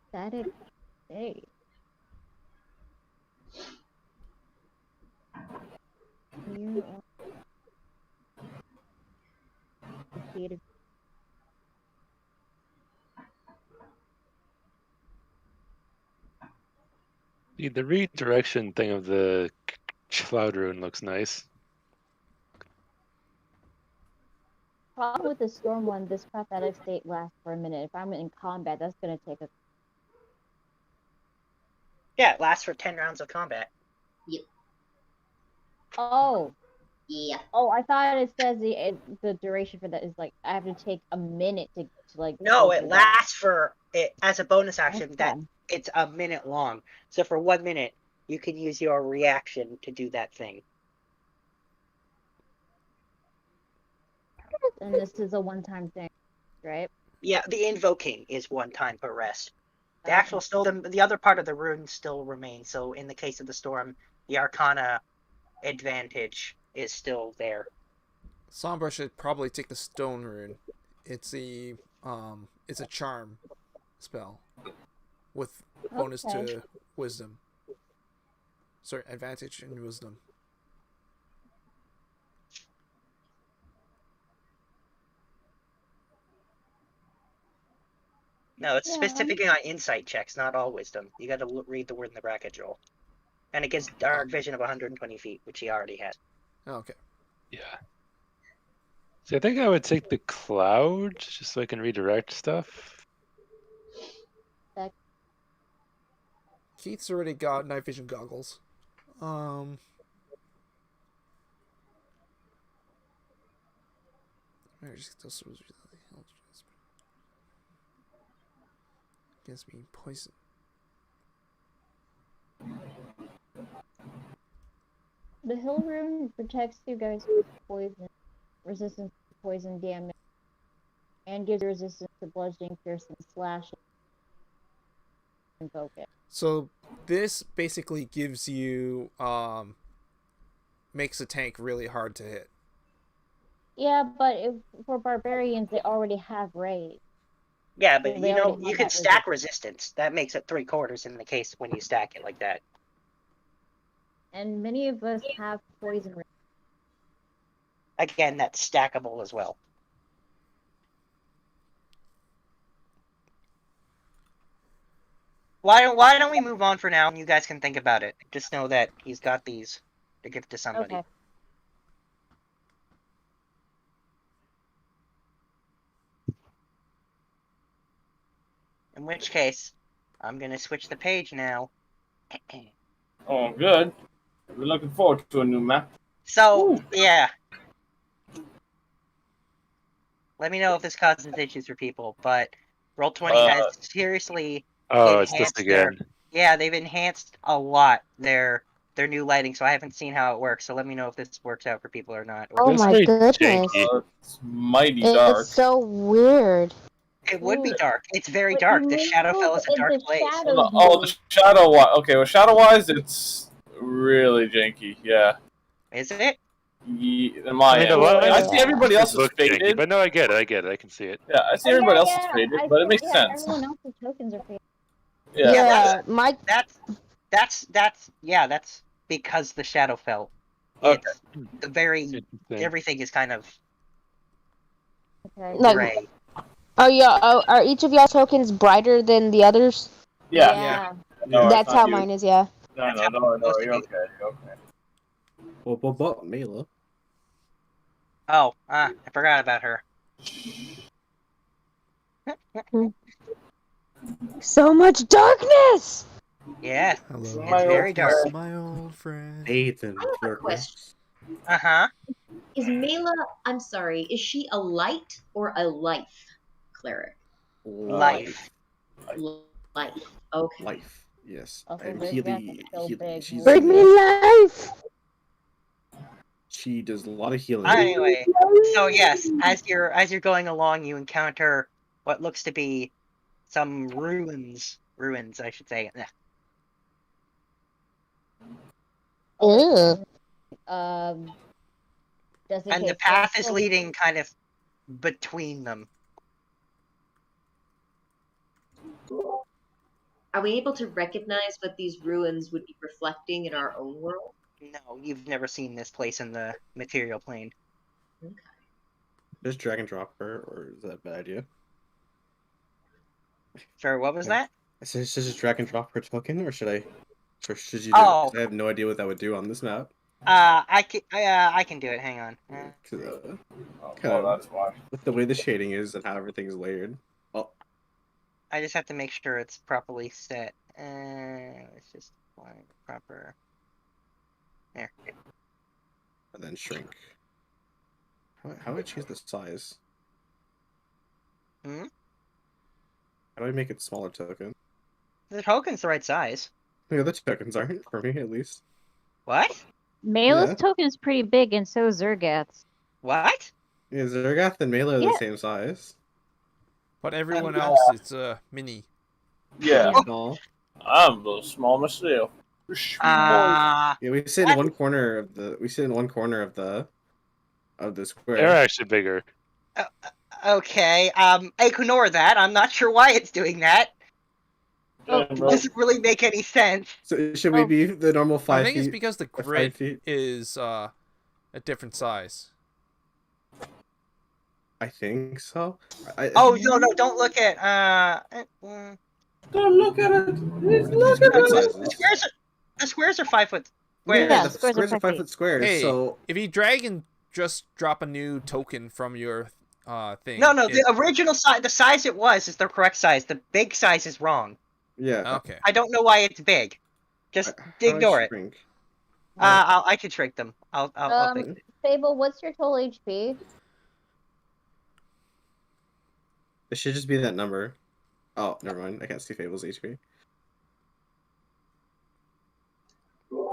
Static state. You are defeated. The redirection thing of the cloud rune looks nice. Problem with the storm one, this prophetic state lasts for a minute. If I'm in combat, that's gonna take a. Yeah, it lasts for 10 rounds of combat. Yep. Oh. Yeah. Oh, I thought it says the duration for that is like I have to take a minute to like. No, go it through lasts for it as a bonus action. Okay. That it's a minute long. So for 1 minute, you can use your reaction to do that thing. that. And this is a one-time thing, right? Yeah, the invoking is 1 time per rest. The actual still the other part of the rune still remains. So in the case of the storm, the Arcana advantage is still there. Sombra should probably take the stone rune. It's a charm spell with bonus to wisdom. Sorry, advantage in wisdom. No, it's specifically on insight checks, not all wisdom. You got to read the word in the bracket, Joel. And it gives dark vision of 120 feet, which he already has. Oh, okay. Yeah. See, I think I would take the cloud just so I can redirect stuff. Keith's already got night vision goggles. Against being poisoned. The hill rune protects you guys with poison, resistance to poison damage, and gives resistance to bludgeoning, piercing, slashing. Invoke it. So this basically gives you makes a tank really hard to hit. Yeah, but for barbarians, they already have raid. Yeah, but So they you know, already you have can that stack resistance. That makes it 3/4 in the case when you stack it like that. And many of us have poison. Again, that's stackable as well. Why don't we move on for now and you guys can think about it. Just know that he's got these to give to somebody. Okay. In which case, I'm gonna switch the page now. Oh, good. We're looking forward to a new map. So, yeah. Let me know if this causes issues for people, but Roll20 has seriously Oh, it's this enhanced their... again. Yeah, they've enhanced a lot their new lighting, so I haven't seen how it works, so let me know if this works out for people or not. Oh my goodness. It's mighty dark. It's so weird. It would be dark. It's very But dark. you The move Shadowfell is a and dark the place. shadows Oh, move. the shadow wise. Okay, well, shadow wise, it's really janky. Yeah. Is it? In my You end. know what? I see everybody else is Look janky, faded. but no, I get it. I get it. I can see it. Yeah, I see everybody else is faded, but it makes sense. Everyone else's tokens are faded. Yeah. That's because the Shadowfell. It's the very everything is kind of gray. Are each of y'all tokens brighter than the others? Yeah. No, That's it's not how you. mine is, yeah. No, you're okay. You're okay. Well, Mela. Oh, I forgot about her. So much darkness! Yeah, Hello, it's very dark. my old friend. Nathan. I have a question. Uh-huh. Is Mela, I'm sorry, is she a light or a life cleric? Life. Life. Okay. Life. Yes. Also, And this gap is so Healy. big. She's Bring me life! She does a lot of healing. Anyway, so yes, as you're going along, you encounter what looks to be some ruins. Ruins, I should say. Ew. Does it And the take path is physical- leading kind of between them. Are we able to recognize what these ruins would be reflecting in our own world? No, you've never seen this place in the material plane. Okay. Just drag and drop her, or is that a bad idea? Sorry, what was that? I said, should I just drag and drop her token, or should you do it? 'Cause I have no idea what that would do on this map. I can do it. Hang on. That's why. With the way the shading is and how everything's layered. Oh, I just have to make sure it's properly set. Let's just find the proper. There. and then shrink. How do I choose the size? Hmm? How do I make it smaller token? The token's the right size. The other tokens aren't, for me at least. What? Mela's Yeah. token is pretty big, and so is Zergath's. What? Yeah, Zergath and Mela are Yeah. the same size. But everyone else, it's mini. Yeah. Small. I'm a little small myself. Yeah, we sit in one corner of the square. They're actually bigger. Okay. Ignore that. I'm not sure why it's doing that. It doesn't really make any sense. So should we be the normal 5 I think feet? it's because the or 5 grid feet? is a different size. I think so. Oh no! Don't look at Don't look at it. Look at the squares are 5 foot squares. Yeah, the squares are 5 foot squares. Hey, So if you drag and just drop a new token from your thing. No, the original size, the size it was, is the correct size. The big size is wrong. yeah. Okay. I don't know why it's big. Just ignore it. Shrink? I can shrink them. I'll fix it. Fable, what's your total HP? It should just be that number. Oh, never mind. I can't see Fable's HP.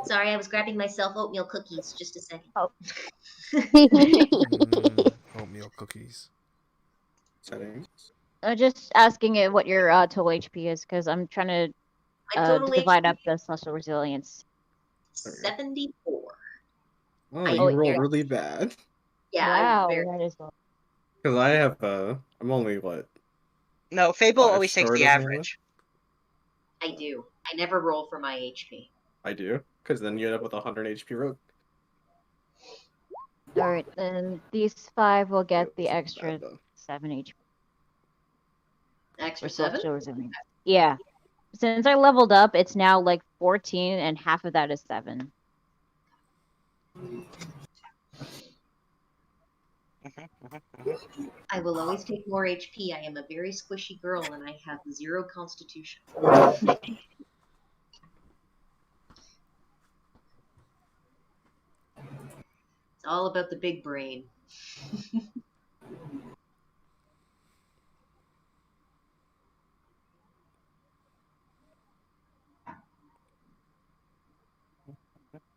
Sorry, I was grabbing myself oatmeal cookies. Just a second. Oh. Oatmeal cookies. Settings. Just asking it what your total HP is, because I'm trying to My total divide HP up the celestial resilience. 74. Oh, I- you oh, roll yeah. really bad. Yeah, Wow, I'm very... that is low. Because I have I'm only what? No, Fable 5 always takes short the of Mela? average. I do. I never roll for my HP. I do. Because then you end up with 100 HP rogue. Alright, then these 5 will get the Yep, extra bad, 7 HP. Extra for 7? celestial resilience. Yeah. Since I leveled up, it's now like 14, and half of that is 7. I will always take more HP. I am a very squishy girl and I have 0 constitution. It's all about the big brain.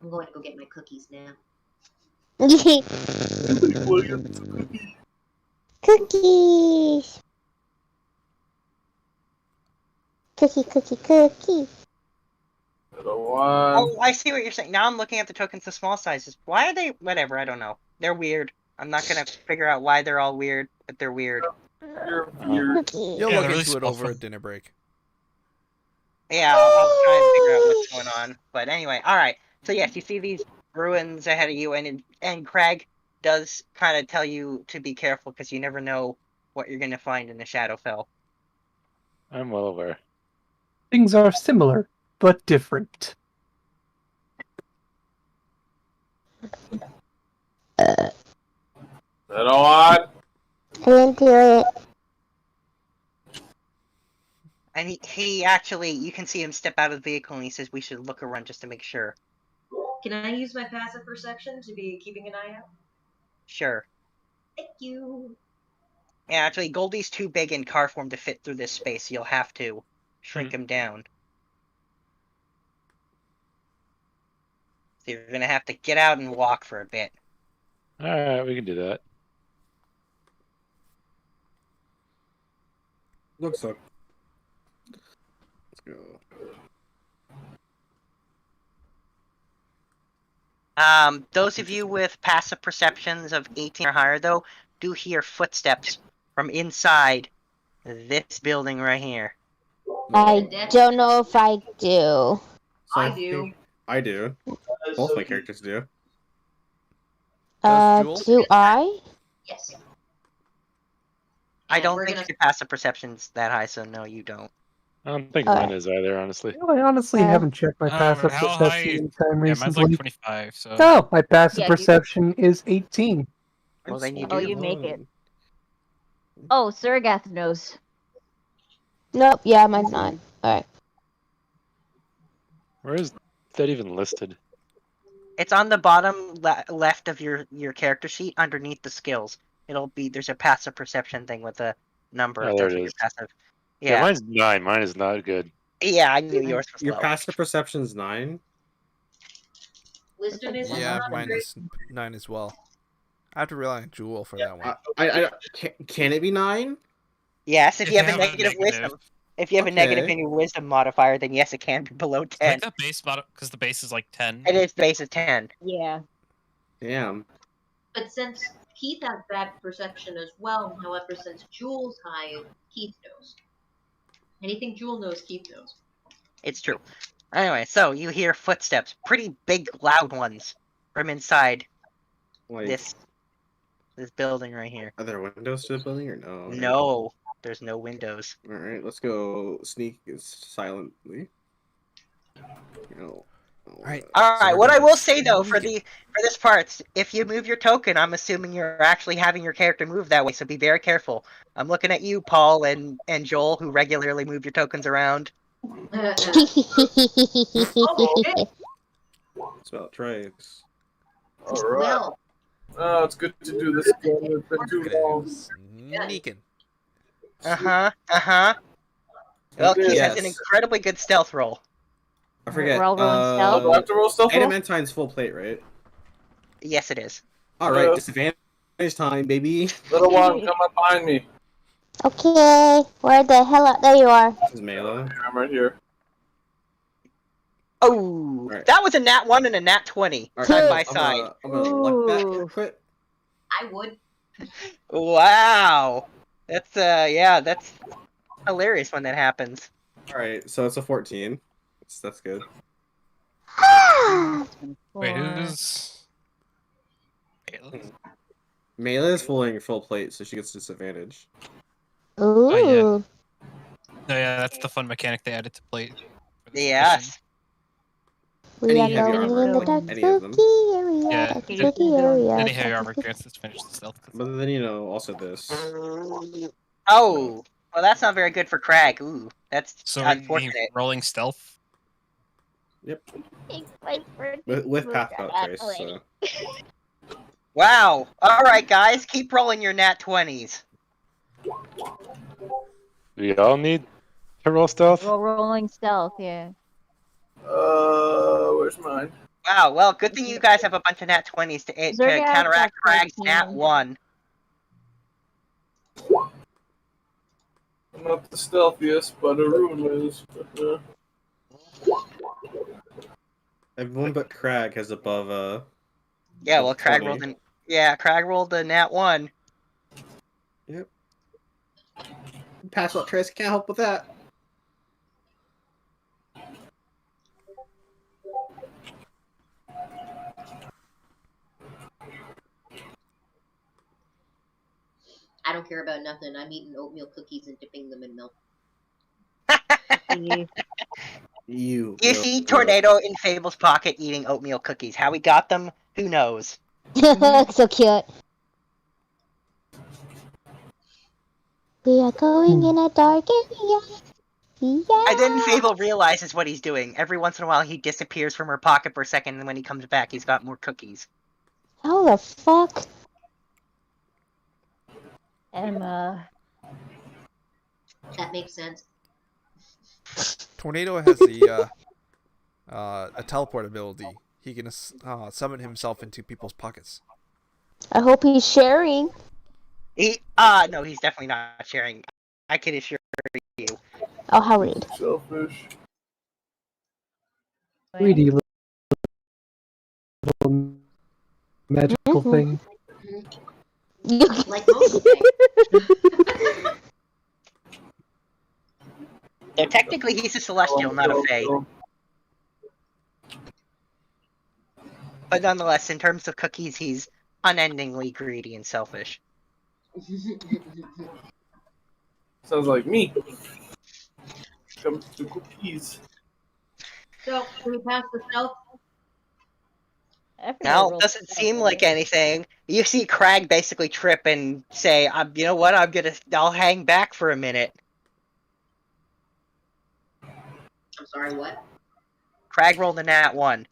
I'm going to go get my cookies now. Cookies. Cookie. Oh, I see what you're saying. Now I'm looking at the tokens, the small sizes. Why are they? Whatever, I don't know. They're weird. I'm not gonna figure out why they're all weird, but they're weird. You'll Yeah, look they're really into it small over for- a dinner break. Yeah, I'll try and figure out what's going on. But anyway, all right. So yes, you see these ruins ahead of you, and Craig does kind of tell you to be careful because you never know what you're gonna find in the Shadowfell. I'm well aware. Things are similar, but different. Is that all right? I didn't do it. And he actually, you can see him step out of the vehicle, and he says we should look around just to make sure. Can I use my passive perception to be keeping an eye out? Sure. Thank you. Yeah, actually, Goldie's too big in car form to fit through this space. You'll have to shrink him down. So you're gonna have to get out and walk for a bit. All right, we can do that. Looks up. Let's go. Those of you with passive perceptions of 18 or higher, though, do hear footsteps from inside this building right here. I don't know if I do. So I do. think I do. Both my characters do. Do I? Yes. I don't we're think gonna- your passive perception's that high, so no, you don't. I don't think mine is either, honestly. I honestly haven't checked my passive how perception high? anytime Yeah, mine's recently. like 25. So. No, my passive Yeah, you- perception is 18. Well, then you Oh, do. you make it. Oh, Surgath knows. Nope, yeah, mine's not. Alright. Where is that even listed? It's on the bottom left of your character sheet underneath the skills. It'll be, there's a passive perception thing with a number. Oh, if there that's it what your is. passive. Yeah, Yeah. mine's 9. Mine is not good. Yeah, I knew yours was Your low. passive perception's 9. Wisdom is Yeah, 100. mine is 9 as well. I have to rely on Jewel for that one. Can it be 9? Yes, if If you have you a have a negative negative. wisdom. If you have a negative Okay. in your wisdom modifier, then yes, it can be below I 10. think the base model because the base is like 10. It is base of 10. Yeah. Damn. But since Keith has bad perception as well, however, since Jules high, Keith knows. Anything Jewel knows, Keith knows. It's true. Anyway, so you hear footsteps, pretty big, loud ones, from inside Like, this building right here. are there windows to the building or no? No, there's no windows. All right, let's go sneak silently. No. All right. All so right. we're What I gonna will say though, sneak for it. this part, if you move your token, I'm assuming you're actually having your character move that way. So be very careful. I'm looking at you, Paul and Joel, who regularly move your tokens around. Spell tries. All right. Well, Oh, it's good to do this again. It's been too Look at long. him sneaking. Well, Keith has an Yes. incredibly good stealth roll. I forget. We're all rolling stealth? Do I have to roll stealth roll? Adamantine's full plate, right? Yes, it is. All right, disadvantage time, baby. Little one, come up behind me. Okay, where the hell are... There you are. This is Mela. I'm right here. Oh, Right. that was a nat 1 and a nat 20 All side right, by side. I'm gonna luck that Ooh. real quick. I would. Wow, that's that's hilarious when that happens. All right, so it's a 14. That's good. Wait, who's? Mela is full plate, so she gets disadvantage. Ooh. yeah. No, yeah, that's the fun mechanic they added to plate. for this Yes. We Any are heavy going armor. in the Like, dark any of them. spooky area. Yeah. Dark spooky area. Any heavy dark armor spooky- grants us finish the stealth. But then, you know, also this. Oh, well, that's not very good for Crag. Ooh, that's So are you unfortunate. rolling stealth? Yep. My friend With path got trace. already. So. Wow. All right, guys, keep rolling your nat 20s. We all need to roll stealth. Roll rolling stealth, yeah. Where's mine? Wow. Well, good thing you guys have a bunch of nat 20s to Zerga has counteract got Crag's 14. nat 1. I'm not the stealthiest, but a room is. Everyone but Crag has above Yeah. Well, above Crag 20. Crag rolled a nat 1. Yep. Pass out trace can't help with that. I don't care about nothing. I'm eating oatmeal cookies and dipping them in milk. You see Tornado in Fable's pocket eating oatmeal cookies. How he got them, who knows? So cute. We are going in a dark area. Yeah. And then Fable realizes what he's doing. Every once in a while, he disappears from her pocket for a second, and when he comes back, he's got more cookies. How the fuck? Emma. That makes sense. Tornado has a teleport ability. He can summon himself into people's pockets. I hope he's sharing. No, he's definitely not sharing. I can assure you. Oh, how rude. Selfish. Greedy little magical thing. Like most things. So technically, he's a celestial, not a fae. But nonetheless, in terms of cookies, he's unendingly greedy and selfish. Sounds like me. Comes to cookies. So, can we pass the stealth? No, it doesn't seem like anything. You see Crag basically trip and say, you know what, I'll hang back for a minute. I'm sorry, what? Crag rolled a nat 1.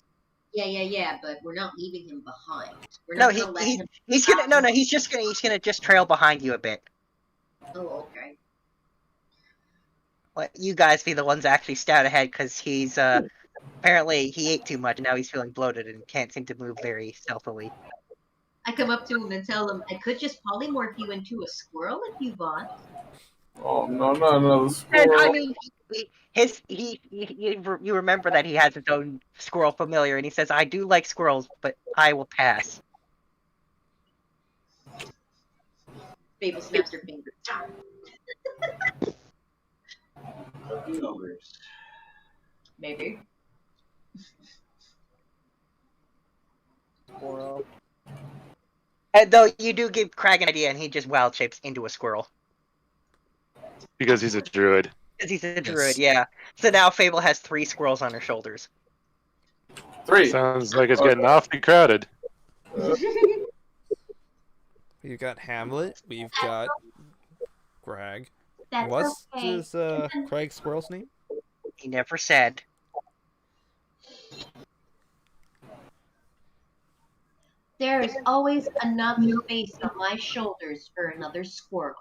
Yeah, but we're not leaving him behind. We're No, not gonna let him. he's gonna just trail behind you a bit. Oh, okay. Let you guys be the ones actually stout ahead, because he's, apparently he ate too much, and now he's feeling bloated and can't seem to move very stealthily. I come up to him and tell him I could just polymorph you into a squirrel if you want. Oh no, not another And, squirrel. I mean, you remember that he has his own squirrel familiar, and he says, I do like squirrels, but I will pass. Fable snaps her fingers. Maybe. Squirrel. And though you do give Crag an idea, and he just wild shapes into a squirrel. Because he's a druid. Because he's a druid, yeah. So now Fable has 3 squirrels on her shoulders. 3. Sounds like it's getting awfully crowded. We've got Hamlet. We've got Crag. That's What's okay. this Crag squirrel's name? He never said. There is always enough space on my shoulders for another squirrel.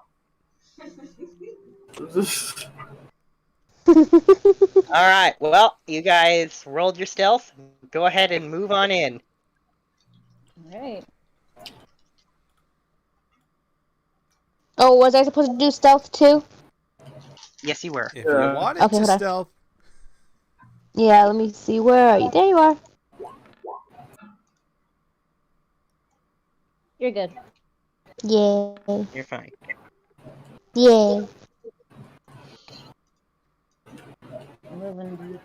Alright, well, you guys rolled your stealth. Go ahead and move on in. Alright. Oh, was I supposed to do stealth too? Yes, you were. If you wanted Okay, to hold on. stealth, Yeah, let me see. Where are you? There you are. You're good. Yay. You're fine. Yay. Moving.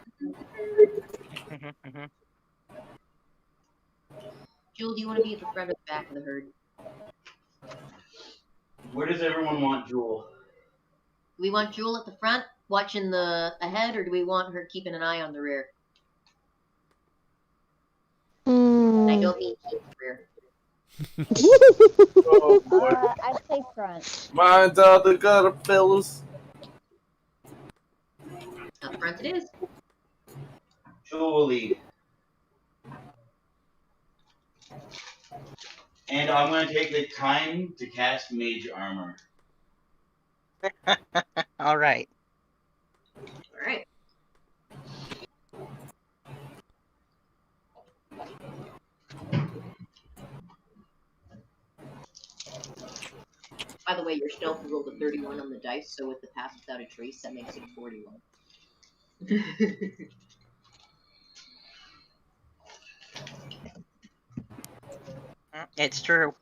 Jewel, do you want to be at the front or the back of the herd? Where does everyone want Jewel? Do we want Jewel at the front, watching the ahead, or do we want her keeping an eye on the rear? I don't mean Keith's rear. Oh boy. I say front. Mine's out the gutter, fellas. Up front it is. Jewel will lead. And I'm going to take the time to cast Mage Armor. All right. All right. By the way, your stealth rolled a 31 on the dice, so with the pass without a trace, that makes it a 41. It's true.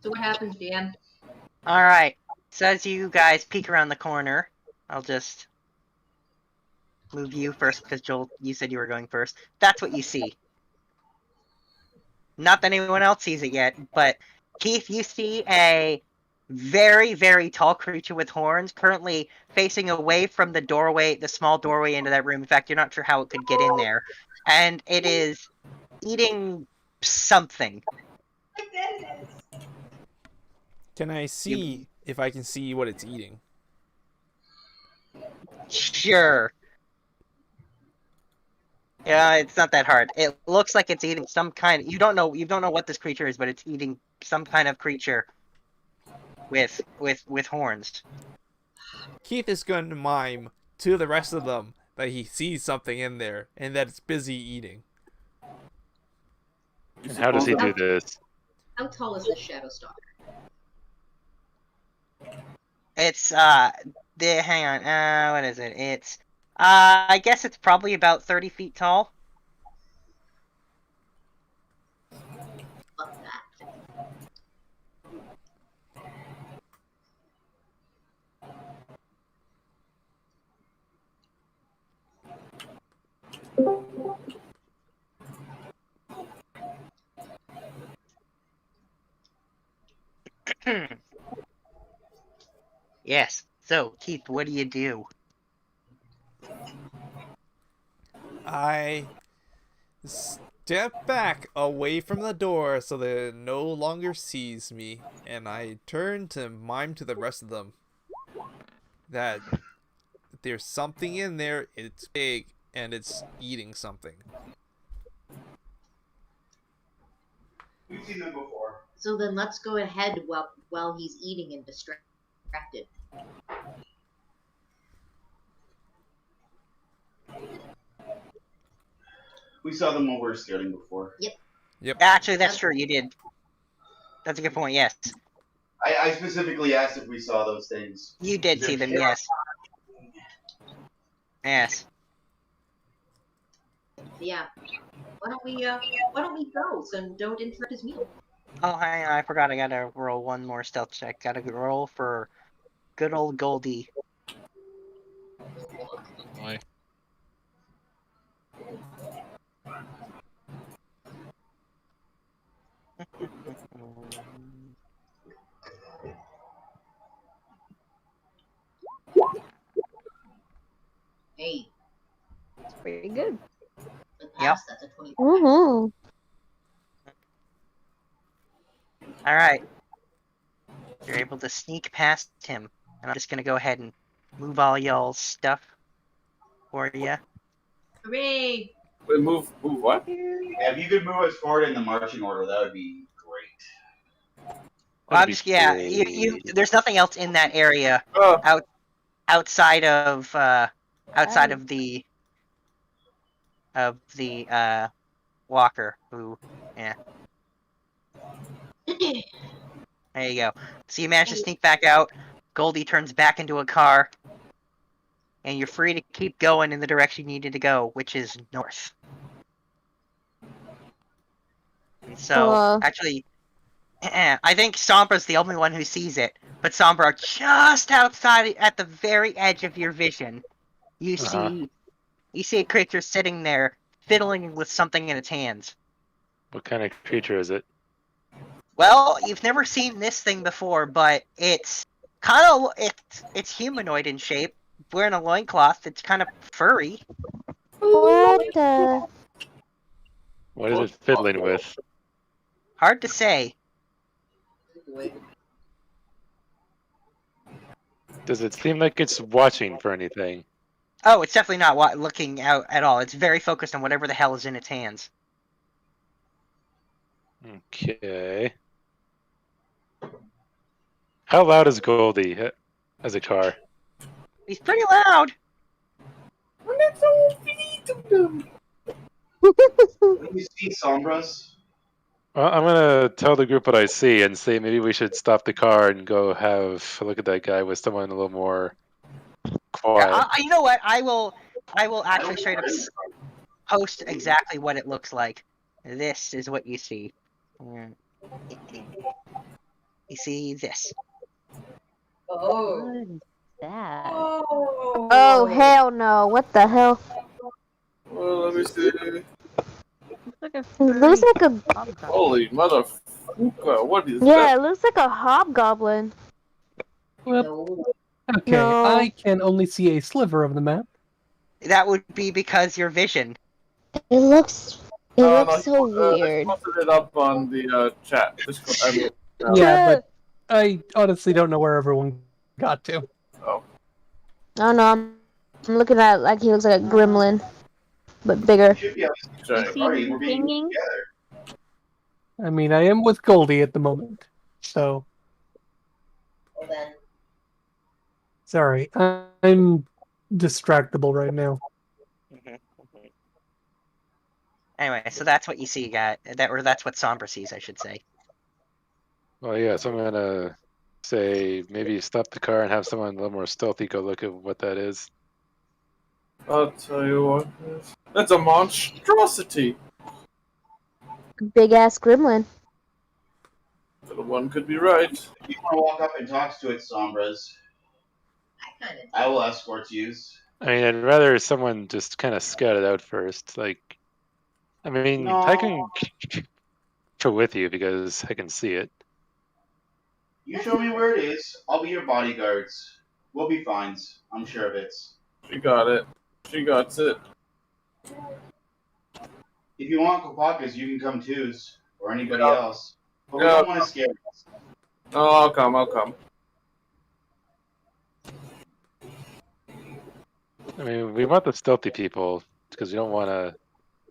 So what happens, Dan? All right. So as you guys peek around the corner, I'll just move you first because Joel, you said you were going first. That's what you see. Not that anyone else sees it yet, but Keith, you see a very, very tall creature with horns currently facing away from the doorway, the small doorway into that room. In fact, you're not sure how it could get in there. And it is eating something. Can I see if I can see what it's eating? Sure. Yeah, it's not that hard. It looks like it's eating some kind. You don't know what this creature is, but it's eating some kind of creature with horns. Keith is going to mime to the rest of them that he sees something in there and that it's busy eating. And how does he do this? How tall is this shadow stalker? It's hang on. What is it? It's I guess it's probably about 30 feet tall. Fuck that. Yes. So, Keith, what do you do? I step back away from the door so that it no longer sees me, and I turn to mime to the rest of them that there's something in there, it's big, and it's eating something. We've seen them before. So then let's go ahead while he's eating and distracted. We saw them when we were scaling before. Yep. Actually, that's true. You did. That's a good point. Yes, I specifically asked if we saw those things. you did see them. Yes. Yes. Yeah. Why don't we go so don't interrupt his meal? Oh, hang on. I forgot. I gotta roll one more stealth check. Gotta roll for good old Goldie. Boy. Hey, It's pretty good. the pass, that's a 20. Mm-hmm. All right. You're able to sneak past him, and I'm just gonna go ahead and move all y'all's stuff for you. Hooray! Wait, move what? Yeah, if you could move us forward in the marching order, that would be great. Well, I'm just you. There's nothing else in that area Oh, outside of the walker who there you go. So you manage to sneak back out. Goldie turns back into a car, and you're free to keep going in the direction you needed to go, which is north. And so actually, I think Sombra's the only one who sees it, but Sombra, just outside at the very edge of your vision, you see a creature sitting there fiddling with something in its hands. What kind of creature is it? Well, you've never seen this thing before, but it's kind of it's humanoid in shape, wearing a loincloth. It's kind of furry. What the? What is it fiddling with? Hard to say. Does it seem like it's watching for anything? Oh, it's definitely not looking out at all. It's very focused on whatever the hell is in its hands. Okay. How loud is Goldie as a car? He's pretty loud. When you see Sombras, Well, I'm gonna tell the group what I see and say maybe we should stop the car and go have a look at that guy with someone a little more quiet. You know what? I will actually straight up post exactly what it looks like. This is what you see. You see this. Oh. What is that? Oh hell no! What the hell? Well, let me see. It looks like a Holy motherfucker! What is yeah. that? It looks like a hobgoblin. Well, okay, No. I can only see a sliver of the map. That would be because your vision. It looks No, so he weird. posted it up on the chat. I mean, Yeah, but I honestly don't know where everyone got to. Oh. Oh no, I'm looking at it like he looks like a gremlin, but bigger. should be able to You see party. him We're being singing? together. I mean, I am with Goldie at the moment, so Well then. sorry. I'm distractible right now. Anyway, so that's what you see, guy. That's what Sombra sees, I should say. Well, yeah, so I'm gonna say maybe stop the car and have someone a little more stealthy go look at what that is. I'll tell you what. That's a monstrosity. Big ass gremlin. The one could be right. If you want to walk up and talk to it, Sombras, I will escort you. I mean, I'd rather someone just kind of scout it out first. Like, I mean, No. I can go with you because I can see it. You show me where it is. I'll be your bodyguards. We'll be fine. I'm sure of it. She got it. She got it. If you want Kopakas, you can come too, or anybody Yeah. else. But we Yeah. don't want to scare us. Oh, I'll come. I'll come. I mean, we want the stealthy people because we don't want to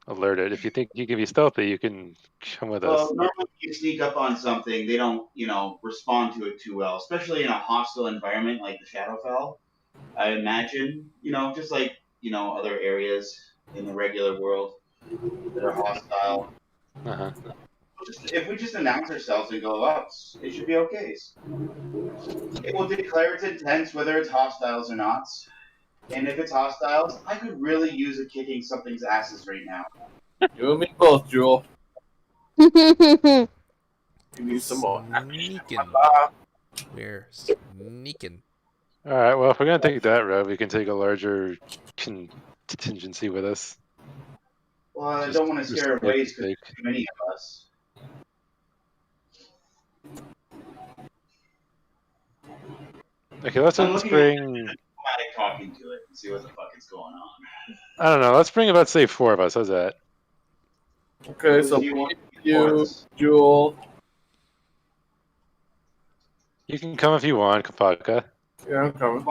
alert it. If you think you can be stealthy, you can come with us. Well, normally when you sneak up on something, they don't, respond to it too well, especially in a hostile environment like the Shadowfell. I imagine, just like, other areas in the regular world that are hostile. Uh-huh. If we just announce ourselves and go up, it should be okay. It will declare its intents whether it's hostiles or not. And if it's hostiles, I could really use a kicking something's asses right now. You and me both, Jewel. You need some more. Sneaking. We're sneaking. All right. Well, if we're gonna take that route, we can take a larger contingency with us. Well, I don't want to scare her away because there's too many of us. Okay, let's bring. Talking to it and see what the fuck is going on. I don't know. Let's bring about say 4 of us. How's that? Okay, so you, Jewel. You can come if you want, Kapaka. Yeah, I'm coming.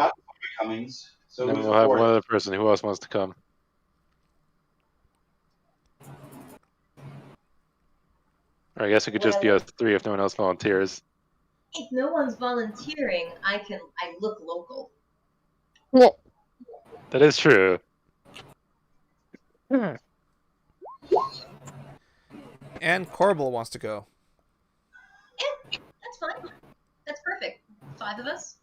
Cummings. So And then who's we'll the have fourth? one other person. Who else wants to come? Or I guess it could just be us 3 if no one else volunteers. If no one's volunteering, I look local. That is true. And Corbel wants to go. Yeah, that's fine. That's perfect. 5 of us.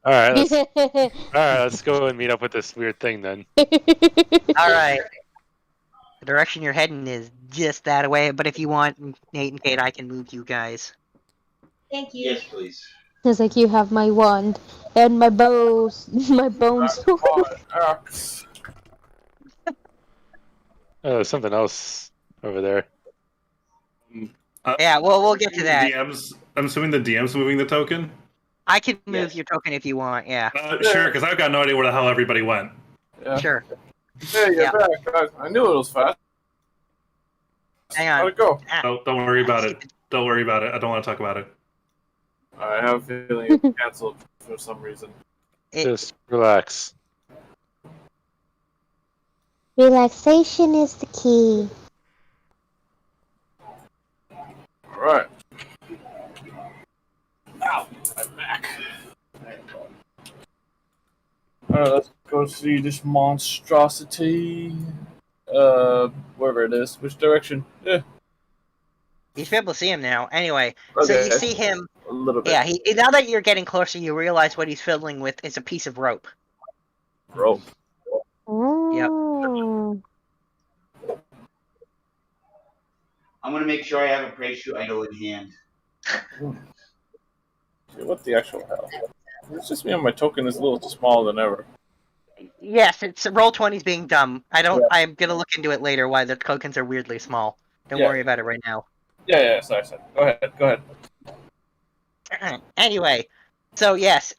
All right, let's go and meet up with this weird thing then. Alright. The direction you're heading is just that way, but if you want, Nate and Kate, I can move you guys. Thank you. Yes, please. It's like you have my wand and my bows, my bones. Oh, there's something else over there. Yeah, well, we'll get to that. I'm assuming the DM's moving the token? I can move your token if you want, yeah. Sure, because I've got no idea where the hell everybody went. Yeah. Sure. Hey, you're back. I knew it was fast. Hang on. How'd it go? Don't worry about it. Don't worry about it. I don't want to talk about it. I have a feeling it canceled for some reason. Just relax. Relaxation is the key. Alright. Ow, I'm back. Alright, let's go see this monstrosity. Wherever it is. Which direction? Yeah. You should be able to see him now. Anyway, so Okay. you see him. A little bit. Yeah, now that you're getting closer, you realize what he's fiddling with is a piece of rope. Rope. Oh. I'm gonna make sure I have a praise shoe idol in hand. What the actual hell? It's just me on my token is a little smaller than ever. Yes, it's roll 20's being dumb. I'm gonna look into it later why the tokens are weirdly small. Don't worry about it right now. Yeah, sorry. Go ahead. Anyway, so yes,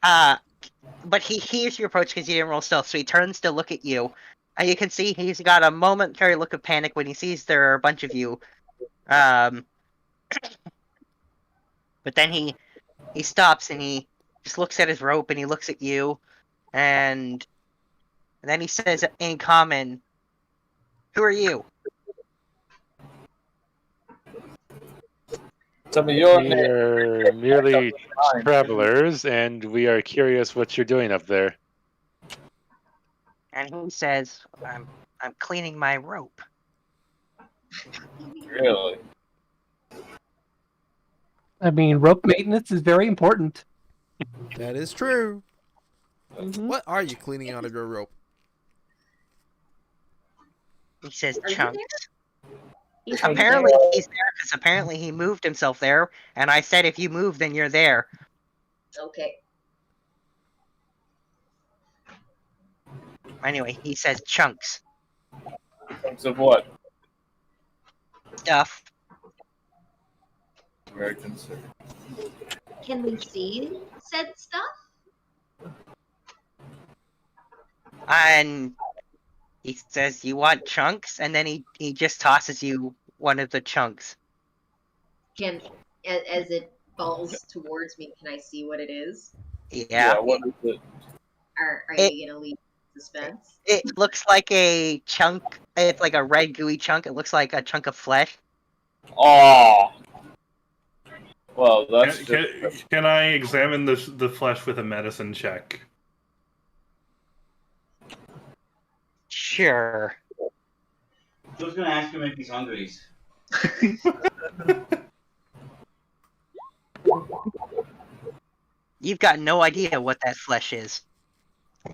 but he hears your approach because you didn't roll stealth, so he turns to look at you. And you can see he's got a momentary look of panic when he sees there are a bunch of you. But then he stops and he just looks at his rope and he looks at you, and then he says in common, "Who are you?" We are merely travelers, and we are curious what you're doing up there. And he says, I'm cleaning my rope." Really? I mean, rope maintenance is very important. That is true. What are you cleaning out of your rope? He says chunks. Apparently he's there because apparently he moved himself there, and I said if you move, then you're there. Okay. Anyway, he says chunks. Chunks of what? Stuff. Americans. Can we see said stuff? And he says, "You want chunks?" And then he just tosses you one of the chunks. Can, as it falls towards me, can I see what it is? Yeah. What is it? Are you gonna leave suspense? It looks like a chunk. It's like a red gooey chunk. It looks like a chunk of flesh. Oh. Well, that's. Can I examine the flesh with a medicine check? Sure. I was gonna ask him if he's hungry. You've got no idea what that flesh is.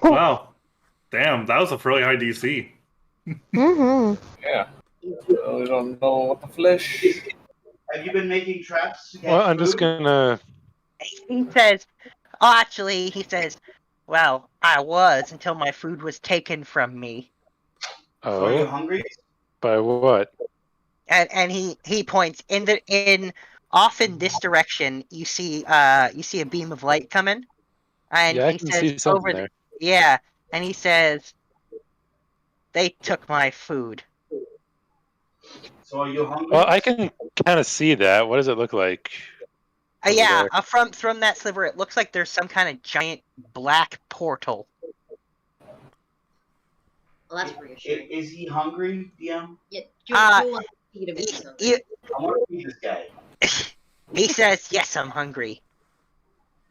Wow. Damn, that was a really high DC. Yeah. We don't know what the flesh. Have you been making traps to catch Well, I'm just food? gonna. He says, actually, he says, well, I was until my food was taken from me. So are you Oh, hungry? by what? And he points in off in this direction. You see a beam of light coming, and Yeah, I he can says see something there. yeah, and he says, they took my food. So are you hungry? Well, I can kind of see that. What does it look like? Yeah, there? from that sliver, it looks like there's some kind of giant black portal. Well, that's reassuring. Is he hungry, DM? Yeah, Jewel wants to feed him something. I want to feed this guy. He says, yes, I'm hungry.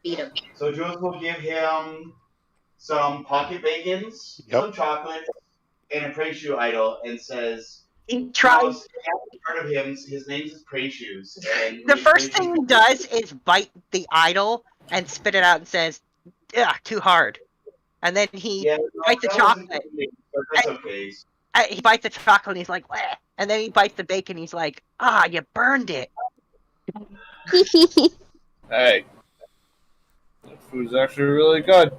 Feed him. So Jules will give him some pocket bacons, some chocolates, and a praise shoe idol, and says he tries. Part of him, his name is Praise Shoes. And The first thing he does is bite the idol and spit it out and says, "Ugh, too hard." And then he bites the chocolate. That's okay. He bites the chocolate and he's like, "Bleh." And then he bites the bacon and he's like, you burned it. Hey. That food's actually really good.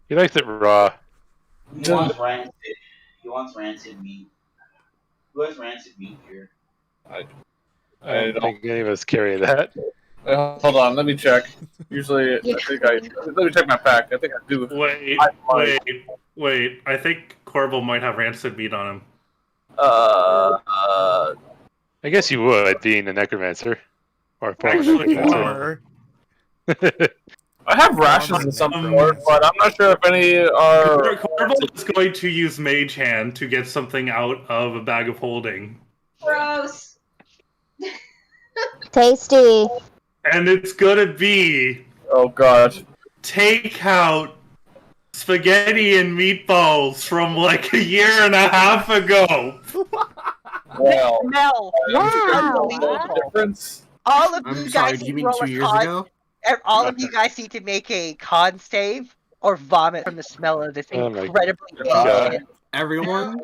He likes it raw. He wants rancid. He wants rancid meat. Who has rancid meat here? I don't think any of us carry that. Wait, hold on, let me check. Usually, I think let me check my pack. I think I do. Wait. I think Corbel might have rancid meat on him. I guess you would, being a necromancer. Or a former necromancer. I have rations in some sort, but I'm not sure if any are. Corbel is going to use Mage Hand to get something out of a bag of holding. Gross. Tasty. And it's gonna be... Oh, gosh. Take out spaghetti and meatballs from like a year and a half ago. Well, Mel, difference. all of I'm you sorry, guys do you need mean to roll 2 a years con. ago? All of you guys need to make a con save or vomit from the smell of this incredibly ancient. Everyone?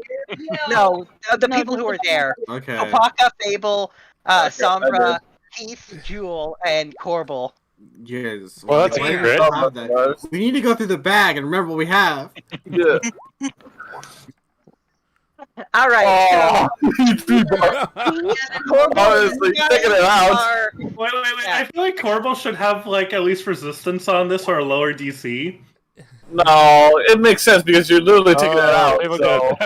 No, the people who are there. Okay. Kopaka, Fable, I Sombra, Keith, Jewel, and Corbel. Yes. Well, that's why a do we crit. have that? We need to go through the bag and remember what we have. Yeah. All right. Oh, Honestly, taking it out. Wait. I feel like Corbel should have like at least resistance on this or a lower DC. No, it makes sense because you're literally taking it out. So.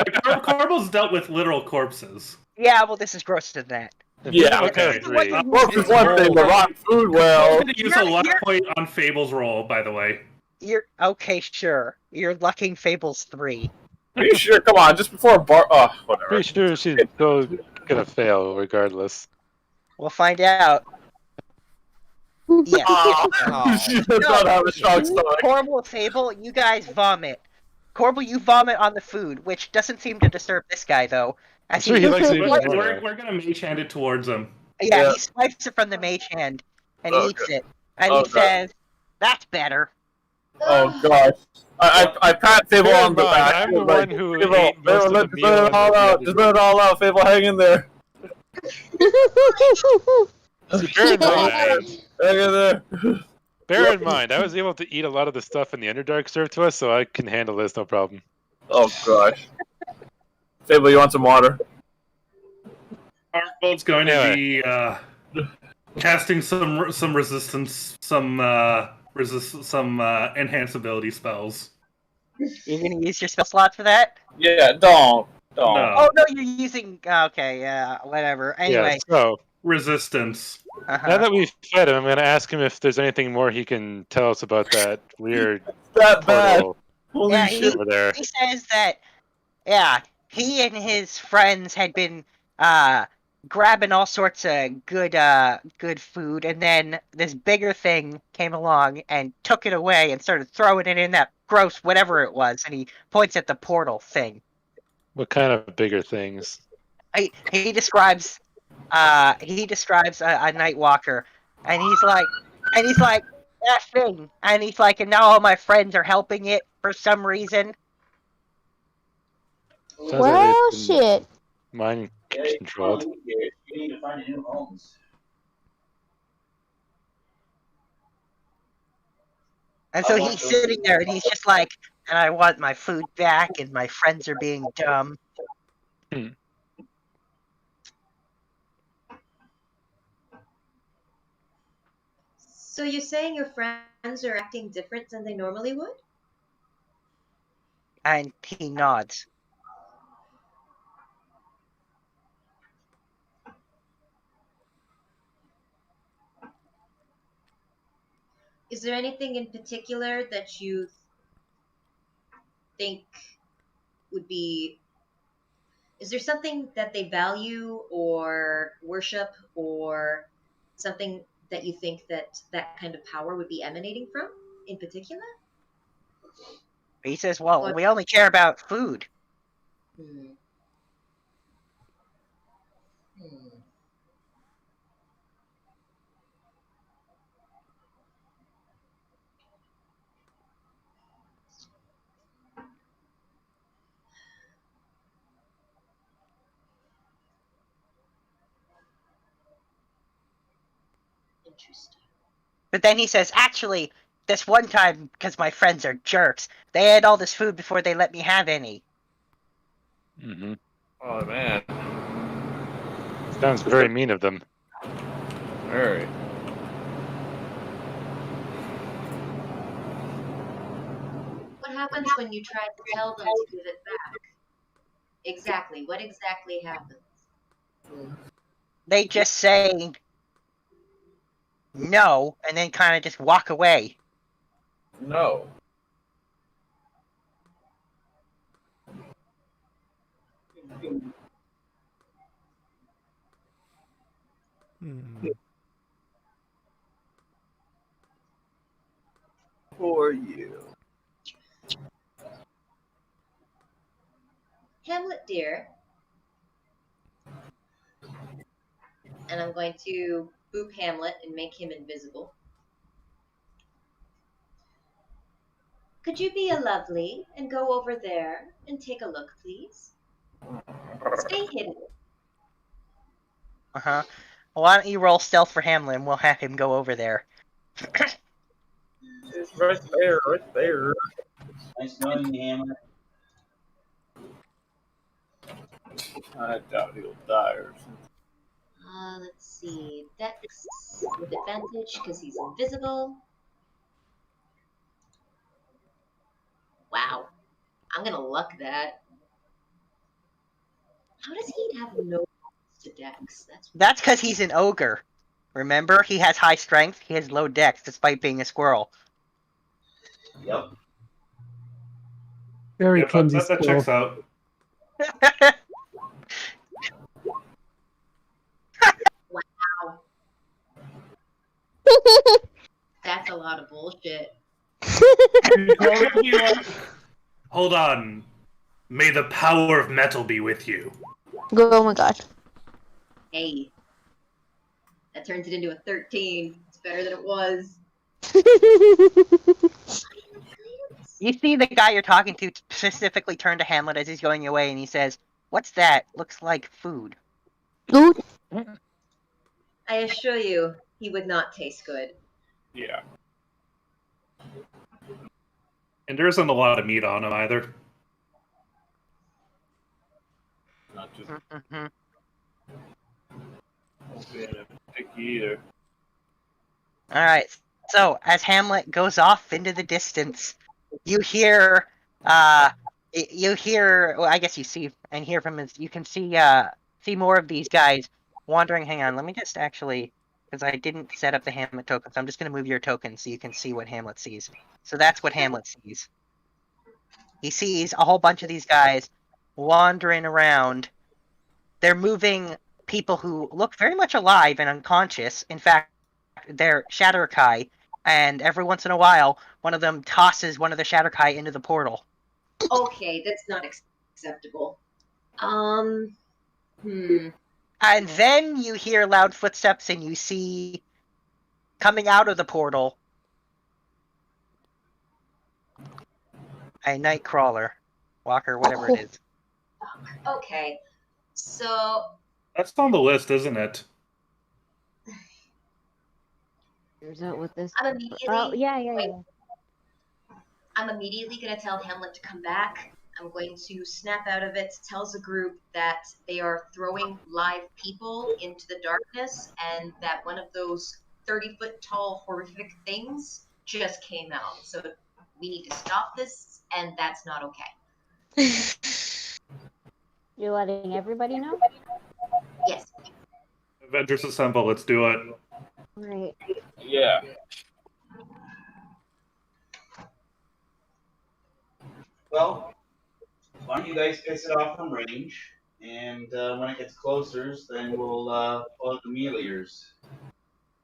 Corbel's dealt with literal corpses. Yeah, well, this is grosser than that. Yeah, okay. Corpse is one thing, but rotten food, well. I'm going to use a luck point on Fable's roll, by the way. You're okay, sure. You're lucking Fables 3. Are you sure? Come on, just before whatever. Pretty sure she's still gonna fail regardless. We'll find out. Yeah. She does not have a strong stomach. Corbel, Fable, you guys vomit. Corbel, you vomit on the food, which doesn't seem to disturb this guy, though. As We're going to mage hand it towards him. Yeah, he swipes it from the mage hand and eats it. And he says, that's better. Oh, gosh. I pat Fable on the back. I'm the one who Fable, ate most of the let meal it all out. Just let it all out. Fable, hang in there. Hang in there. Bear in mind, I was able to eat a lot of the stuff in the Underdark served to us, so I can handle this no problem. Oh, gosh. Fable, you want some water? Archbold's going to be casting some resistance, some enhance ability spells. You're going to use your spell slot for that? Yeah, don't. No. Oh, no, you're using... Okay, yeah, whatever. Anyway. Yeah, so, resistance. Now that we've fed him, I'm going to ask him if there's anything more he can tell us about that weird that bad. Holy shit over there. He says that, yeah, he and his friends had been grabbing all sorts of good food, and then this bigger thing came along and took it away and started throwing it in that gross whatever it was, and he points at the portal thing. What kind of bigger things? He describes a night walker, and he's like that thing, and he's like, and now all my friends are helping it for some reason. Well, shit. Mind controlled. You need to find a new homes. And so he's sitting there, and he's just like, and I want my food back, and my friends are being dumb. So you're saying your friends are acting different than they normally would? And he nods. Is there anything in particular that you think would be... Is there something that they value or worship or something that you think that kind of power would be emanating from in particular? He says, well, we only care about food. Interesting. But then he says, actually, this one time, because my friends are jerks, they had all this food before they let me have any. Mm-hmm. Oh, man. Sounds very mean of them. Very. happens when you try to tell them to give it back? Exactly. What exactly happens? They just say no, and then kind of just walk away. No. For you. Hamlet, dear. And I'm going to boop Hamlet and make him invisible. Could you be a lovely and go over there and take a look, please? Stay hidden. Uh-huh. Why don't you roll stealth for Hamlet and we'll have him go over there. It's right there, right there. Nice knowing you, Hamlet. I doubt he'll die or something. Let's see. Dex with advantage because he's invisible. Wow. I'm gonna luck that. How does he have no to Dex? That's because he's an ogre. Remember? He has high strength, he has low dex, despite being a squirrel. Yep. Very Yep, clumsy that squirrel. checks out. Wow. That's a lot of bullshit. Hold on. May the power of metal be with you. Oh my god. Hey. That turns it into a 13. It's better than it was. You see the guy you're talking to specifically turn to Hamlet as he's going away and he says, "What's that? Looks like food." Good. I assure you, he would not taste good. Yeah. And there isn't a lot of meat on him either. Not just Mm-hmm. won't be in a picky either. Alright, so as Hamlet goes off into the distance, you hear, well, I guess you see and hear from his, you can see more of these guys wandering. Hang on, let me just actually, because I didn't set up the Hamlet token, so I'm just going to move your token so you can see what Hamlet sees. So that's what Hamlet sees. He sees a whole bunch of these guys wandering around. They're moving people who look very much alive and unconscious. In fact, they're Shatterkai, and every once in a while, one of them tosses one of the Shatterkai into the portal. Okay, that's not acceptable. And then you hear loud footsteps, and you see, coming out of the portal, a Nightcrawler, Walker, whatever it is. Okay, so That's on the list, isn't it? Here's out with this. I'm immediately. Oh yeah. I'm immediately going to tell Hamlet to come back. I'm going to snap out of it, tells the group that they are throwing live people into the darkness and that one of those 30-foot tall horrific things just came out. So we need to stop this, and that's not okay. You're letting everybody know? Yes. Avengers Assemble, let's do it. Right. Yeah. Well, why don't you guys piss it off from range, and when it gets closer, then we'll pull out the meteors.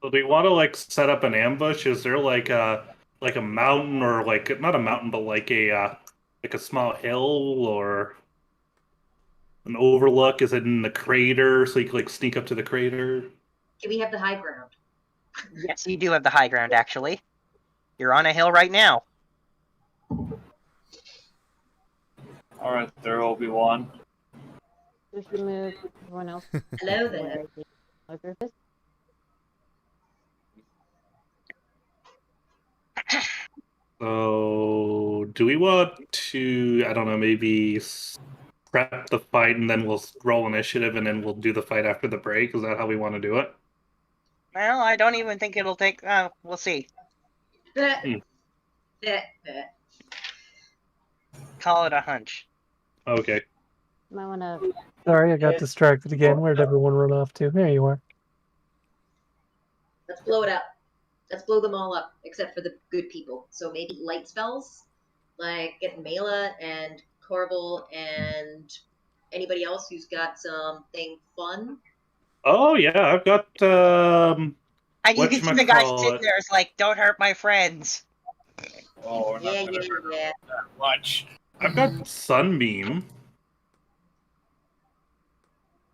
So do you want to set up an ambush? Is there like a mountain, or not a mountain, but like a small hill or an overlook? Is it in the crater so you can sneak up to the crater? Do we have the high ground? Yes, you do have the high ground, actually. You're on a hill right now. Alright, there, Obi-Wan. We should move. Everyone else. Hello there. So, do we want to, I don't know, maybe prep the fight and then we'll roll initiative and then we'll do the fight after the break? Is that how we want to do it? Well, I don't even think it'll take, we'll see. call it a hunch. Okay. Might wanna. Sorry, I got distracted again. Where'd everyone run off to? There you are. Let's blow it up. Let's blow them all up, except for the good people. So maybe light spells, like get Mela and Corval and anybody else who's got something fun. Oh yeah, I've got And you can see the guy whatchamacallit. sitting there is like, "Don't hurt my friends." Oh, we're Yeah, not gonna yeah, hurt yeah. that much. I've got Sunbeam.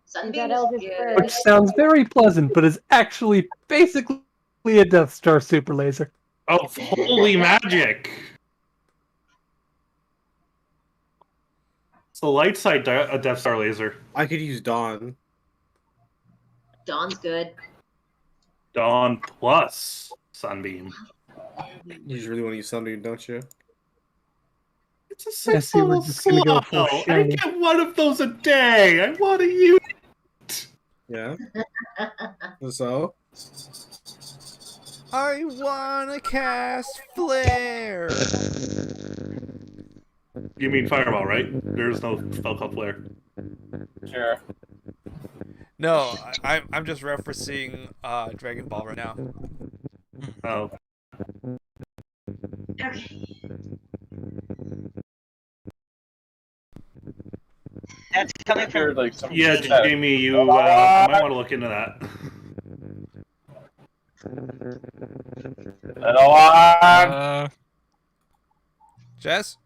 Sunbeam Eldritch is Blast. Which sounds very pleasant, but is actually basically a Death Star super laser. Oh, holy magic! It's the light side a Death Star laser. I could use Dawn. Dawn's good. Dawn plus Sunbeam. You just really want to use Sunbeam, don't you? It's a I six see we're level just gonna go for slow. I shiny. get one of those a day. I want to use it. Yeah. So? I wanna cast flare. You mean Fireball, right? There's no spell called Flare. Sure. No, I'm just referencing Dragon Ball right now. Oh. Okay. That's coming You're from. like some Yeah, chat. Jamie, you might want to look into that. Uh, Jess?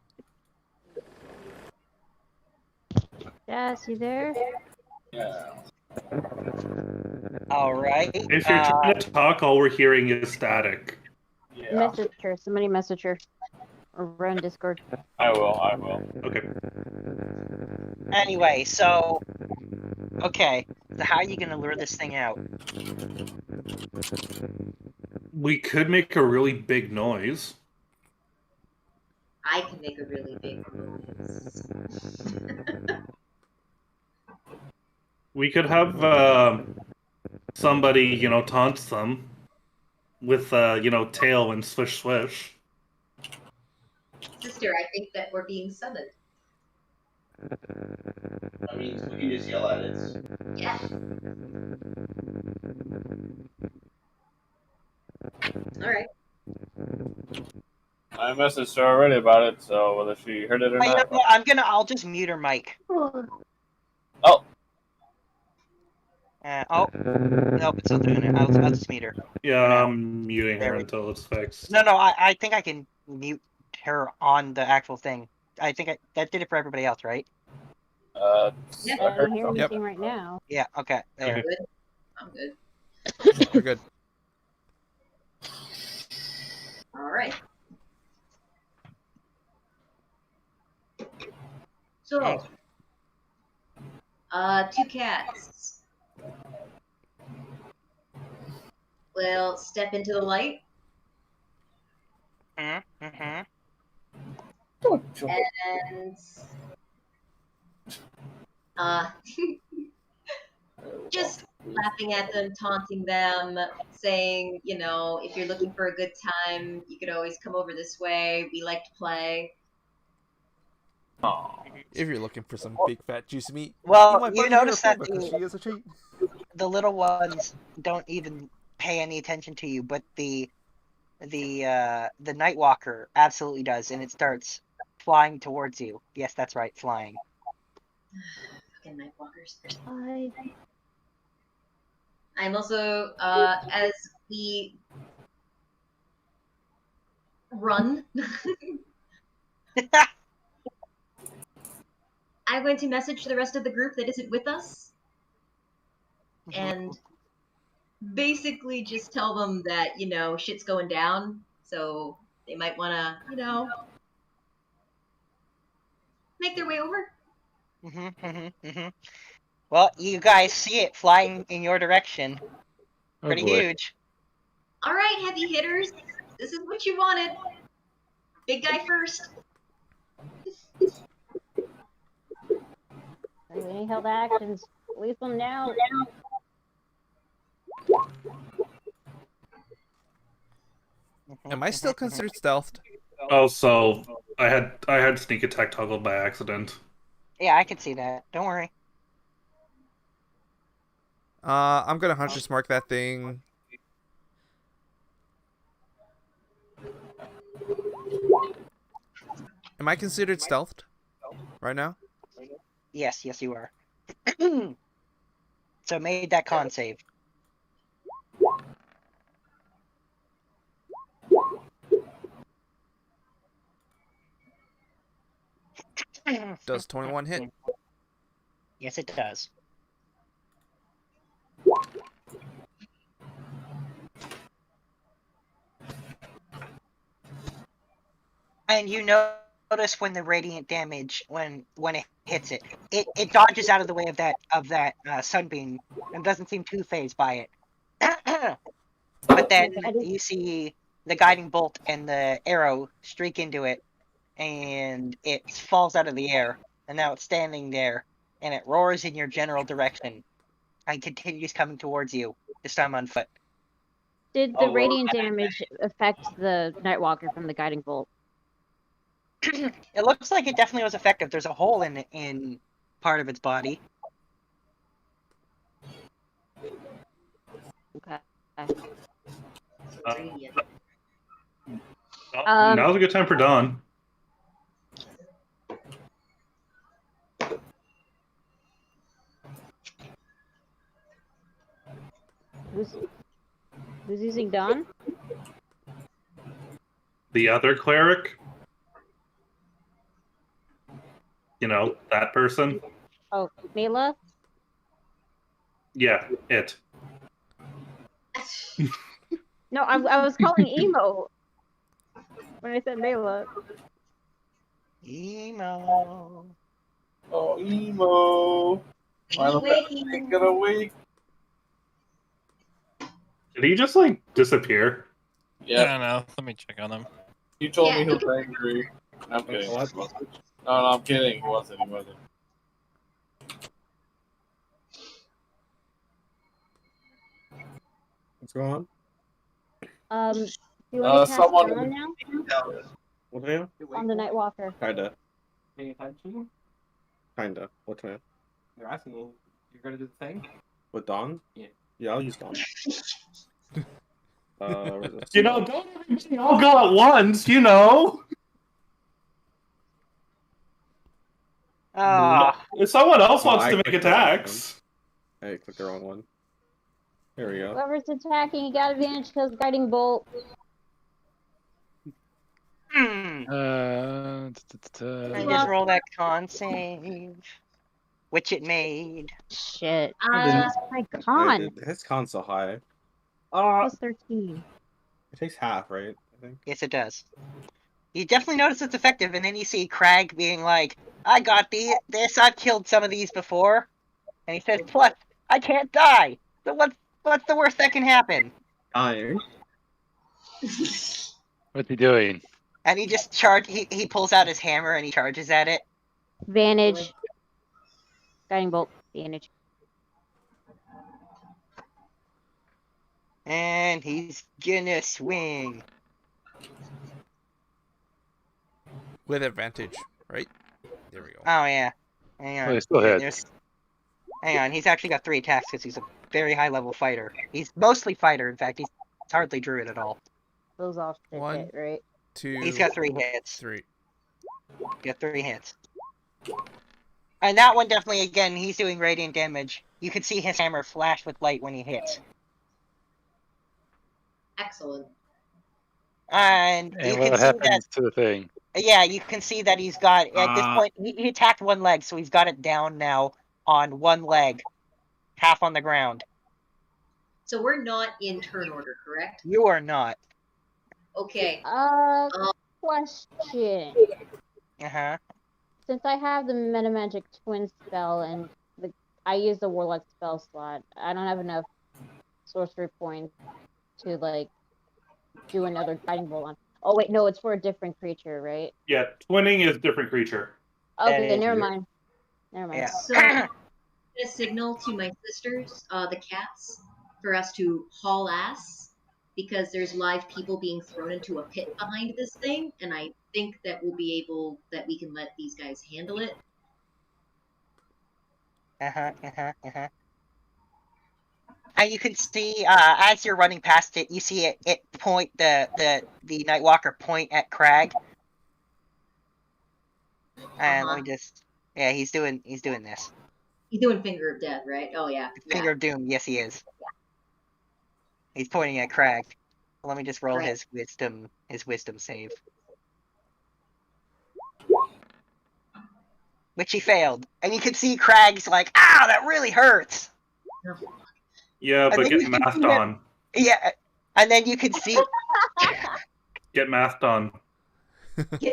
Jess, you there? Yeah. All right. If you're trying to talk, all we're hearing is static. Yeah. Message her. Somebody message her. Or run Discord. I will. Okay. Anyway, so okay, so how are you gonna lure this thing out? We could make a really big noise. I can make a really big noise. We could have somebody, taunt them with, tail and swish swish. Sister, I think that we're being summoned. I mean, we can just yell at it. Yeah. Alright. I messaged her already about it, so whether she heard it or Oh, you know not. what? I'll just mute her mic. Oh. Oh, nope, it's still doing it. I'll just mute her. Yeah, I'm muting her until it's fixed. No, I think I can mute her on the actual thing. I think that did it for everybody else, right? Yeah. I don't hear Yep. anything right now. Yeah, okay. There. Okay. Good. I'm good. We're good. Alright. So, 2 cats will step into the light Mm-hmm. and just laughing at them, taunting them, saying, if you're looking for a good time, you could always come over this way. We like to play. If you're looking for some big fat juicy meat, Well, might you bug your notice that Puma 'cause she is a treat. the little ones don't even pay any attention to you, but the Nightwalker absolutely does, and it starts flying towards you. Yes, that's right, flying. Fucking Nightwalkers. Bye. I'm also, as we run, I'm going to message the rest of the group that isn't with us and basically just tell them that, shit's going down, so they might want to, make their way over. Well, you guys see it flying in your direction. Pretty boy. huge. All right, heavy hitters, this is what you wanted. Big guy first. Any held actions? Leave them now. Am I still considered stealthed? Oh, so I had sneak attack toggled by accident. Yeah, I can see that. Don't worry. I'm gonna Huntress Mark that thing. Am I considered stealthed right now? Yes, you are. So made that con save. Does 21 hit? Yes, it does. And you notice when the radiant damage, when it hits it, it dodges out of the way of that sunbeam and doesn't seem too phased by it. But then you see the guiding bolt and the arrow streak into it, and it falls out of the air, and now it's standing there, and it roars in your general direction, and continues coming towards you, this time on foot. Did the radiant damage affect the Nightwalker from the guiding bolt? It looks like it definitely was effective. There's a hole in part of its body. Okay. Now's a good time for Dawn. Who's using Dawn? The other cleric. You know, that person. Oh, Mila? Yeah, it. No, I was calling Emo when I said Mila. Emo. Oh, Emo. Ain't gonna wake. Did he just like disappear? Yeah. I don't know. Let me check on him. You told me he was angry. I'm kidding. No, I'm kidding. He wasn't. What's going Do you want to cast someone- Dawn now? What do On the Nightwalker. Kinda. Paying attention? Kinda. What do You're asking me. You're gonna do the thing? With Dawn? Yeah. Yeah, I'll use Dawn. You know, don't everybody all go at once, you know. If someone else wants to make attacks. I clicked the wrong one. There we go. Whoever's attacking, you got advantage because guiding bolt. I just roll that con save, which it made. Shit. It My con. His con's so high. Plus 13. It takes half, right? I think. Yes, it does. You definitely notice it's effective, and then you see Crag being like, I got this, I've killed some of these before. And he says, plus, I can't die! So what's the worst that can happen? Dying. What's he doing? And he just he pulls out his hammer and he charges at it. Advantage. Guiding bolt. Advantage. And he's gonna swing. With advantage, right? There we go. Oh, yeah. Hang on. Oh, he still hits. Hang on, he's actually got 3 attacks because he's a very high-level fighter. He's mostly fighter, in fact. He's hardly druid at all. Those off the hit, right? 2. He's got 3 hits. 3. Got 3 hits. And that one definitely, again, he's doing radiant damage. You can see his hammer flash with light when he hits. Excellent. And you what can see that. happens to the thing? Yeah, you can see that he's got, at this point, he attacked one leg, so he's got it down now on one leg, half on the ground. So we're not in turn order, correct? You are not. Okay. Question. Uh-huh. Since I have the Metamagic Twin spell and I use the Warlock spell slot, I don't have enough sorcery points to, like, do another guiding bolt on. Oh, wait, no, it's for a different creature, right? Yeah, twinning is different creature. Okay, never mind. Never mind. Yeah. So I'm gonna signal to my sisters, the cats, for us to haul ass because there's live people being thrown into a pit behind this thing, and I think that we can let these guys handle it. And you can see, as you're running past it, you see it point the Nightwalker point at Crag. And let me just, yeah, he's doing this. He's doing Finger of Death, right? Oh yeah. Finger of Doom, yes he is. He's pointing at Crag. Let me just roll his wisdom save. Which he failed. And you can see Crag's like, "Ow, that really hurts." Yeah, And but then get you can mathed see that- on. Yeah, and then you can see. Get mathed on.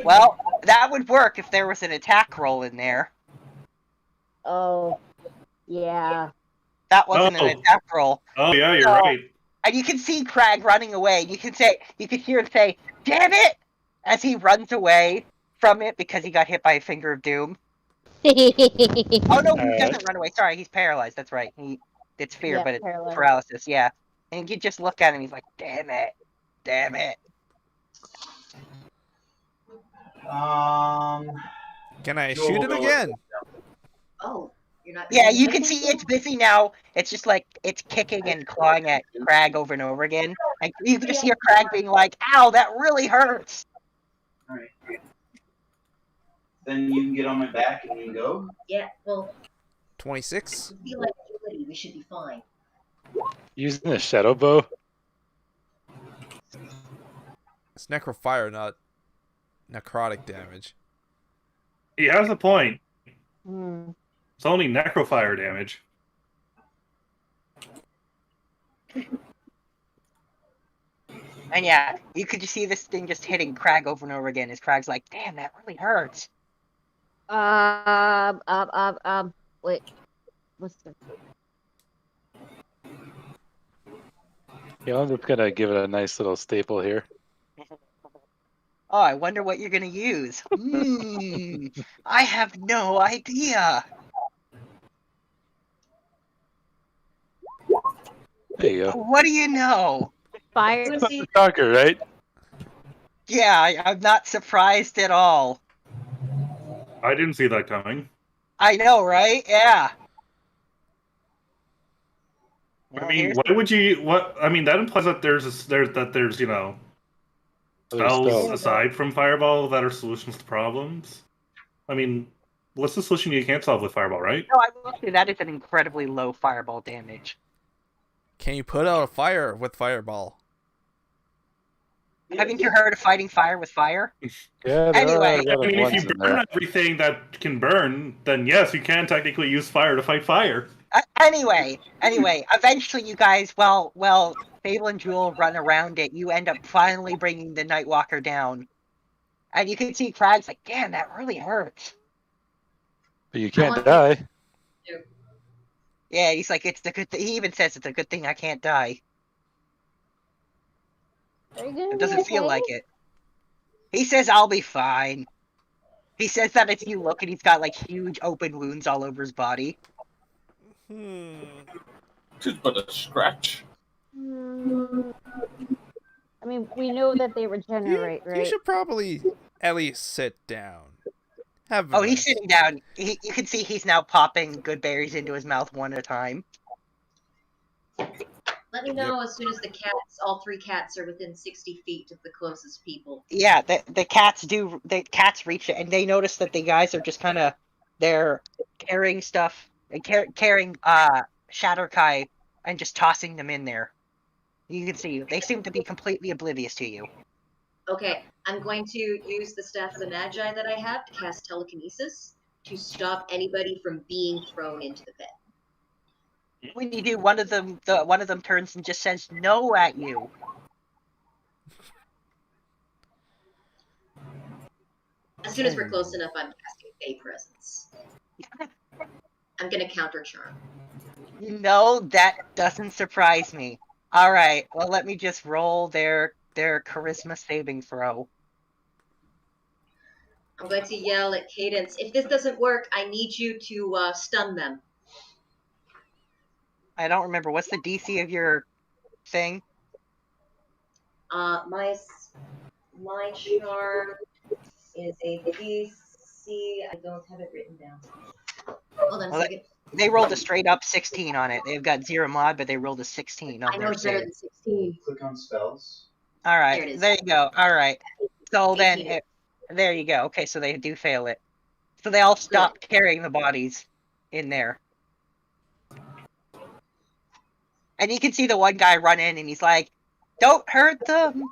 Well, that would work if there was an attack roll in there. Oh, yeah. That wasn't an attack roll. Oh yeah, you're So- right. And you can see Crag running away. You can hear him say, "Damn it!" as he runs away from it because he got hit by a Finger of Doom. Oh no, he doesn't run away. Sorry, he's paralyzed. That's right. It's fear, Yeah, but it's paralyzed. paralysis. Yeah, and you just look at him. He's like, "Damn it, damn it." Can I shoot it again? Oh, you're not. Yeah, you can see it's busy now. It's just like it's kicking and clawing at Crag over and over again. Like you can just hear Crag being like, "Ow, that really hurts." All right. Then you can get on my back and we can go. Yeah, well, 26. I feel like agility, we should be fine. Using a shadow bow. It's necrofire, not necrotic damage. He has a point. Hmm. It's only necrofire damage. And yeah, you could just see this thing just hitting Crag over and over again as Crag's like, "Damn, that really hurts." Wait. What's the... Yeah, I'm just gonna give it a nice little staple here. Oh, I wonder what you're gonna use. I have no idea. There you go. What do you know? Fire. That's the shocker, right? Yeah, I'm not surprised at all. I didn't see that coming. I know, right? Yeah. I mean, why would you? What? I mean, that implies that there's Other spells spells. aside from Fireball that are solutions to problems. I mean, what's the solution you can't solve with Fireball, right? No, I will say that is an incredibly low fireball damage. Can you put out a fire with fireball? Haven't you heard of fighting fire with fire? Yeah, there Anyway. are a lot I of mean, if ones you in burn there. everything that can burn, then yes, you can technically use fire to fight fire. Anyway, eventually you guys, well, Fable and Jewel run around it. You end up finally bringing the Nightwalker down. And you can see Crag's like, "Damn, that really hurts." But you can't die. Yeah, he's like, "It's the good thing." He even says it's a good thing I can't die. Are you gonna It doesn't be feel okay? like it. He says, "I'll be fine." He says that if you look and he's got like huge open wounds all over his body. Just but a scratch. I mean, we know that they regenerate, You right? should probably at least sit down. Have a Oh, he's rest. sitting down. You can see he's now popping good berries into his mouth one at a time. Let me know as soon as all three cats are within 60 feet of the closest people. Yeah, the cats reach it, and they notice that the guys are just kind of, they're carrying stuff, carrying Shadowkai and just tossing them in there. You can see they seem to be completely oblivious to you. Okay, I'm going to use the Staff of the Magi that I have to cast telekinesis to stop anybody from being thrown into the pit. When you do, one of them turns and just says no at you. As soon as we're close enough, I'm casting Fey Presence. I'm gonna counter charm. No, that doesn't surprise me. All right, well, let me just roll their charisma saving throw. I'm going to yell at Cadence, if this doesn't work, I need you to stun them. I don't remember. What's the DC of your thing? My charm is a DC. I don't have it written down. Hold on a Well, second. they rolled a straight up 16 on it. They've got 0 mod, but they rolled a 16 on I know their it's better save. than 16. Click on spells. All right, There it is. there you go. All right. So then, 18. there you go. Okay, so they do fail it. So they all stop carrying the bodies in there. And you can see the one guy run in and he's like, "Don't hurt them."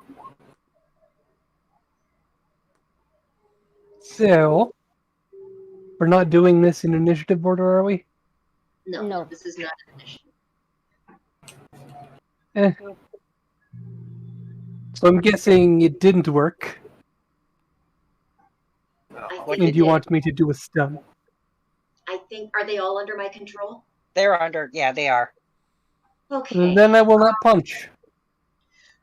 So, we're not doing this in initiative order, are we? No, this is not an initiative. Eh. So I'm guessing it didn't work. And you want me to do a stun? I think, are they all under my control? They're under, yeah, they are. Okay. Then I will not punch.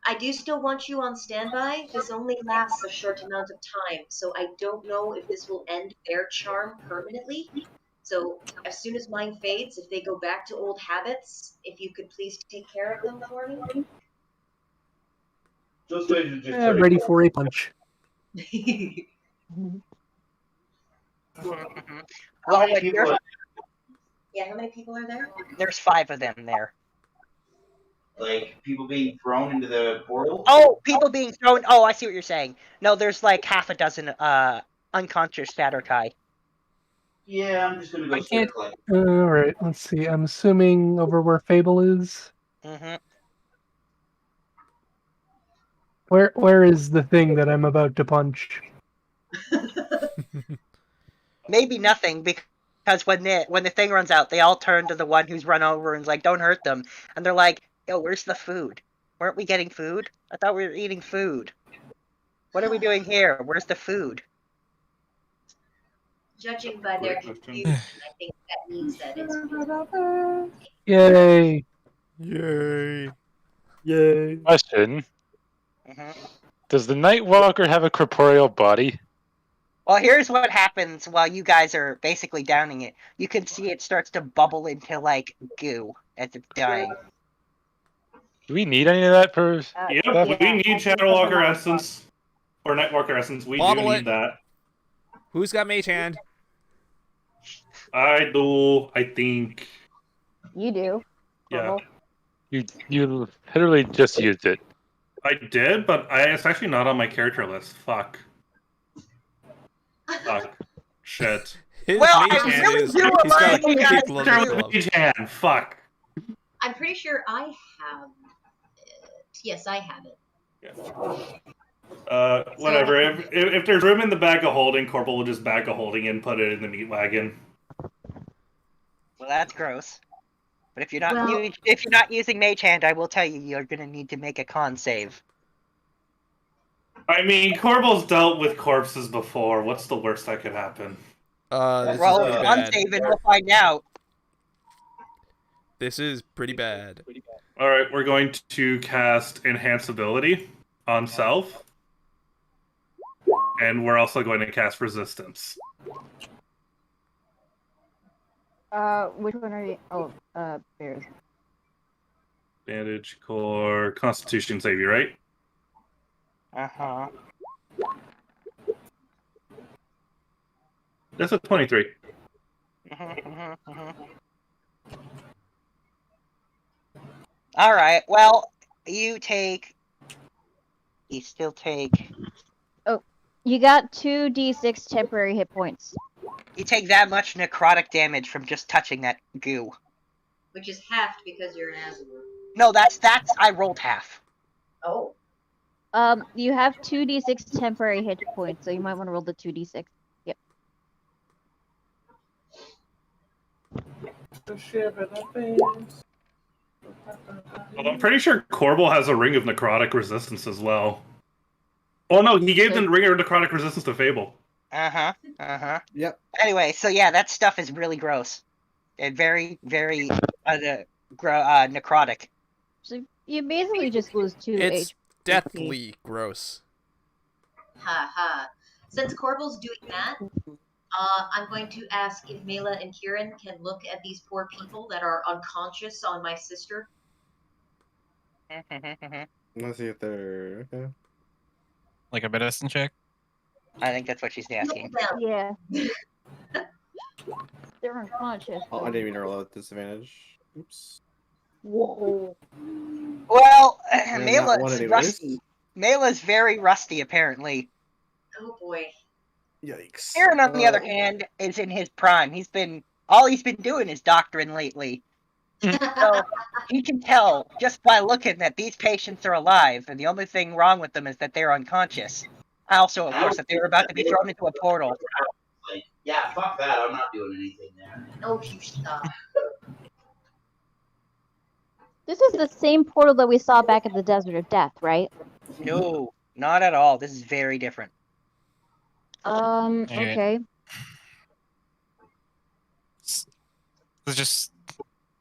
I do still want you on standby. This only lasts a short amount of time, so I don't know if this will end their charm permanently. So as soon as mine fades, if they go back to old habits, if you could please take care of them for me. Just wait to just Ready for a punch. Well, like, Yeah, how many people are there? there's 5 of them there. like people being thrown into the portal. Oh, people being thrown. Oh, I see what you're saying. No, there's like half a dozen unconscious Shadowkai. Yeah, I'm just gonna go I can't. circle. Alright, let's see. I'm assuming over where Fable is. Mm-hmm. Where is the thing that I'm about to punch? Maybe nothing, because when the thing runs out, they all turn to the one who's run over and's like, "Don't hurt them," and they're like, "Yo, where's the food? Weren't we getting food? I thought we were eating food. What are we doing here? Where's the food?" Judging by their confusion, I think that means that it's. Yay! Yay! Yay! Question: Mm-hmm. Does the Nightwalker have a corporeal body? Well, here's what happens while you guys are basically downing it. You can see it starts to bubble into like goo as it's dying. Do we need any of that for Yep, stuff? we need Shadowwalker essence or Nightwalker essence. We Bottle do it. need that. Who's got Mage Hand? I do. I think. You do. Yeah, You literally just used it. I did, but it's actually not on my character list. Fuck. Shit. His Well, Mage I Hand really is. do He's got a remind you guys cape to leather do glove. Mage hand. Fuck. I'm pretty sure I have it. Yes, I have it. Whatever. If there's room in the bag of holding, Corporal will just bag of holding and put it in the meat wagon. Well, that's gross. But if you're not Well- if you're not using Mage Hand, I will tell you you're gonna need to make a con save. I mean, Corporal's dealt with corpses before. What's the worst that could happen? This Roll is a pretty con bad. save and we'll find out. This is pretty bad. All right, we're going to cast Enhance Ability on Self. And we're also going to cast Resistance. Which one are you? Oh, bears. Bandage, Core, Constitution save you, right? Uh-huh. That's a 23. Alright, well, you still take... Oh, you got 2d6 temporary hit points. You take that much necrotic damage from just touching that goo. Which is halved because you're an Azure. No, that's I rolled half. Oh. You have 2d6 temporary hit points, so you might want to roll the 2d6. Yep. Well, I'm pretty sure Corbel has a Ring of Necrotic Resistance as well. Oh no, he gave the Ring of Necrotic Resistance to Fable. Uh-huh. Uh-huh. Yep. Anyway, so yeah, that stuff is really gross. And very, very necrotic. So you basically just lose 2 It's HP. deathly gross. Ha ha. Since Corbel's doing that, I'm going to ask if Mela and Kieran can look at these poor people that are unconscious on my sister. Let's see if they're okay. Like a medicine check? I think that's what she's asking. Yeah. They're unconscious. Oh, I So. didn't mean to roll at disadvantage. Oops. Whoa. Well, And not one Mela's anyways. rusty. Mela's very rusty, apparently. Oh boy. Yikes. Aaron, on the other hand, is in his prime. All he's been doing is doctoring lately. So he can tell just by looking that these patients are alive, and the only thing wrong with them is that they're unconscious. Also, of course, that they were about to be thrown into a portal. Like, yeah, fuck that. I'm not doing anything there. Oh, you stop. This is the same portal that we saw back at the Desert of Death, right? No, not at all. This is very different. Okay. It's just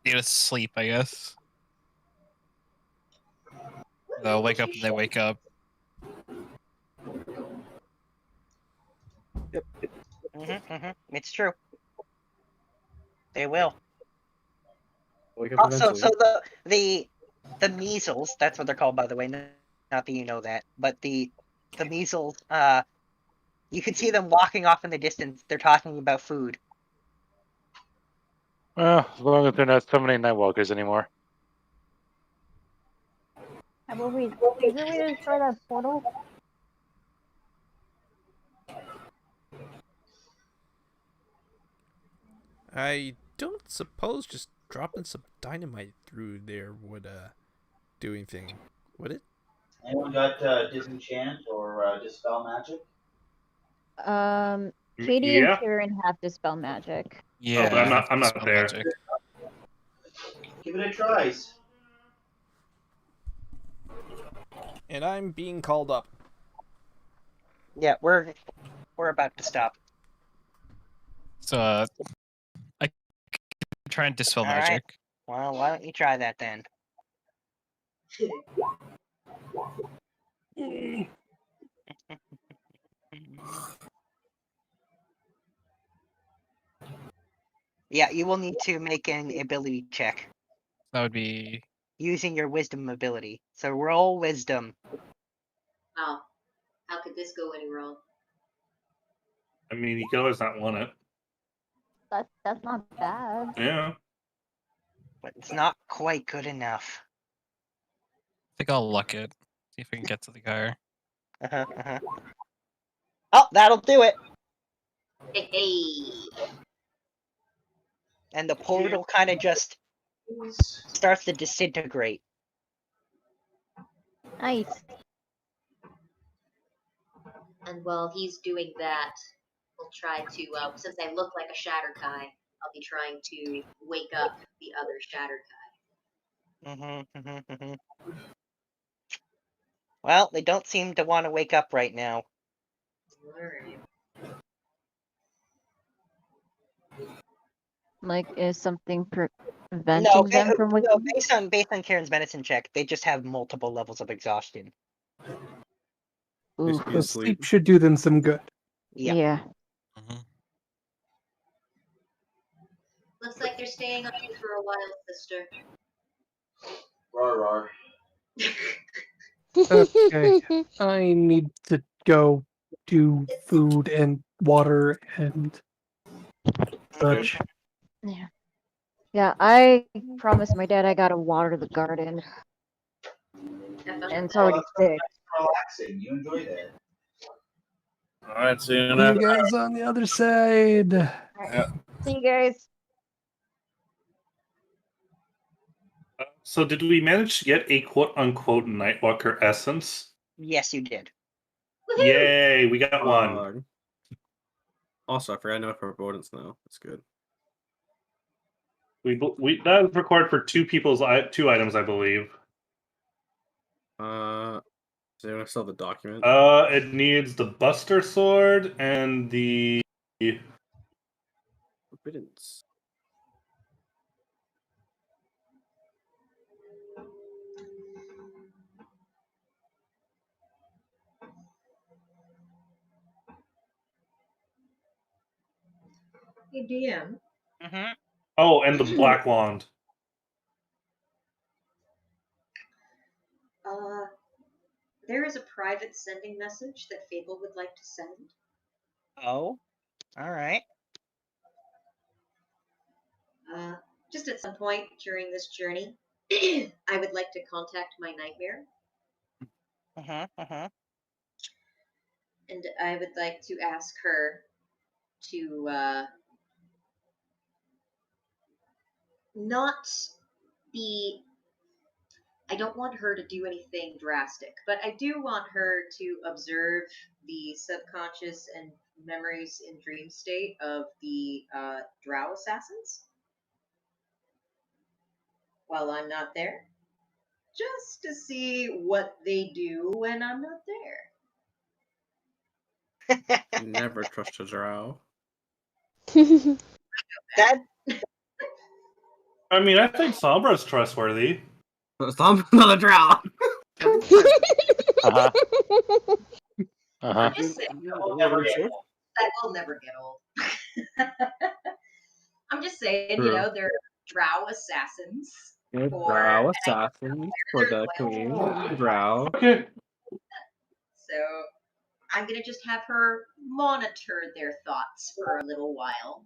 need to sleep, I guess. They'll wake up when they wake up. Yep. It's true. They will. Wake up So eventually. the measles, that's what they're called, by the way. Not that you know that, but the measles. You can see them walking off in the distance. They're talking about food. Well, as long as they're not summoning Nightwalkers anymore. How about we? Is there a way to destroy that portal? I don't suppose just dropping some dynamite through there would do anything, would it? Anyone got disenchant or dispel magic? Katie Yeah. and Kieran have Dispel Magic. Yeah, Oh, but I'm not Dispel there. magic. Give it a try. And I'm being called up. Yeah, we're about to stop. So, I can try and dispel All right. magic. Well, why don't you try that then? Yeah, you will need to make an ability check That would be using your wisdom ability. So roll wisdom. Wow. How could this go any wrong? I mean, you can always not want it. That's not bad. Yeah. But it's not quite good enough. I think I'll luck it. See if I can get to the car. Oh, that'll do it. Hey. And the portal kind of just starts to disintegrate. Nice. And while he's doing that, we'll try to, since I look like a Shatterkai, I'll be trying to wake up the other Shatterkai. Well, they don't seem to want to wake up right now. Alright. Like, is something preventing them from waking up? Based on Karen's medicine check, they just have multiple levels of exhaustion. Ooh, the sleep should do them some good. Yeah. Looks like they're staying on you for a while, sister. Rar. Okay, I need to go do food and water and such. Yeah. Yeah, I promised my dad I gotta water the garden. And it's already sick. Relaxing. You enjoy that. Alright, see you See next. you guys on the other side. Yeah. See you guys. So did we manage to get a quote-unquote Nightwalker essence? Yes, you did. Yay, we got one. Also, I forgot enough for avoidance now. That's good. We that was required for two items, I believe. Does anyone still have the document? It needs the Buster Sword and the Forbidden's. Hey, DM. Oh, and the Black Wand. There is a private sending message that Fable would like to send. Oh, all right. Just at some point during this journey, I would like to contact my nightmare. And I would like to ask her to not be. I don't want her to do anything drastic, but I do want her to observe the subconscious and memories in dream state of the drow assassins while I'm not there, just to see what they do when I'm not there. Never trust a drow. That. I mean, I think Sombra's trustworthy. Sombra's not a drow. Uh-huh. I'm just saying, that will never get old. I'm just saying, True. they're drow assassins. Drow assassins for the queen. Drow. Okay. So I'm gonna just have her monitor their thoughts for a little while.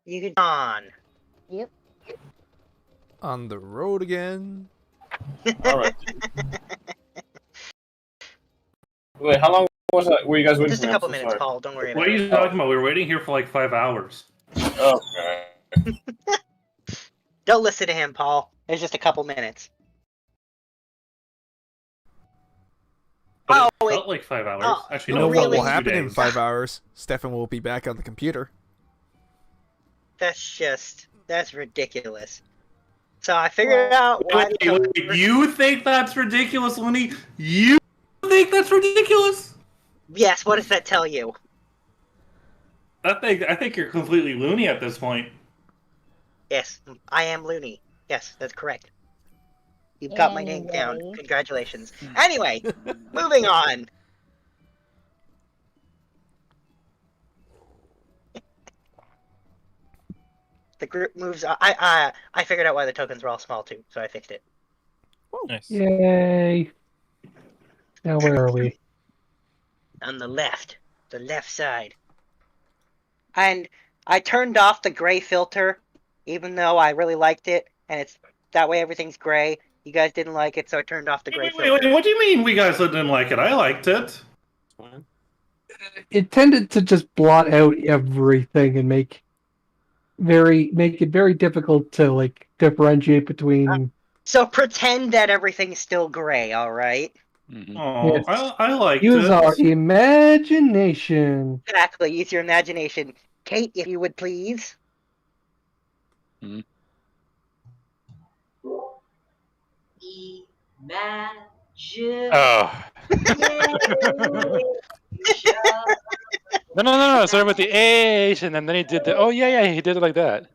You can on. Yep. On the road again. All right. Wait, how long was that? Were you guys waiting Just for a me? couple I'm so minutes, sorry. Paul. Don't worry about What are it. you talking about? We were waiting here for like 5 hours. Okay. Don't listen to him, Paul. It's just a couple minutes. But it felt like 5 hours. oh, Actually, You no, know it what felt will like 2 happen in days. 5 hours? Stefan will be back on the computer. That's ridiculous. So I figured out why Wait, you think that's ridiculous, Looney? You think that's ridiculous? Yes, what does that tell you? I think you're completely loony at this point. Yes, I am loony. Yes, that's correct. You've got my name down. Anyway. Congratulations. Anyway, moving on. The group moves on. I figured out why the tokens were all small too, so I fixed it. Nice. Yay! Now where are we? On the left side. And I turned off the gray filter, even though I really liked it, and it's that way everything's gray. You guys didn't like it, so I turned off the gray filter. Wait, what do you mean we guys didn't like it? I liked it. It tended to just blot out everything and make it very difficult to differentiate between. So pretend that everything's still gray, all right? Oh, Yes. I liked Use it. our imagination. Exactly. Use your imagination, Kate, if you would please. Imagine. Oh. No. It started with the Asian, and then he did the. Oh yeah, he did it like that.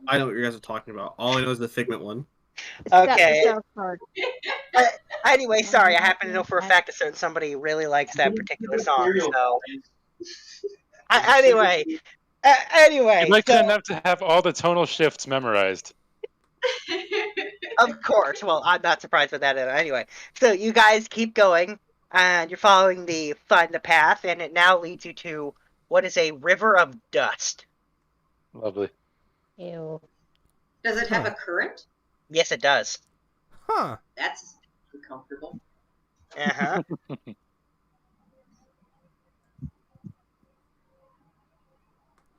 I know what you guys are talking about. All I know is the Figment one. Okay. South Park. Anyway, sorry, I happen to know for a fact that somebody really likes that particular song. So, anyway, You'd like so, enough to have all the tonal shifts memorized. of course. Well, I'm not surprised with that. Anyway, so you guys keep going, and you're following find the path, and it now leads you to what is a river of dust. Lovely. Ew. Does it have a current? Yes, it does. Huh. That's uncomfortable. Uh-huh.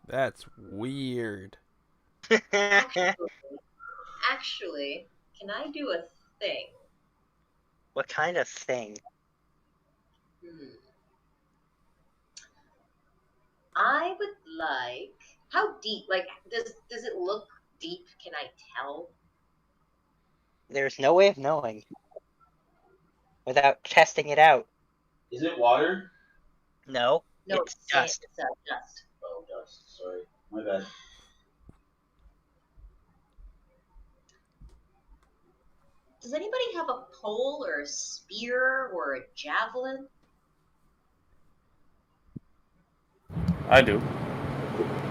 That's weird. Actually, can I do a thing? What kind of thing? I would like. How deep? Does it look deep? Can I tell? There's no way of knowing without testing it out. Is it water? No, No, it's dust. It's dust. Oh, dust. Sorry. My bad. Does anybody have a pole or a spear or a javelin? I do.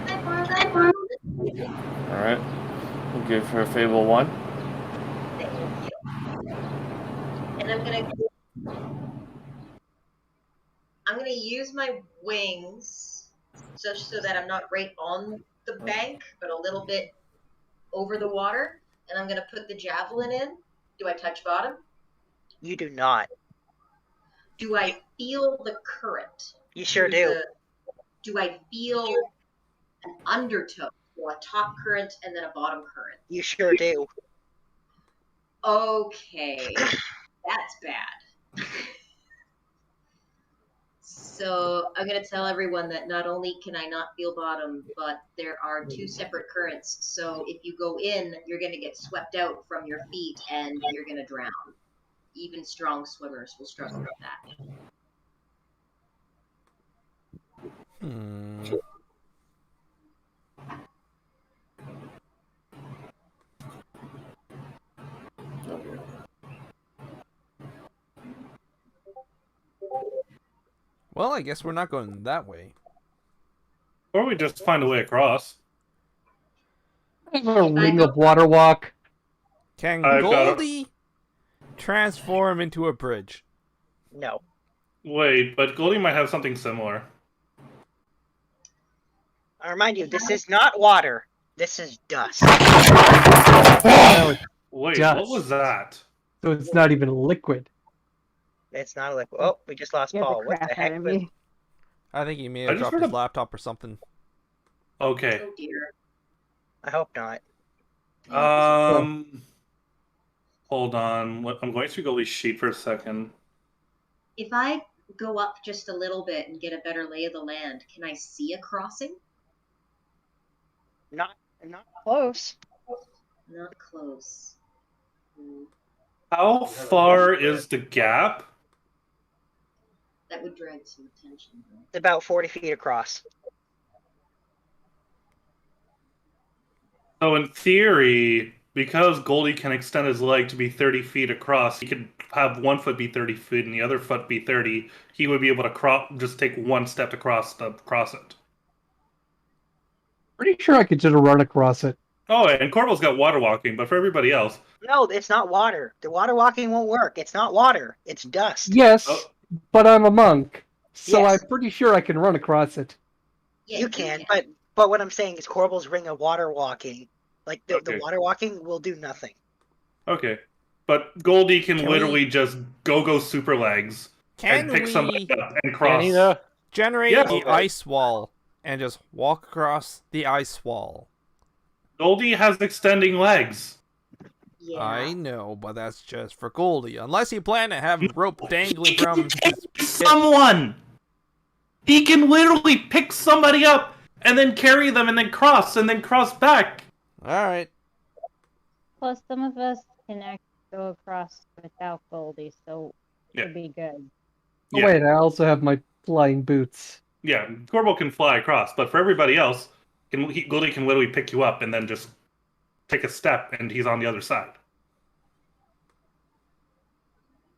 Can I borrow that? All right. We'll give her Fable 1. Thank you. And I'm gonna use my wings such so that I'm not right on the bank, but a little bit over the water. And I'm gonna put the javelin in. Do I touch bottom? You do not. Do I feel the current? You sure do. Do I feel an undertow, or a top current and then a bottom current? You sure do. Okay, that's bad. So I'm going to tell everyone that not only can I not feel bottom, but there are two separate currents. So if you go in, you're going to get swept out from your feet and you're going to drown. Even strong swimmers will struggle with that. Well, I guess we're not going that way. Or we just find a way across. I have a ring of water walk. Can I've got Goldie transform into a bridge? No. Wait, but Goldie might have something similar. I remind you, this is not water. This is dust. Wait, Dust. what was that? So it's not even liquid. It's not a liquid. Oh, we just lost Scared the Paul. What the crap heck? out of Was... me. I think he may I have just dropped heard his laptop or something. Okay. Oh dear. I hope not. Hold on. I'm going through Goldie's sheet for a second. If I go up just a little bit and get a better lay of the land, can I see a crossing? Not close. Not close. How far is the gap? That would drag some attention. It's about 40 feet across. So in theory, because Goldie can extend his leg to be 30 feet across, he could have one foot be 30 feet and the other foot be 30. He would be able to just take one step to cross it. Pretty sure I could just run across it. Oh, and Corval's got water walking, but for everybody else... No, it's not water. The water walking won't work. It's not water. It's dust. Yes, but I'm a monk, so Yes. I'm pretty sure I can run across it. Yeah, you can, but what I'm saying is Corval's ring of water walking. Like, the water walking will do nothing. Okay. But Goldie can literally just go super legs and pick somebody up and cross. Generate the ice wall and just walk across the ice wall. Goldie has extending legs. Yeah. I know, but that's just for Goldie. Unless you plan to have rope dangling from his someone! He can literally pick somebody up and then carry them and then cross back. Alright. Plus, some of us can actually go across without Goldie, so it'll be good. Oh, wait, I also have my flying boots. Yeah, Corval can fly across, but for everybody else, Goldie can literally pick you up and then just take a step and he's on the other side.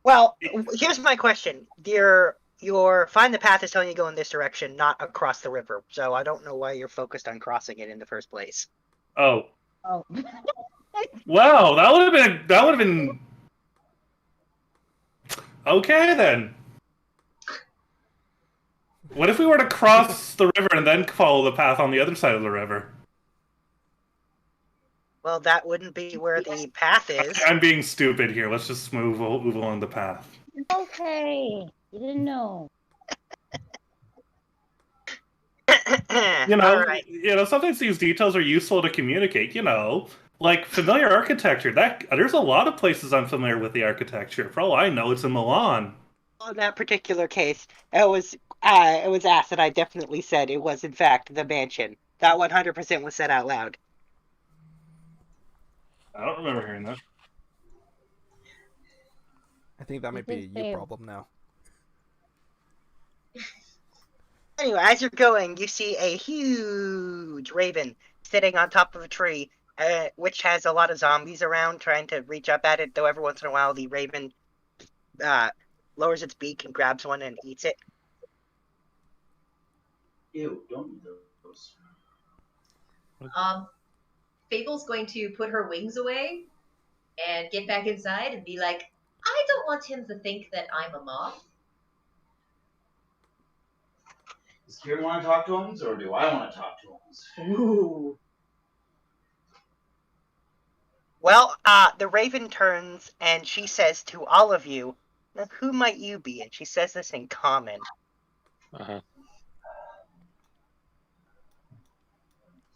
Well, here's my question. Your find the path is telling you to go in this direction, not across the river. So I don't know why you're focused on crossing it in the first place. Oh. Oh. Wow, that would have been okay then. What if we were to cross the river and then follow the path on the other side of the river? Well, that wouldn't be where the path is. I'm being stupid here. Let's just move along the path. Okay. You didn't know. Sometimes these details are useful to communicate. Like familiar architecture. There's a lot of places I'm familiar with the architecture. For all I know, it's in Milan. On that particular case, it was asked, and I definitely said it was in fact the mansion. That 100% was said out loud. I don't remember hearing that. I think that might be a you problem now. Anyway, as you're going, you see a huge raven sitting on top of a tree, which has a lot of zombies around trying to reach up at it, though every once in a while the raven lowers its beak and grabs one and eats it. Ew, don't eat those. Fable's going to put her wings away and get back inside and be like, I don't want him to think that I'm a moth. Does Kieran want to talk to him, or do I want to talk to him? Ooh. Well, the Raven turns and she says to all of you, "Now, who might you be?" And she says this in common. Uh-huh.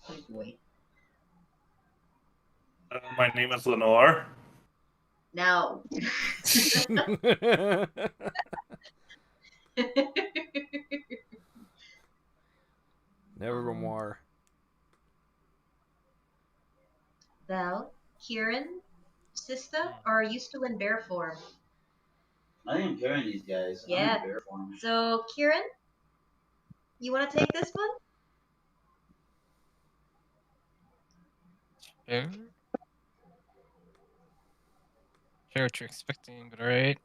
Oh boy. My name is Lenore. Now. Nevermore. Val, Kieran, sister, or are you still in bear form? I think I'm carrying these guys. I'm Yeah. in bear form. So, Kieran, you want to take this one? Sure. Sure what you're expecting, but alright.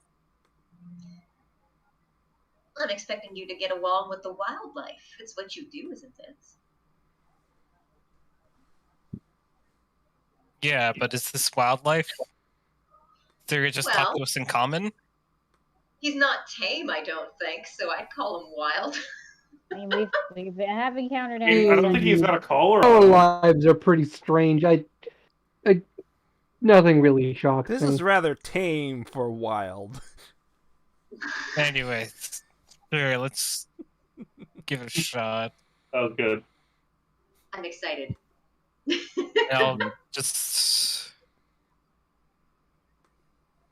I'm expecting you to get along with the wildlife. It's what you do, isn't it? Yeah, but is this wildlife? They're just talk Well, to us in common? he's not tame, I don't think, so I'd call him wild. I mean, we have encountered I don't think he's animals. got a collar Our on. lives are pretty strange. Nothing really shocks This me. is rather tame for wild. Anyway, sure, let's give it a shot. Oh, good. I'm excited. I'll just...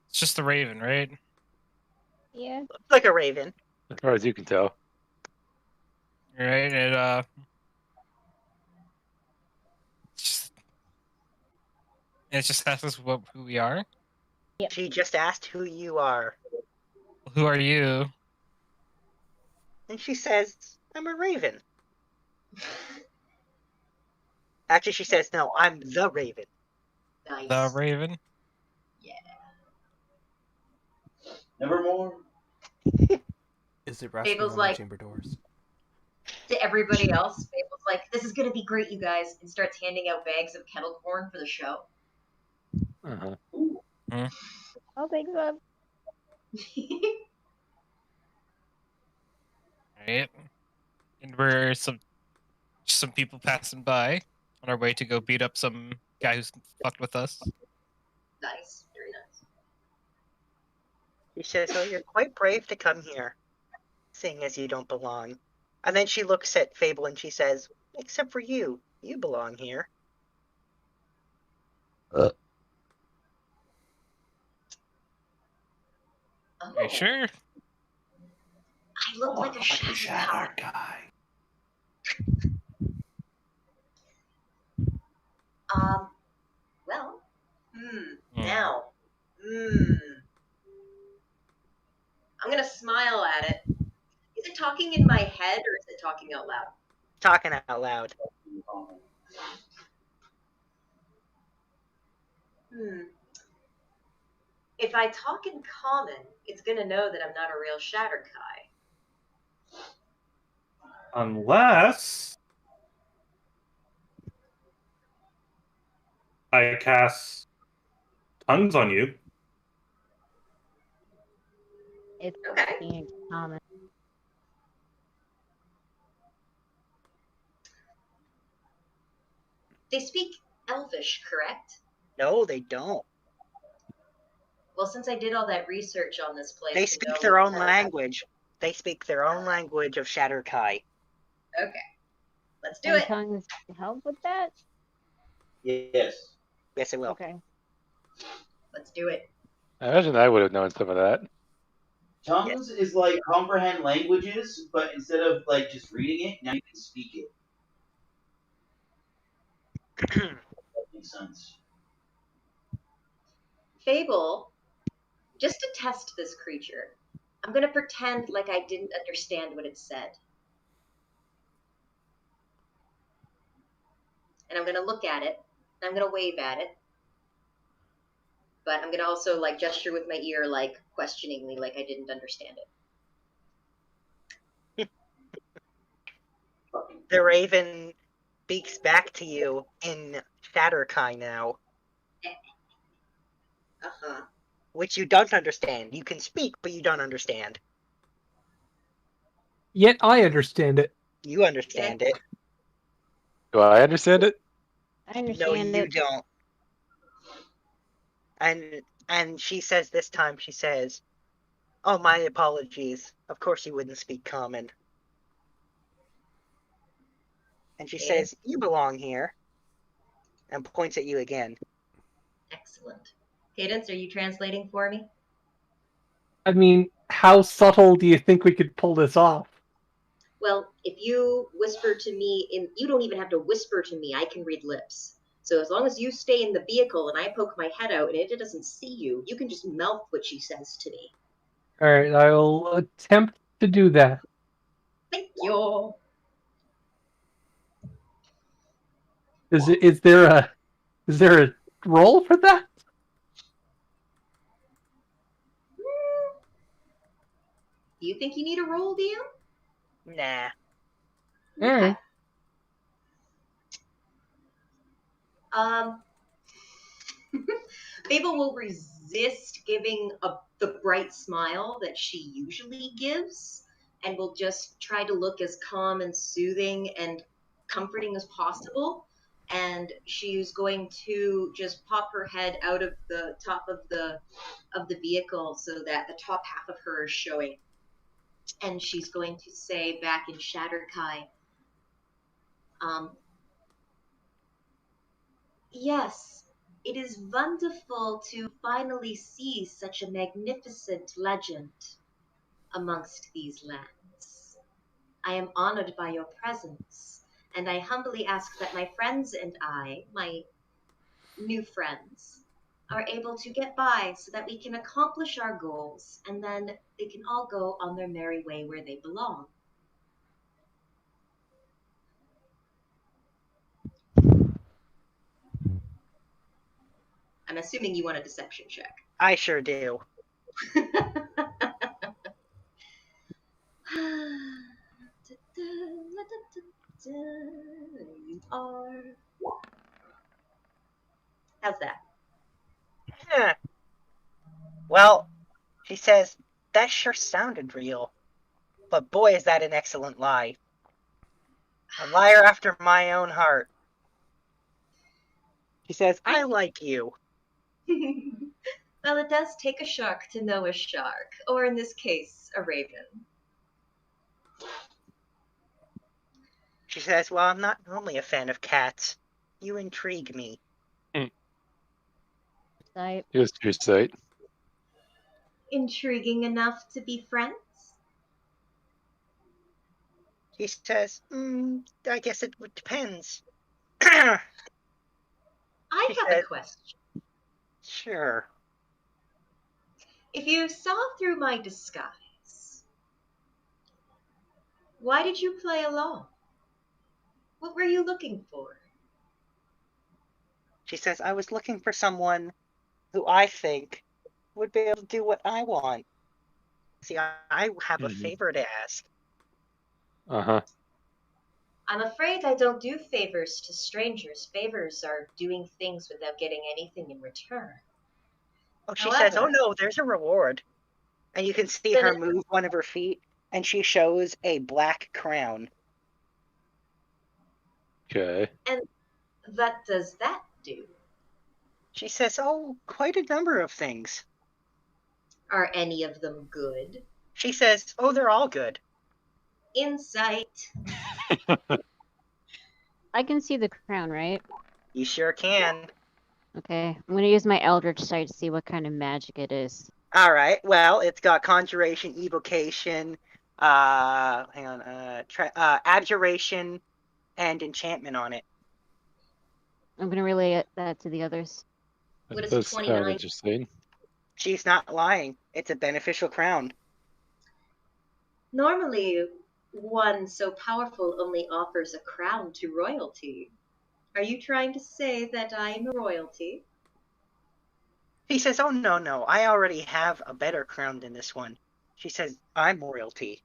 It's just the Raven, right? Yeah. Looks like a raven. As far as you can tell. Right, and it just asks us who we are. She just asked who you are. Who are you? And she says, "I'm a raven." Actually, she says, "No, I'm the raven." Nice. The Raven? Yeah. Nevermore. Is it rasping Fable's on my like, chamber doors? to everybody else, Fable's like, this is gonna be great, you guys, and starts handing out bags of kettle corn for the show. Uh-huh. I'll take some. Right. And we're some people passing by on our way to go beat up some guy who's fucked with us. Nice. Very nice. She says, "Oh, you're quite brave to come here, seeing as you don't belong." And then she looks at Fable and she says, "Except for you, you belong here." Oh. Are you sure? I look like a shadow guy. Well, Hmm. now, I'm gonna smile at it. Is it talking in my head or is it talking out loud? Talking out loud. If I talk in common, it's gonna know that I'm not a real Shatterkai. Unless I cast tongues on you. It's Okay. being common. They speak Elvish, correct? No, they don't. Well, since I did all that research on this place, They to speak know their what own kind of- language. They speak their own language of Shatterkai. Okay, let's do Can it. tongues help with that? Yes. Yes, it will. Okay. Let's do it. I imagine I would have known some of that. Tongues is like comprehend languages, but instead of like just reading it, now you can speak it. That makes sense. Fable, just to test this creature, I'm gonna pretend like I didn't understand what it said. And I'm gonna look at it, and I'm gonna wave at it. But I'm gonna also like gesture with my ear, like questioningly, like I didn't understand it. The raven speaks back to you in Shatterkai now. Uh-huh. which you don't understand. You can speak, but you don't understand. Yet I understand it. You understand it. Do I understand it? I understand No, you it. don't. And she says this time, she says, "Oh, my apologies. Of course you wouldn't speak common." And she says, "You belong here." And points at you again. Excellent. Cadence, are you translating for me? I mean, how subtle do you think we could pull this off? Well, if you whisper to me, you don't even have to whisper to me. I can read lips. So as long as you stay in the vehicle and I poke my head out and it doesn't see you, you can just mouth what she says to me. All right, I'll attempt to do that. Thank you. Is there a role for that? Do you think you need a roll, do you? Nah. Okay. Fable will resist giving the bright smile that she usually gives and will just try to look as calm and soothing and comforting as possible. And she's going to just pop her head out of the top of the vehicle so that the top half of her is showing. And she's going to say back in Shatterkai, yes, it is wonderful to finally see such a magnificent legend amongst these lands. I am honored by your presence, and I humbly ask that my friends and I, my new friends, are able to get by so that we can accomplish our goals, and then they can all go on their merry way where they belong. I'm assuming you want a deception check. I sure do. You are. How's that? Huh. Well, she says, that sure sounded real. But boy, is that an excellent lie. A liar after my own heart. She says, I like you. Well, it does take a shark to know a shark, or in this case, a raven. She says, well, I'm not normally a fan of cats. You intrigue me. Here's your sight. Intriguing enough to be friends? She says, I guess it depends. I have a question. Sure. If you saw through my disguise, why did you play along? What were you looking for? She says, I was looking for someone who I think would be able to do what I want. See, I have a favor to ask. Uh-huh. I'm afraid I don't do favors to strangers. Favors are doing things without getting anything in return. Oh, she says, oh no, there's a reward. And you can see her move one of her feet, and she shows a black crown. Okay. And what does that do? She says, oh, quite a number of things. Are any of them good? She says, oh, they're all good. Insight. I can see the crown, right? You sure can. Okay, I'm gonna use my Eldritch Sight to see what kind of magic it is. All right. Well, it's got conjuration, evocation, abjuration, and enchantment on it. I'm gonna relay that to the others. What is That a does sound 29? interesting. She's not lying. It's a beneficial crown. Normally, one so powerful only offers a crown to royalty. Are you trying to say that I'm royalty? He says, oh, no, I already have a better crown than this one. She says, I'm royalty.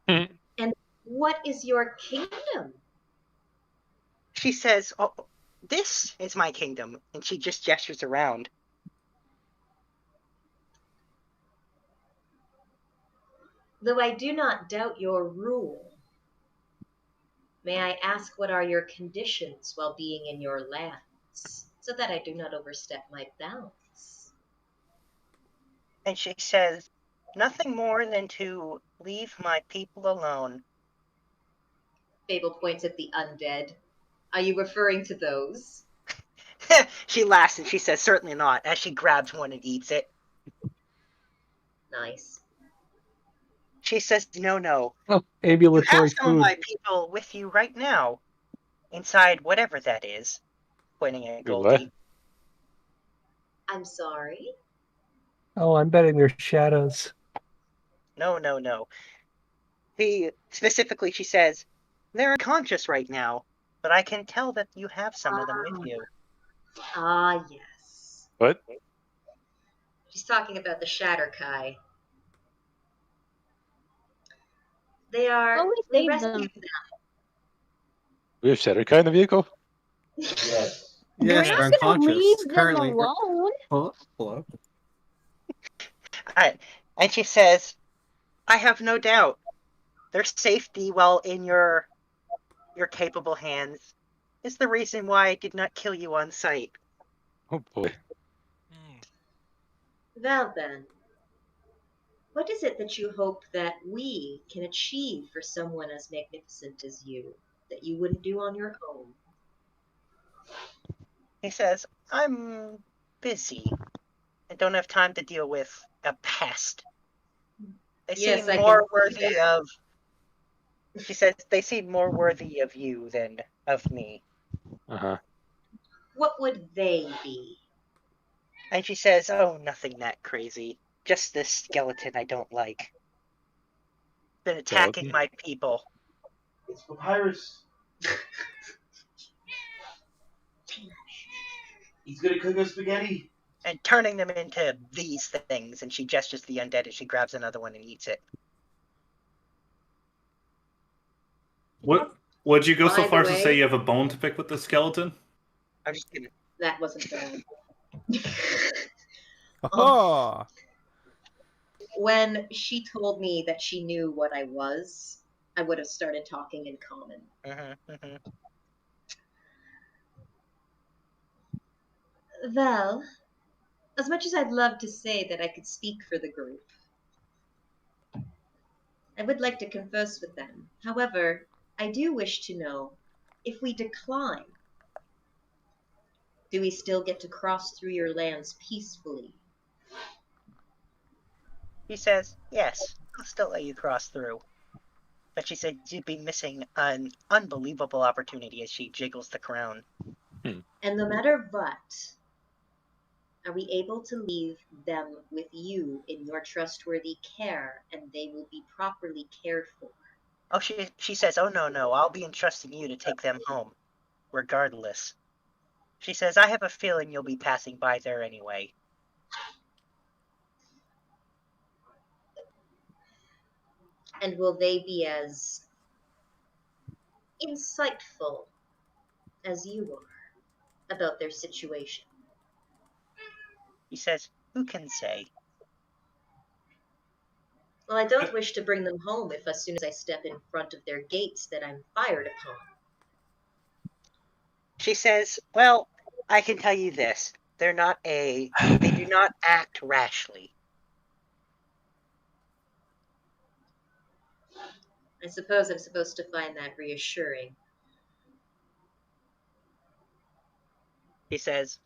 And what is your kingdom? She says, oh, this is my kingdom. And she just gestures around. Though I do not doubt your rule, may I ask what are your conditions while being in your lands, so that I do not overstep my bounds? And she says, nothing more than to leave my people alone. Fable points at the undead. Are you referring to those? She laughs and she says, certainly not, as she grabs one and eats it. Nice. She says, no. Oh, You have ambulatory some of food. my people with you right now, inside whatever that is, pointing at Wait, Goldie. I'm sorry? Oh, I'm betting they're shadows. No. Specifically, she says, they're unconscious right now, but I can tell that you have some of them with you. Ah, yes. What? She's talking about the Shatterkai. They are. Oh, we They saved rescued them. them. We have Shadowkai in the vehicle? Yes. We're Yes, not they're gonna unconscious. leave them Currently. alone. Hello? And she says, I have no doubt their safety while in your capable hands is the reason why I did not kill you on sight. Oh boy. Well then, what is it that you hope that we can achieve for someone as magnificent as you, that you wouldn't do on your own? He says, I'm busy. I don't have time to deal with a pest. They Yes, seem I more can see worthy that. of. She says they seem more worthy of you than of me. What would they be? And she says, oh, nothing that crazy. Just this skeleton I don't like. Been attacking Skeleton? my people. It's Papyrus. He's gonna cook us spaghetti. And turning them into these things. And she gestures to the undead as she grabs another one and eats it. What? Would you go so By the far as to way- say you have a bone to pick with the skeleton? I'm just kidding. That wasn't bad. Oh, When she told me that she knew what I was, I would have started talking in common. Well, as much as I'd love to say that I could speak for the group, I would like to converse with them. However, I do wish to know, if we decline, do we still get to cross through your lands peacefully? He says, yes, I'll still let you cross through. But she said you'd be missing an unbelievable opportunity as she jiggles the crown. And no matter what, are we able to leave them with you in your trustworthy care, and they will be properly cared for? Oh, she says, oh, no, I'll be entrusting you to take them home, regardless. She says, I have a feeling you'll be passing by there anyway. And will they be as insightful as you are about their situation? He says, who can say? Well, I don't wish to bring them home if as soon as I step in front of their gates that I'm fired upon. She says, well, I can tell you this. They do not act rashly. I suppose I'm supposed to find that reassuring. He says,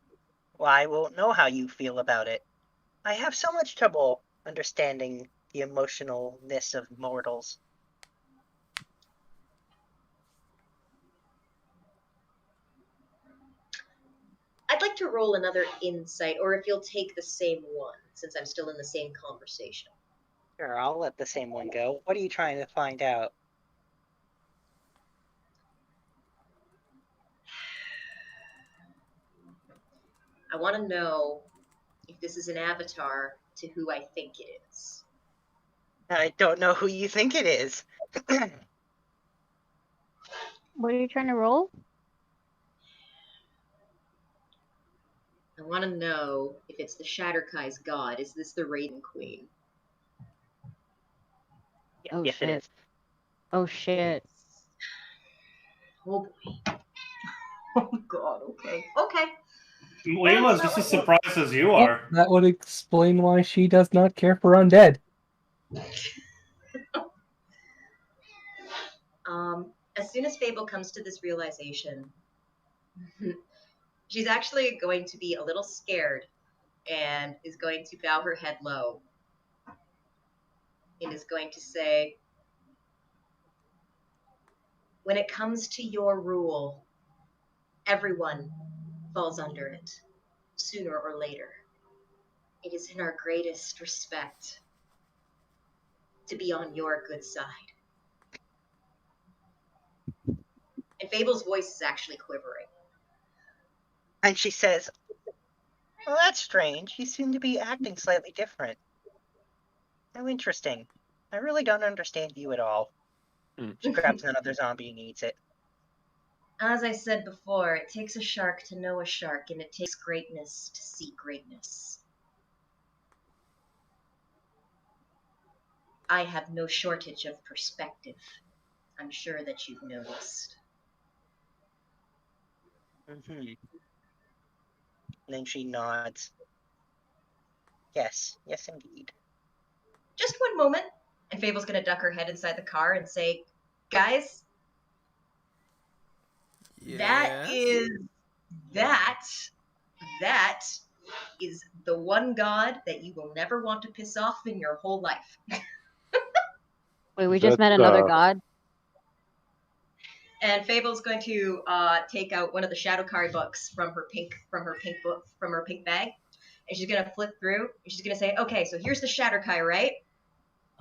well, I won't know how you feel about it. I have so much trouble understanding the emotionalness of mortals. I'd like to roll another insight, or if you'll take the same one, since I'm still in the same conversation. Sure, I'll let the same one go. What are you trying to find out? I want to know if this is an avatar to who I think it is. I don't know who you think it is. What are you trying to roll? I want to know if it's the Shatterkai's god. Is this the Raiden Queen? Oh Yes, it shit. is. Oh shit. Oh boy. Oh god, okay. Okay. Layla's just as surprised as you Well, are. that would explain why she does not care for undead. As soon as Fable comes to this realization, she's actually going to be a little scared and is going to bow her head low and is going to say, when it comes to your rule, everyone falls under it, sooner or later. It is in our greatest respect to be on your good side. And Fable's voice is actually quivering. And she says, well, that's strange. You seem to be acting slightly different. How interesting. I really don't understand you at all. She grabs another zombie and eats it. As I said before, it takes a shark to know a shark, and it takes greatness to see greatness. I have no shortage of perspective. I'm sure that you've noticed. Mm-hmm. And then she nods. Yes, yes indeed. Just one moment. And Fable's gonna duck her head inside the car and say, guys, that is the one god that you will never want to piss off in your whole life. Wait, we just met another god? And Fable's going to take out one of the Shadowfell books from her pink bag, and she's gonna flip through, and she's gonna say, "Okay, so here's the Shadowfell, right?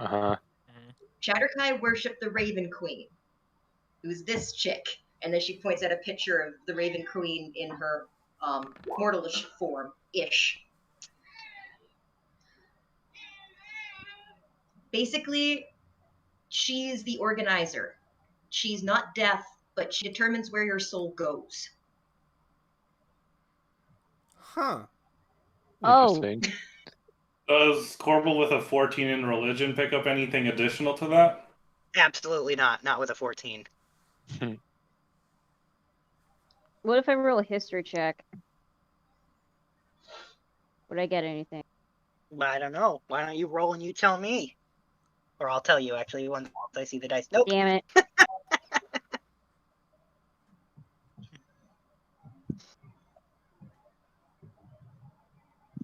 Shadowfell worship the Raven Queen, who's this chick." And then she points at a picture of the Raven Queen in her mortalish form-ish. Basically, she's the organizer. She's not death, but she determines where your soul goes. Huh. Interesting. Does Corbel with a 14 in religion pick up anything additional to that? Absolutely not. Not with a 14. What if I roll a history check? Would I get anything? I don't know. Why don't you roll and you tell me? Or I'll tell you, actually, once I see the dice. Nope. Damn it.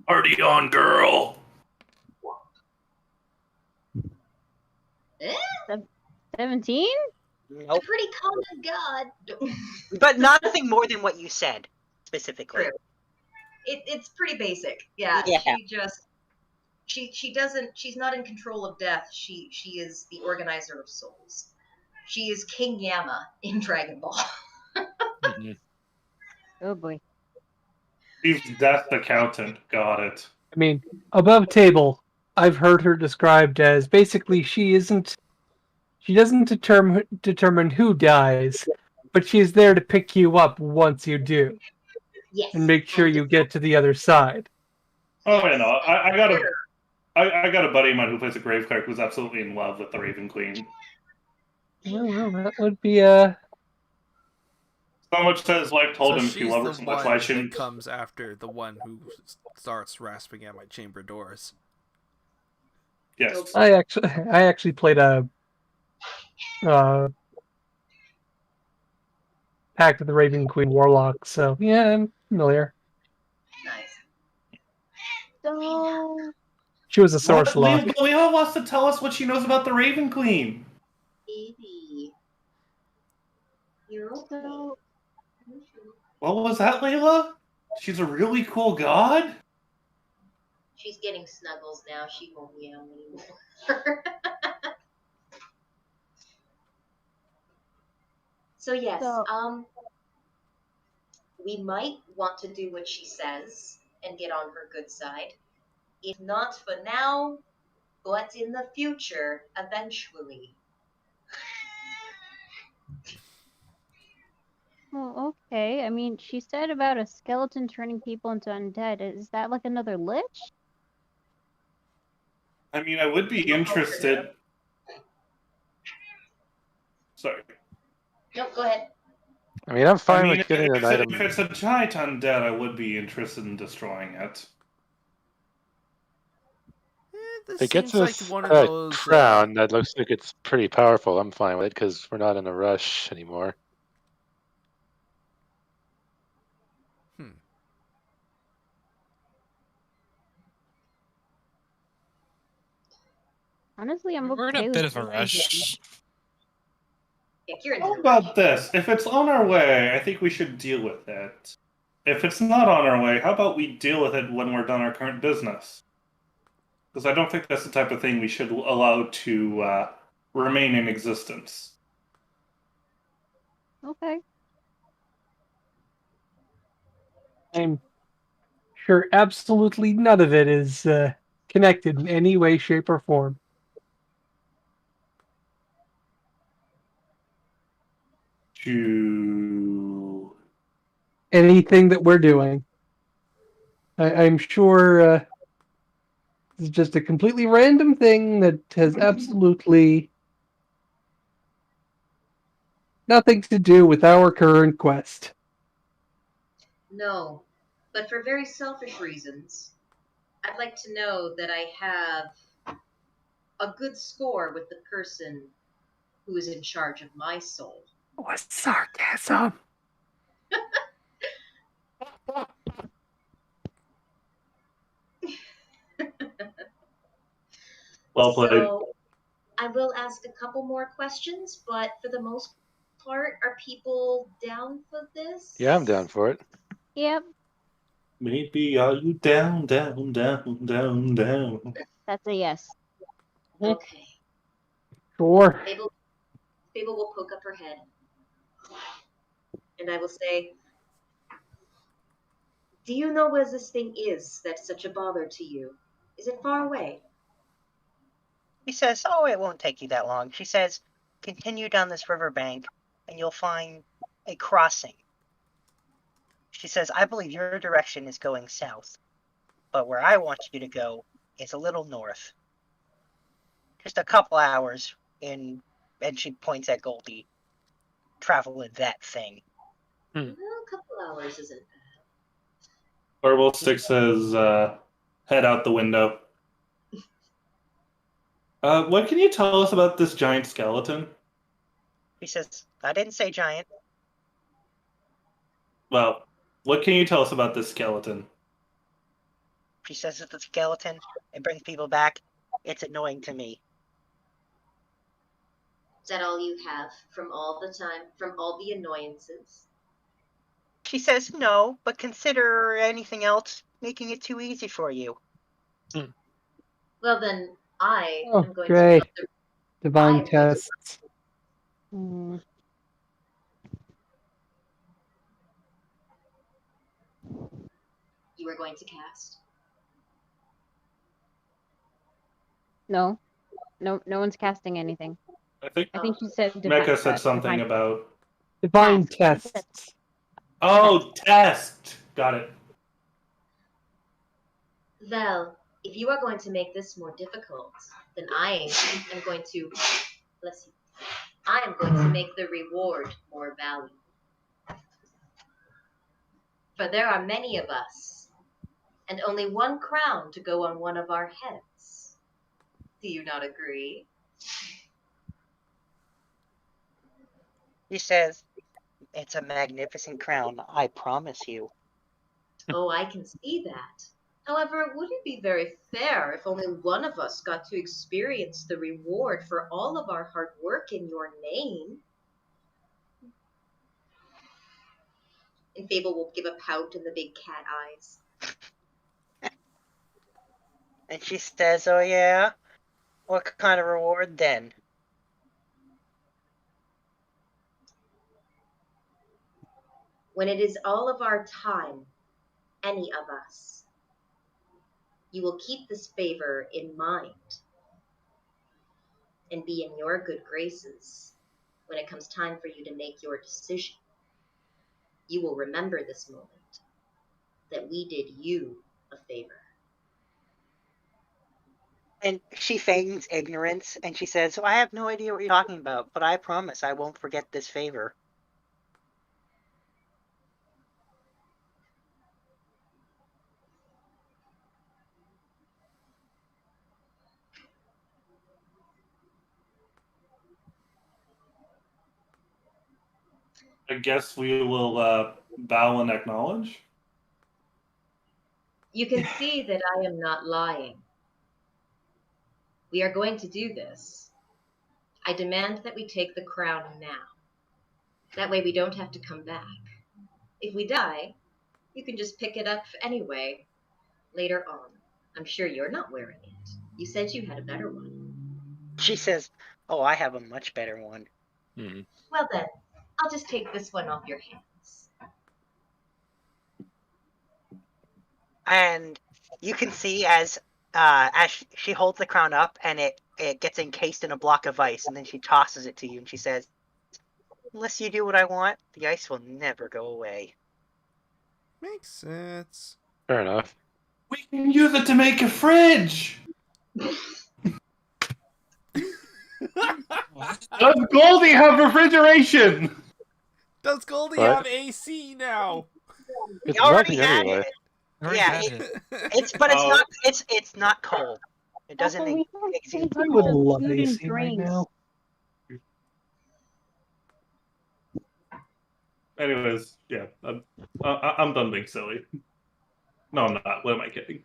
Party on, girl! 17? Nope. A pretty common god. But nothing more than what you said, specifically. True. It's pretty basic. Yeah. Yeah. She doesn't. She's not in control of death. She is the organizer of souls. She is King Yama in Dragon Ball. Oh boy. She's death accountant. Got it. I mean, above table, I've heard her described as basically she doesn't determine who dies, but she's there to pick you up once you do. Yes. And make sure you get to the other side. Oh, yeah, no. I got a buddy of mine who plays a grave clerk who's absolutely in love with the Raven Queen. Well, that would be So much that his wife told him if she's you love her the so much, one why that shouldn't... comes after the one who starts rasping at my chamber doors. Yes. I actually played a Pact of the Raven Queen Warlock, so yeah, I'm familiar. Nice. So... She was a source lock. Leela wants to tell us what she knows about the Raven Queen. Baby. You're okay. So... What was that, Layla? She's a really cool god? She's getting snuggles now. She won't meow anymore. So yes, we might want to do what she says and get on her good side. If not for now, but in the future, eventually. Well, okay. I mean, she said about a skeleton turning people into undead. Is that like another lich? I mean, I would be interested. Sorry. No, go ahead. I mean, I'm fine I mean, with getting an item. if it's a giant undead, I would be interested in destroying it. This If it gets seems like us one of a those. crown that looks like it's pretty powerful, I'm fine with it because we're not in a rush anymore. Honestly, I'm We're in okay a with bit of a doing rush. Yeah, Kieran's How in a rush. about this? If it's on our way, I think we should deal with it. If it's not on our way, how about we deal with it when we're done our current business? Because I don't think that's the type of thing we should allow to remain in existence. Okay. I'm sure absolutely none of it is connected in any way, shape, or form. To Anything that we're doing. I'm sure it's just a completely random thing that has absolutely nothing to do with our current quest. No, but for very selfish reasons, I'd like to know that I have a good score with the person who is in charge of my soul. What sarcasm? well played. So I will ask a couple more questions, but for the most part, are people down for this? Yeah, I'm down for it. Yep. Maybe are you down, down, down, down, down? That's a yes. Okay. Sure. Fable will poke up her head. And I will say, do you know where this thing is that's such a bother to you? Is it far away? She says, "Oh, it won't take you that long." She says, "Continue down this riverbank, and you'll find a crossing." She says, "I believe your direction is going south, but where I want you to go is a little north. Just a couple hours in," and she points at Goldie, "traveling that thing." Well, a couple hours isn't bad. Orwell sticks his head out the window. What can you tell us about this giant skeleton? She says, "I didn't say giant." Well, what can you tell us about this skeleton? She says, "It's a skeleton. It brings people back. It's annoying to me." Is that all you have from all the annoyances? She says, "No, but consider anything else making it too easy for you." Well, then I Oh, am going great. to. Divine tests. Hmm. You are going to cast. No. No one's casting anything. I think she said Mecca said something about Divine tests. Oh, test. Got it. Well, if you are going to make this more difficult, then I am going to. Bless you. I am going to make the reward more valuable. For there are many of us, and only one crown to go on one of our heads. Do you not agree? She says, "It's a magnificent crown, I promise you." Oh, I can see that. However, it wouldn't be very fair if only one of us got to experience the reward for all of our hard work in your name. And Fable will give a pout in the big cat eyes. And she says, "Oh yeah? What kind of reward then?" When it is all of our time, any of us, you will keep this favor in mind and be in your good graces when it comes time for you to make your decision. You will remember this moment, that we did you a favor. And she feigns ignorance, and she says, "So I have no idea what you're talking about, but I promise I won't forget this favor." I guess we will bow and acknowledge. You can see that I am not lying. We are going to do this. I demand that we take the crown now. That way we don't have to come back. If we die, you can just pick it up anyway, later on. I'm sure you're not wearing it. You said you had a better one. She says, "Oh, I have a much better one." Well then, I'll just take this one off your hands. And you can see as she holds the crown up, and it gets encased in a block of ice, and then she tosses it to you, and she says, "Unless you do what I want, the ice will never go away." Makes sense. Fair enough. We can use it to make a fridge. Does Goldie have refrigeration? Does Goldie What? have AC now? It's You already melting had anyway. it. Already Yeah, had it. but it's Oh. not. It's not cold. It doesn't Also, we have exude I would cold. love food and AC right drinks. now. Anyways, yeah, I'm done being silly. No, I'm not. What am I kidding?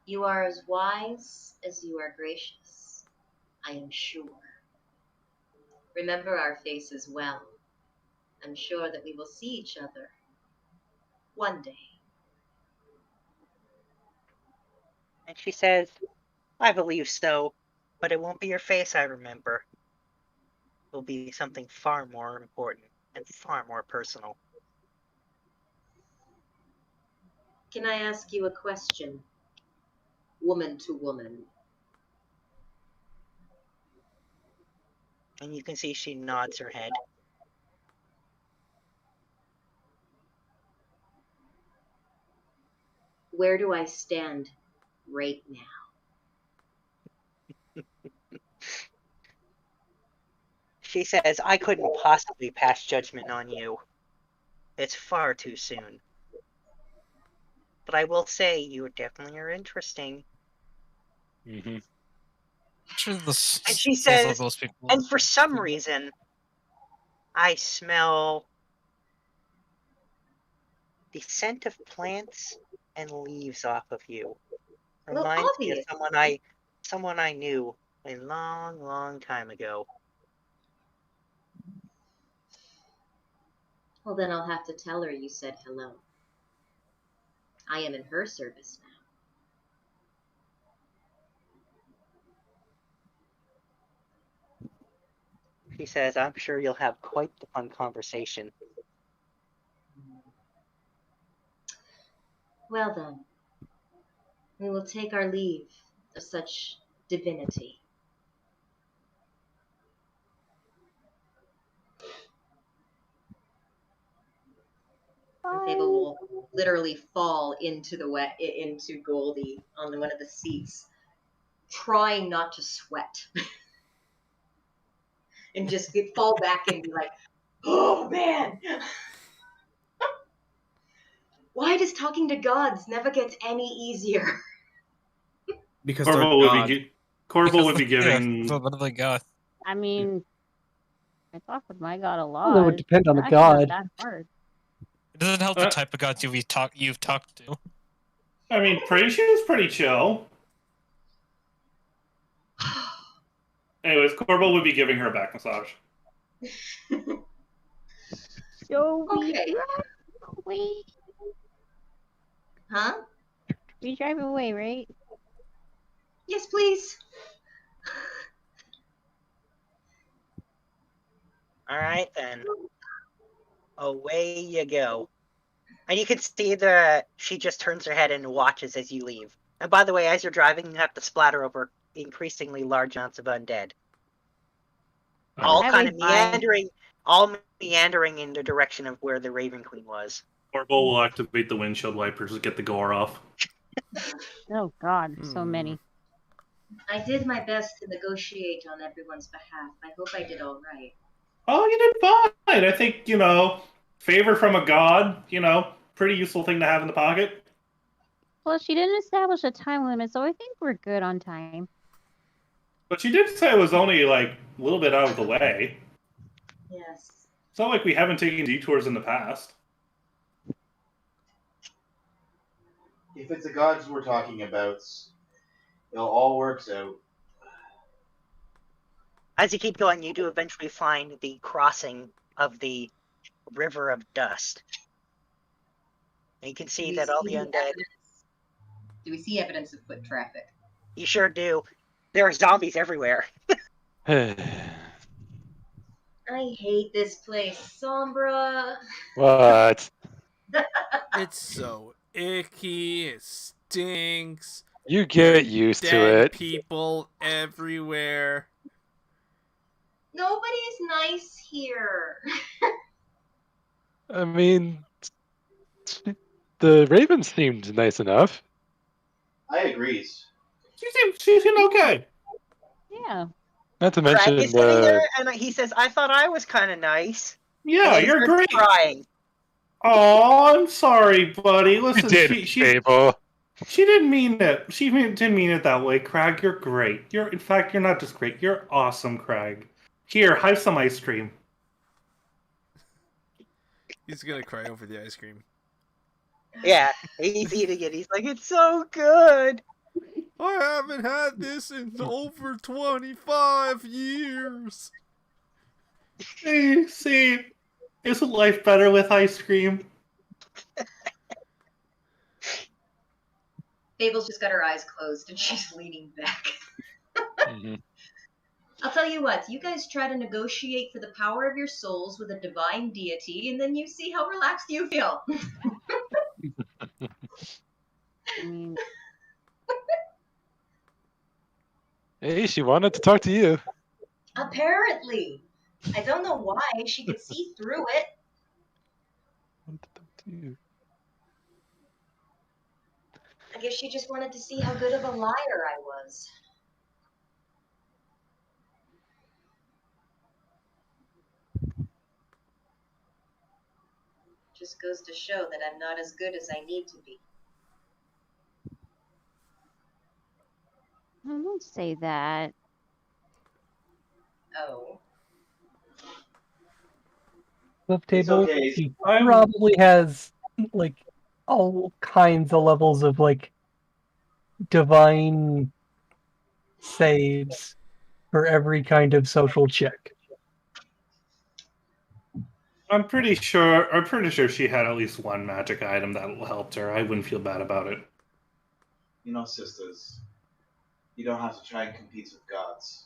You are as wise as you are gracious, I am sure. Remember our faces well. I'm sure that we will see each other one day. And she says, "I believe so, but it won't be your face I remember. It'll be something far more important and far more personal." Can I ask you a question? Woman to woman. And you can see she nods her head. Where do I stand right now? She says, "I couldn't possibly pass judgment on you. It's far too soon. But I will say you definitely are interesting." Mm-hmm. Sure, the And she souls of says, those people. "And for some reason, I smell the scent of plants and leaves off of you. Well, Reminds me of obvious. someone I knew a long, long time ago." Well, then I'll have to tell her you said hello. I am in her service now. She says, "I'm sure you'll have quite the fun conversation." Well then, we will take our leave of such divinity. Fable will literally fall into into Goldie on one of the seats, trying not to sweat, and just fall back and be like, "Oh man, why does talking to gods never get any easier?" Because they're Corvo would God. be Corvo would be giving. Yeah, what do they got? I mean, I talk with my god a lot. Well, it would depend on the That's not god. that hard. It doesn't help the type of gods you've talked to. I mean, Praishu's pretty chill. Anyways, Corvo would be giving her a back massage. So we Okay. drive away. Huh? We drive away, right? Yes, please. All right, then. Away you go. And you can see she just turns her head and watches as you leave. And by the way, as you're driving, you have to splatter over increasingly large amounts of undead. All kind of meandering in the direction of where the Raven Queen was. Corvo will activate the windshield wipers to get the gore off. Oh God, so many. I did my best to negotiate on everyone's behalf. I hope I did all right. Oh, you did fine. I think, favor from a god, pretty useful thing to have in the pocket. Well, she didn't establish a time limit, so I think we're good on time. But she did say it was only, a little bit out of the way. Yes. It's not like we haven't taken detours in the past. If it's the gods we're talking about, it all works out. As you keep going, you do eventually find the crossing of the River of Dust. And you can see that all the undead... Do we see evidence of foot traffic? You sure do. There are zombies everywhere. I hate this place, Sombra. What? It's so icky. It stinks. You get used to Dead it. people everywhere. Nobody's nice here. I mean, the Raven seemed nice enough. I agree. She seemed okay. Yeah. Not to Craig mention is sitting there, and he says, "I thought I was kind of nice." Yeah, And he you're starts great. Crying. Oh, I'm sorry, buddy. Listen, she didn't mean it. She didn't mean it that way, Craig. You're great. In fact, you're not just great. You're awesome, Craig. Here, have some ice cream. He's gonna cry over the ice cream. Yeah, he's eating it. He's like, "It's so good." I haven't had this in over 25 years. See, isn't life better with ice cream? Fable's just got her eyes closed and she's leaning back. Mm-hmm. I'll tell you what, you guys try to negotiate for the power of your souls with a divine deity, and then you see how relaxed you feel. Hey, she wanted to talk to you. Apparently. I don't know why. She could see through it. I guess she just wanted to see how good of a liar I was. Just goes to show that I'm not as good as I need to be. I won't say that. Oh. Flip table. okay. She probably has all kinds of levels of divine saves for every kind of social check. I'm pretty sure she had at least one magic item that helped her. I wouldn't feel bad about it. Sisters, you don't have to try and compete with gods.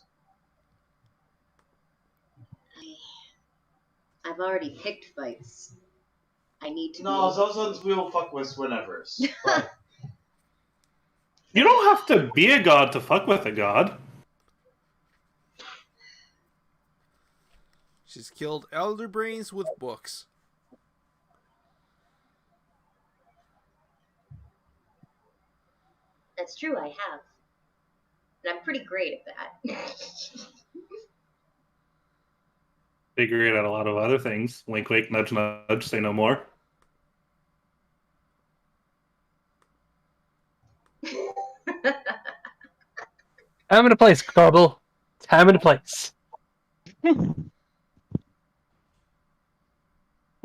I've already picked fights. I need to No, be... those ones we'll fuck with whenever. But You don't have to be a god to fuck with a god. She's killed elder brains with books. That's true, I have. And I'm pretty great at that. Figure it out a lot of other things. Wink, wink, nudge, nudge, say no more. Time and a place, Corbel. Time and a place. What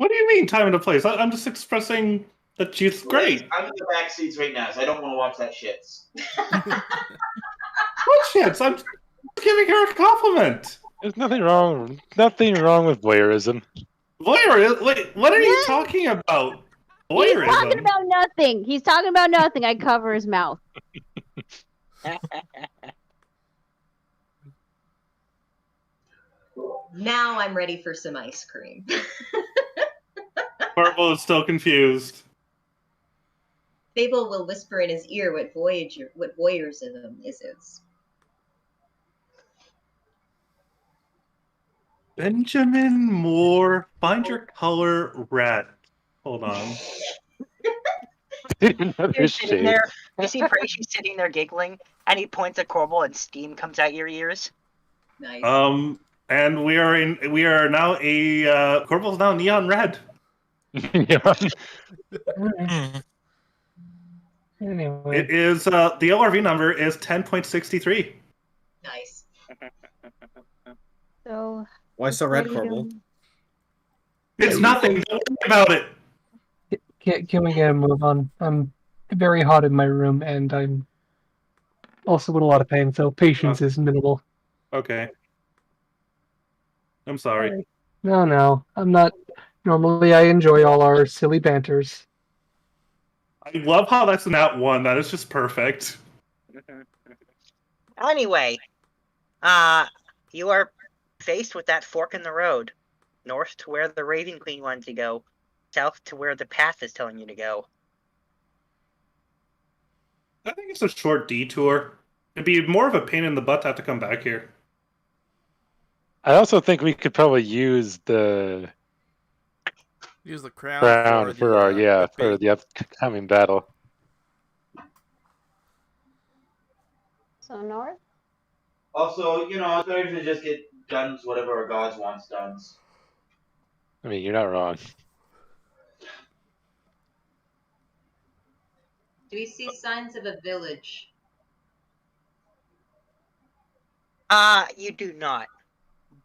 do you mean, time and a place? I'm just expressing that she's great. I'm in the back seats right now, so I don't want to watch that shit. What shits? I'm giving her a compliment. There's nothing wrong with voyeurism. Voyeurism? Wait, what are you talking about? Voyeurism? He's talking about nothing. He's talking about nothing. I cover his mouth. Now I'm ready for some ice cream. Marvel is still confused. Fable will whisper in his ear what voyeurism is. Benjamin Moore, find your color red. Hold on. Another You're sitting shade. there. You see Bracey sitting there giggling, and he points at Corbel, and steam comes out your ears. Nice. And we are now a Corbel's now neon red. Anyway, It is the LRV number is 10.63. Nice. So Why so red, what do you Corbel? do? It's nothing. Don't worry about it. can we get a move on? I'm very hot in my room, and I'm also in a lot of pain, so patience is minimal. Okay. I'm sorry. No, I'm not. Normally, I enjoy all our silly banters. I love how that's not one. That is just perfect. Anyway, you are faced with that fork in the road. North to where the Raven Queen wanted to go. South to where the path is telling you to go. I think it's a short detour. It'd be more of a pain in the butt to have to come back here. I also think we could probably use the crown for our for the upcoming battle. So north? Also, it's better to just get guns whatever our gods wants done. I mean, you're not wrong. Do we see signs of a village? You do not.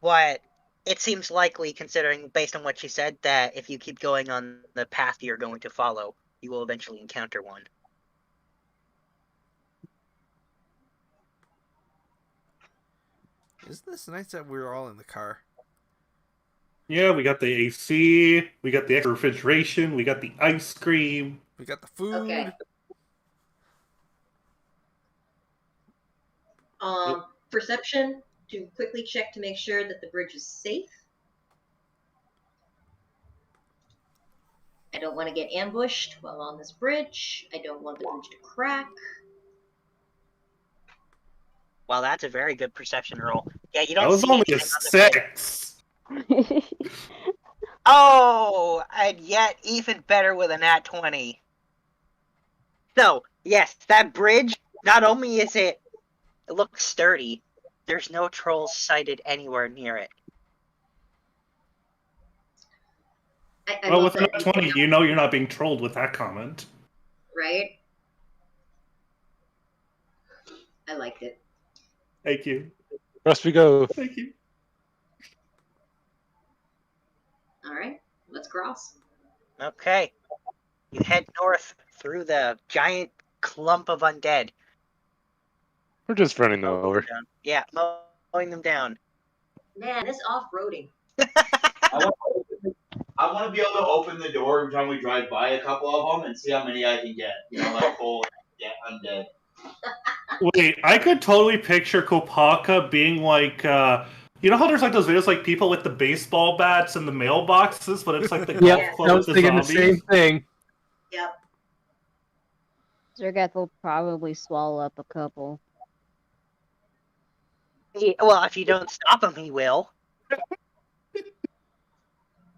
But it seems likely, considering based on what she said, that if you keep going on the path you're going to follow, you will eventually encounter one. Isn't this nice that we're all in the car? Yeah, we got the AC, we got the extra refrigeration, we got the ice cream. We got the food. Okay. Perception to quickly check to make sure that the bridge is safe. I don't want to get ambushed while on this bridge. I don't want the bridge to crack. Well, that's a very good perception roll. Yeah, you don't That was see only a anything on the bridge. 6. Oh, and yet even better with a nat 20. So, yes, that bridge, not only is it looks sturdy, there's no trolls sighted anywhere near it. Well, with a nat 20, you know you're not being trolled with that comment. Right? I liked it. Thank you. Rest we go. Thank you. Alright, let's cross. Okay. You head north through the giant clump of undead. We're just running them over. Yeah, mowing them down. Man, this off-roading. I want to be able to open the door every time we drive by a couple of them and see how many I can get. Like full undead. Wait, I could totally picture Kopaka being like, you know how there's like those videos like people with the baseball bats and the mailboxes, but it's like the golf club I was with the thinking zombies? the same thing. Yep. Zergath will probably swallow up a couple. Well, if you don't stop him, he will.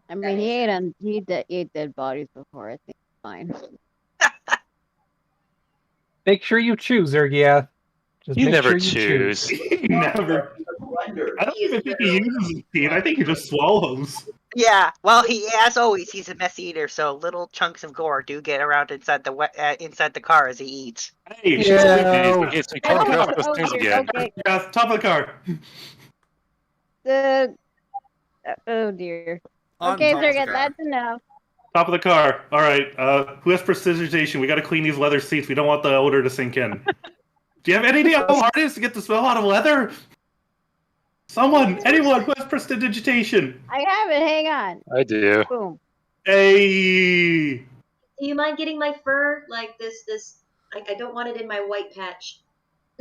I mean, he ate dead bodies before. I think it's fine. Make sure you choose, Zergath. Just You make never sure you choose. Never. I don't even think he uses his teeth. I think he just swallows. Yeah, well, as always, he's a mess eater, so little chunks of gore do get around inside the car as he eats. Hey, Yes, we come across those stairs dear, again. okay. Yeah, top of the car. Oh dear. On Okay, top of the Zergath, car. that's enough. Top of the car. All right. Who has prestidigitation? We got to clean these leather seats. We don't want the odor to sink in. Do you have any idea how hard it is to get the smell out of leather? Anyone who has prestidigitation. I have it. Hang on. I do. Boom. Hey. Do you mind getting my fur? Like this I don't want it in my white patch.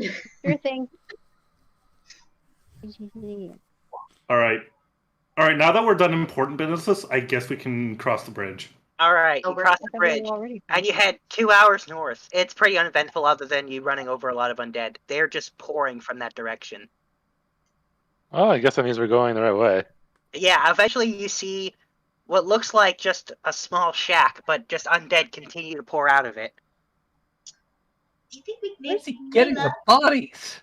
Sure thing. All right. Now that we're done important businesses, I guess we can cross the bridge. All right, you cross the bridge, Already. and you head 2 hours north. It's pretty uneventful, other than you running over a lot of undead. They're just pouring from that direction. Oh, I guess that means we're going the right way. Yeah, eventually you see what looks like just a small shack, but just undead continue to pour out of it. Do you think we can Where's make he getting the bodies?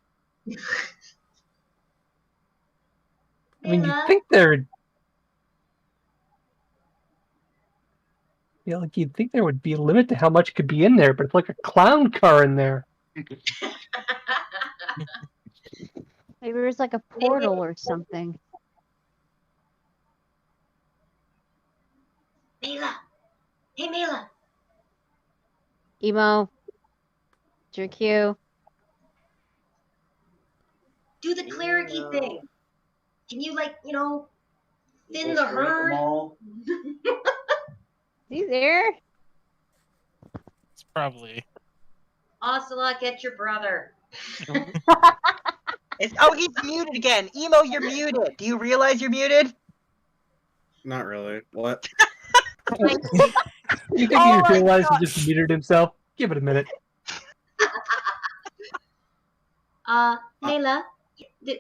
I mean, you'd Layla? think there you'd think there would be a limit to how much could be in there, but it's like a clown car in there. Maybe there's like a portal or something. Layla! Hey, Layla! Emo. It's your cue. Do the clericy thing. Can you, like, thin the Just break 'em herd? all. He's there. It's probably. Ocelot, get your brother. He's muted again. Emo, you're muted. Do you realize you're muted? Not really. What? You think he realized he just muted himself? Give it a minute. Layla,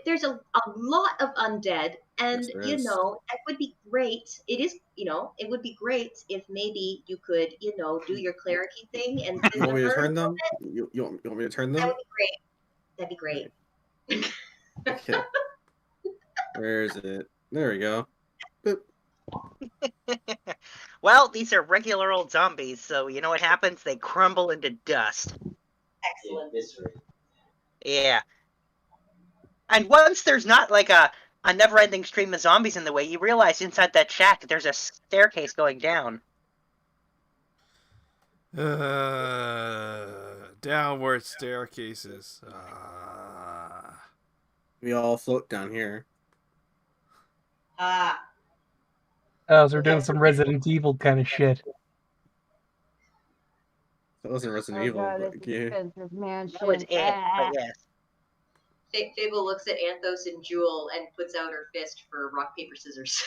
there's a lot of undead, and Yes, there is. it would be great. It would be great if maybe you could, do your clericy thing and You want me to turn them? You want me to turn That them? would be great. That'd be great. Okay. Where is it? There we go. Boop. Well, these are regular old zombies, so you know what happens? They crumble into dust. Excellent. Yeah. And once there's not like a never-ending stream of zombies in the way, you realize inside that shack there's a staircase going down. Downward staircases. We all float down here. Ah. Oh, so we're doing some Resident Evil kind of shit. That wasn't Resident Oh Evil, god, but it's yeah. expensive mansion. That was it, but yes. Fable looks at Anthos and Jewel and puts out her fist for rock, paper, scissors.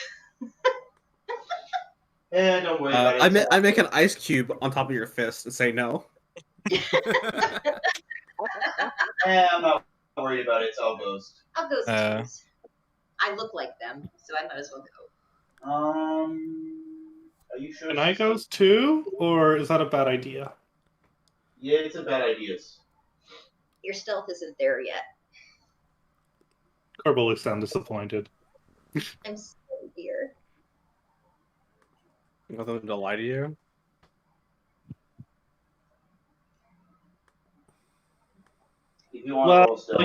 Don't worry about it. I make an ice cube on top of your fist and say no. I'm not worried about it. It's all ghost. I'll go see. I look like them, so I might as well go. Are you sure? Can I ghost too, or is that a bad idea? Yeah, it's a bad idea. Your stealth isn't there yet. Corbo looks sound disappointed. I'm sorry, dear. Nothing to lie to you. If you want Well, stealth,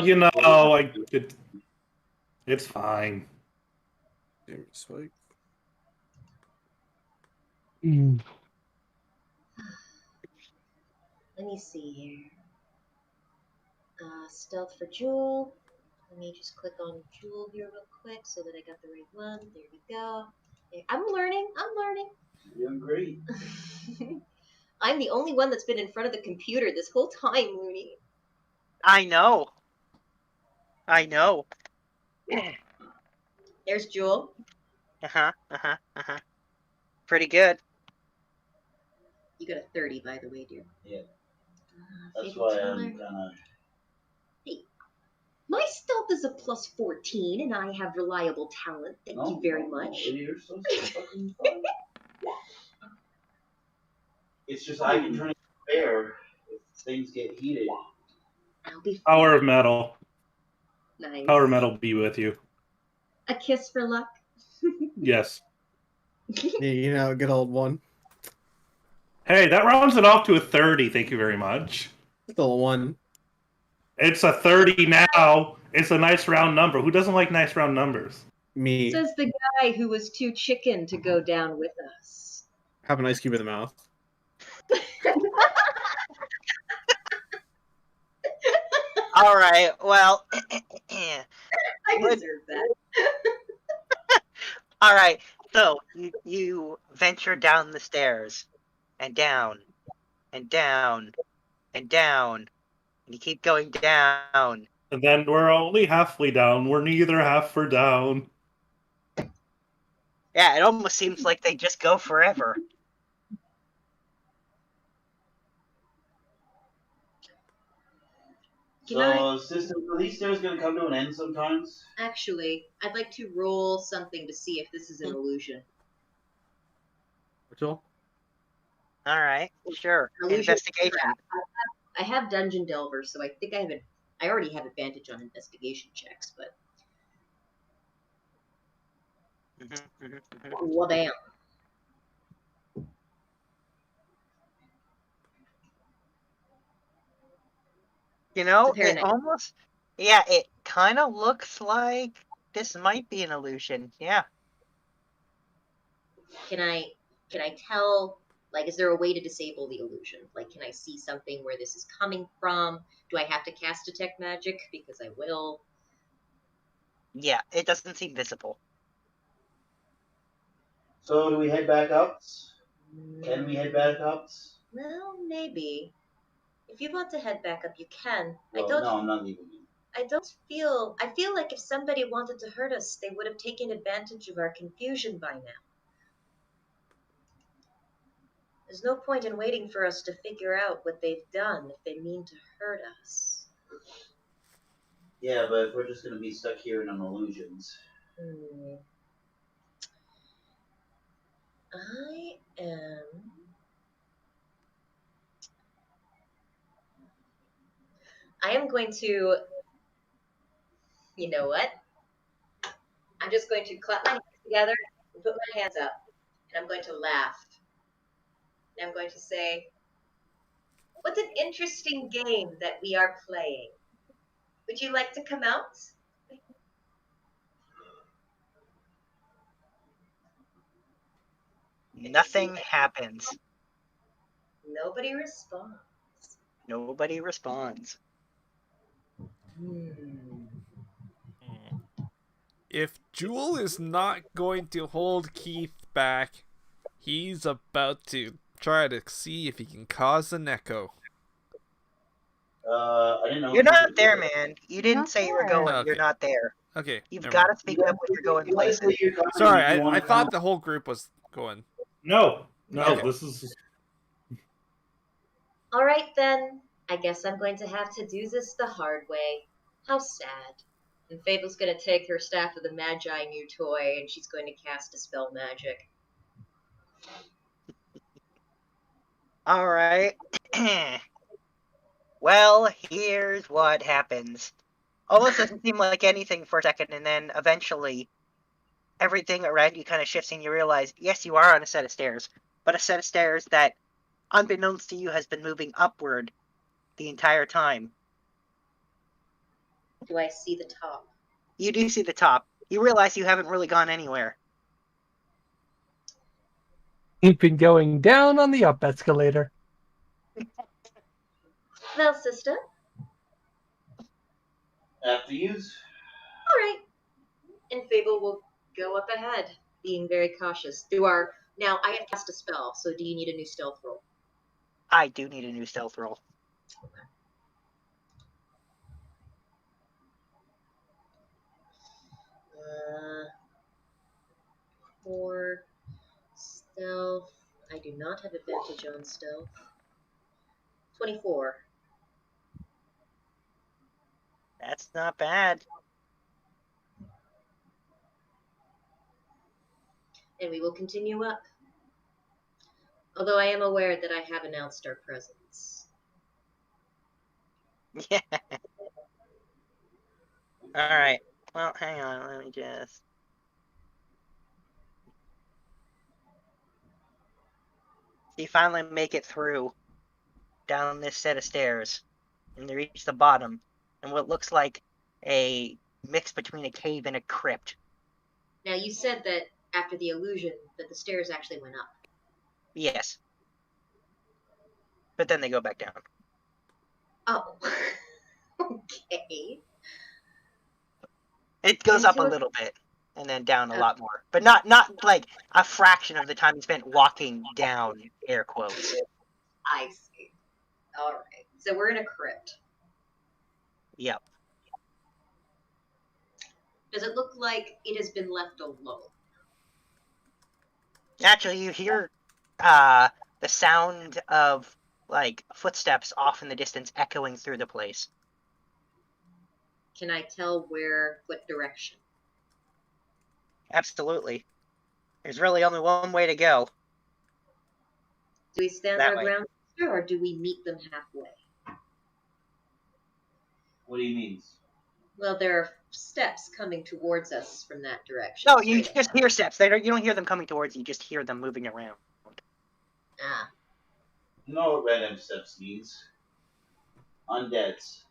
it's fine. Sweet. Let me see here. Stealth for Jewel. Let me just click on Jewel here real quick so that I got the right one. There we go. I'm learning. you're doing great. I'm the only one that's been in front of the computer this whole time, Looney. I know. There's Jewel. Pretty good. You got a 30, by the way, dear. Yeah. That's Fable why Teller. I'm kind of. Hey, my stealth is a plus 14, and I have reliable talent. Thank you very much. You're so fucking fun. It's just I can turn it fair if things get heated. I'll be Power of metal. nice. Power of metal be with you. A kiss for luck. Yes. Yeah, good old one. Hey, that rounds it off to a 30. Thank you very much. Still a one. It's a 30 now. It's a nice round number. Who doesn't like nice round numbers? Me. Says the guy who was too chicken to go down with us. Have an ice cube in the mouth. All right. Well, I deserve that. all right. So you venture down the stairs, and down, and down, and down, and you keep going down. And then we're only halfway down. We're neither half for down. Yeah, it almost seems like they just go forever. So, system, are these stairs going to come to an end sometimes? Actually, I'd like to roll something to see if this is an illusion. Rachel? All right, sure. Illusion Investigation. trap. I have Dungeon Delver, so I think I already have advantage on investigation checks, but well, damn. You know, It's a pair of it almost, yeah, it kind of looks like this might be an illusion. Yeah. Can I tell? Like, is there a way to disable the illusion? Like, can I see something where this is coming from? Do I have to cast detect magic? Because I will. Yeah, it doesn't seem visible. So do we head back up? Can we head back up? Well, maybe. If you want to head back up, you can. Well, no, I'm not leaving you. I don't feel. I feel like if somebody wanted to hurt us, they would have taken advantage of our confusion by now. There's no point in waiting for us to figure out what they've done if they mean to hurt us. Yeah, but if we're just gonna be stuck here in an illusions. I am. I am going to. You know what? I'm just going to clap my hands together and put my hands up, and I'm going to laugh. And I'm going to say, "What an interesting game that we are playing. Would you like to come out?" Nothing happens. Nobody responds. Nobody responds. If Jewel is not going to hold Keith back, he's about to try to see if he can cause an echo. I didn't know. You're not there, man. You didn't say you were going. Okay. You're not there. Okay. You've never got to mind. speak up when you're going places. Sorry, I thought the whole group was going. No, Okay. this is. All right, then. I guess I'm going to have to do this the hard way. How sad. And Fable's going to take her Staff of the Magi new toy, and she's going to cast Dispel Magic. All right. Well, here's what happens. Almost doesn't seem like anything for a second, and then eventually everything around you kind of shifts and you realize, yes, you are on a set of stairs, but a set of stairs that, unbeknownst to you, has been moving upward the entire time. Do I see the top? You do see the top. You realize you haven't really gone anywhere. You've been going down on the up escalator. Well, sister. After you. All right. And Fable will go up ahead, being very cautious. Now, I have cast a spell, so do you need a new stealth roll? I do need a new stealth roll. Okay. 4 stealth. I do not have advantage on stealth. 24. That's not bad. And we will continue up. Although I am aware that I have announced our presence. Yeah. Alright. Well, hang on. Let me just... You finally make it through down this set of stairs, and they reach the bottom, and what looks like a mix between a cave and a crypt. Now, you said that after the illusion, that the stairs actually went up. Yes. But then they go back down. Oh. Okay. It goes up a little bit, and then down a lot more. But not like a fraction of the time you spent walking down, air quotes. I see. Alright. So we're in a crypt. Yep. Does it look like it has been left alone? Actually, you hear the sound of, like, footsteps off in the distance echoing through the place. Can I tell what direction? Absolutely. There's really only one way to go. Do we stand That our way. ground, or do we meet them halfway? What do you mean? Well, there are steps coming towards us from that direction. No, you just hear steps. You don't hear them coming towards you. You just hear them moving around. Ah. You know what random steps means? Undeads.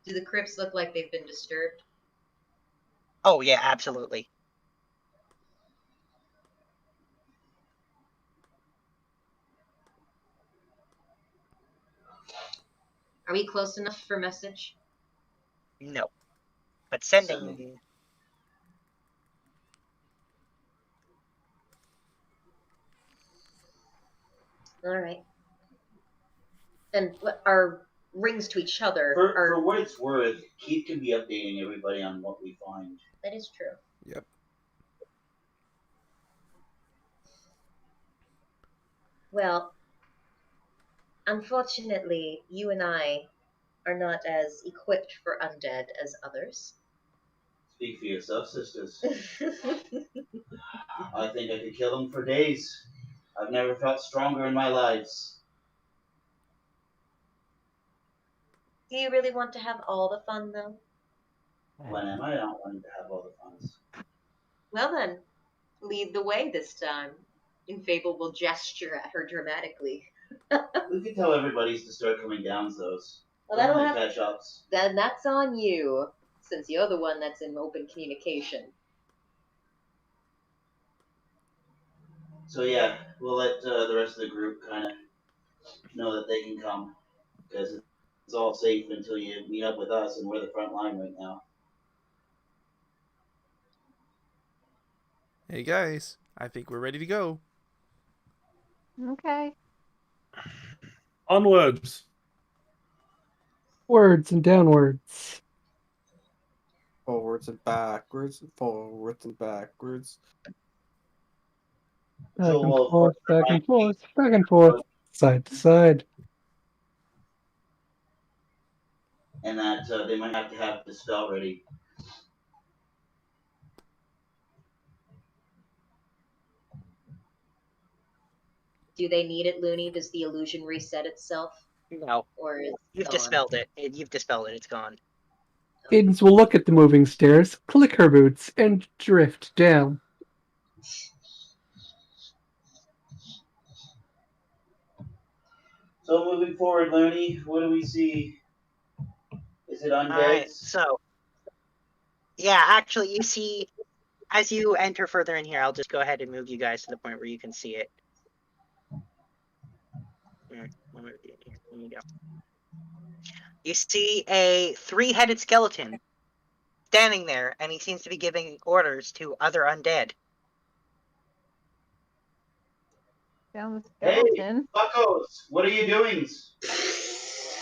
Do the crypts look like they've been disturbed? Oh yeah, absolutely. Are we close enough for message? No, but sending. All right. And what our rings to each other For what it's worth, Keith can be updating everybody on what we find. That is true. Yep. Well, unfortunately, you and I are not as equipped for undead as others. Speak for yourself, sisters. I think I could kill them for days. I've never felt stronger in my lives. Do you really want to have all the fun, though? When am I not wanting to have all the funs? Well then, lead the way this time. And Fable will gesture at her dramatically. We could tell everybody's to start coming down those. Well, that'll have catch ups. Then that's on you, since you're the one that's in open communication. So yeah, we'll let the rest of the group kind of know that they can come, because it's all safe until you meet up with us, and we're the front line right now. Hey guys, I think we're ready to go. Okay. Onwards. Words and downwards. Forwards and backwards and forwards and backwards. Back and forth, back and forth, back and forth, side to side. And that they might have to have the spell ready. Do they need it, Looney? Does the illusion reset itself? No. Or is You've gone? dispelled it. You've dispelled it. It's gone. Cadence will look at the moving stairs, click her boots, and drift down. So moving forward, Looney, what do we see? Is it undead? Alright, so. Yeah, actually, you see, as you enter further in here, I'll just go ahead and move you guys to the point where you can see it. There you go. You see a 3-headed skeleton standing there, and he seems to be giving orders to other undead. Down the Hey, skeleton. buckos, what are you doing?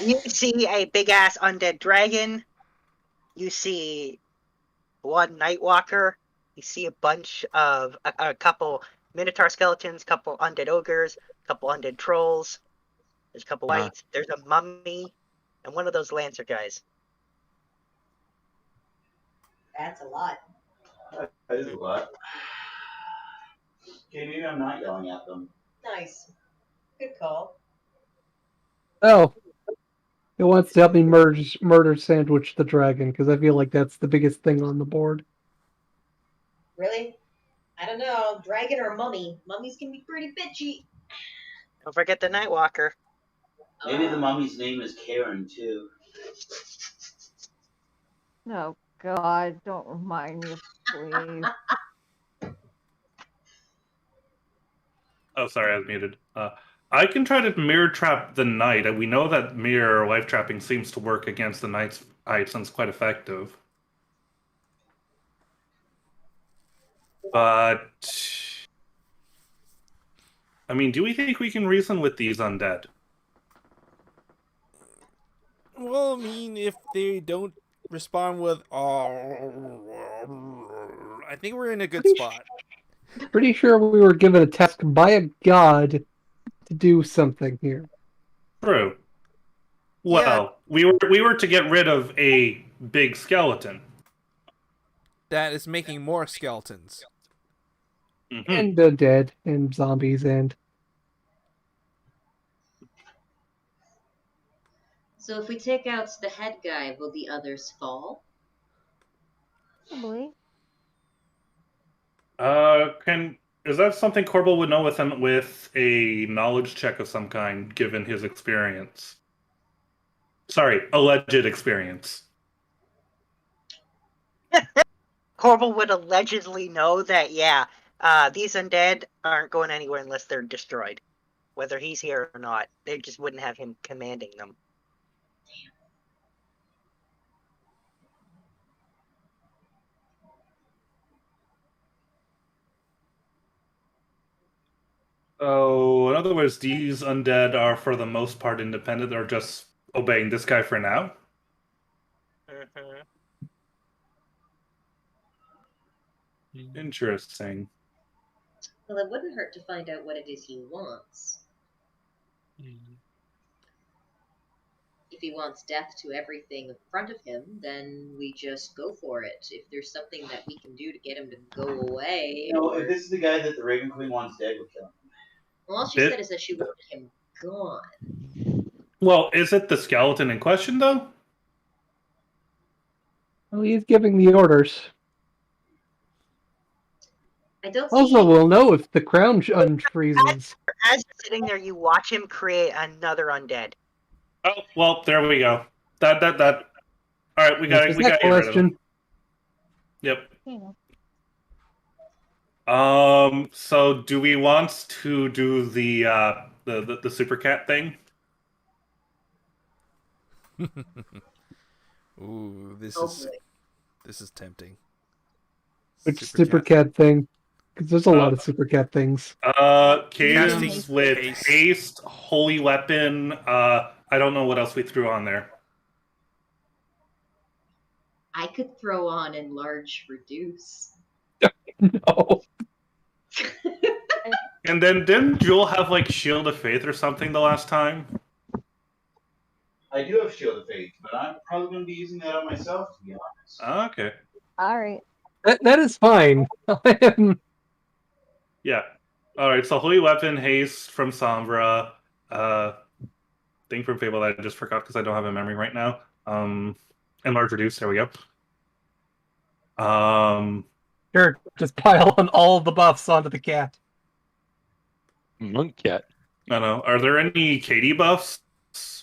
You see a big-ass undead dragon. You see one Nightwalker. You see a bunch of a couple Minotaur skeletons, couple undead ogres, couple undead trolls. There's a couple whites. There's a mummy, and one of those Lancer guys. That's a lot. That is a lot. Okay, maybe I'm not yelling at them. Nice. Good call. Oh. It wants to help me murder Sandwich the Dragon, because I feel like that's the biggest thing on the board. Really? I don't know. Dragon or mummy? Mummies can be pretty bitchy. Don't forget the Nightwalker. Maybe the mummy's name is Karen, too. Oh God, don't remind me, please. Oh, sorry, I was muted. I can try to mirror trap the knight, and we know that mirror life trapping seems to work against the knight's height, and it's quite effective. But I mean, do we think we can reason with these undead? Well, I mean, if they don't respond with I think we're in a good spot. Pretty sure we were given a task by a god to do something here. True. Well, we were to get rid of a big skeleton. That is making more skeletons. Mm-hmm. And undead, and zombies, and... So if we take out the head guy, will the others fall? Probably. Is that something Corbel would know with a knowledge check of some kind, given his experience? Sorry, alleged experience. Corbel would allegedly know that, yeah, these undead aren't going anywhere unless they're destroyed. Whether he's here or not. They just wouldn't have him commanding them. So, in other words, these undead are for the most part independent, or just obeying this guy for now? Mm-hmm. Interesting. Well, it wouldn't hurt to find out what it is he wants. If he wants death to everything in front of him, then we just go for it. If there's something that we can do to get him to go away... No, if this is the guy that the Raven Queen wants dead, we'll kill him. Well, all she said is that she wanted him gone. Well, is it the skeleton in question, though? Well, he's giving the orders. I don't Also, we'll know if the crown unfreezes. As you're sitting there, you watch him create another undead. Oh, well, there we go. That. All right, we got to get rid of him. Yep. So do we want to do the super cat thing? Ooh, this is tempting. Which super cat thing? Because there's a lot of super cat things. Cadence with haste, holy weapon. I don't know what else we threw on there. I could throw on enlarge reduce. No. And then didn't Jewel have like Shield of Faith or something the last time? I do have Shield of Faith, but I'm probably going to be using that on myself, to be honest. Okay. Alright. That is fine. Yeah. Alright, so holy weapon, haste from Sombra. Thing from Fable that I just forgot because I don't have a memory right now. Enlarge reduce, there we go. Sure, just pile on all the buffs onto the cat. Monk cat. I don't know. Are there any Katie buffs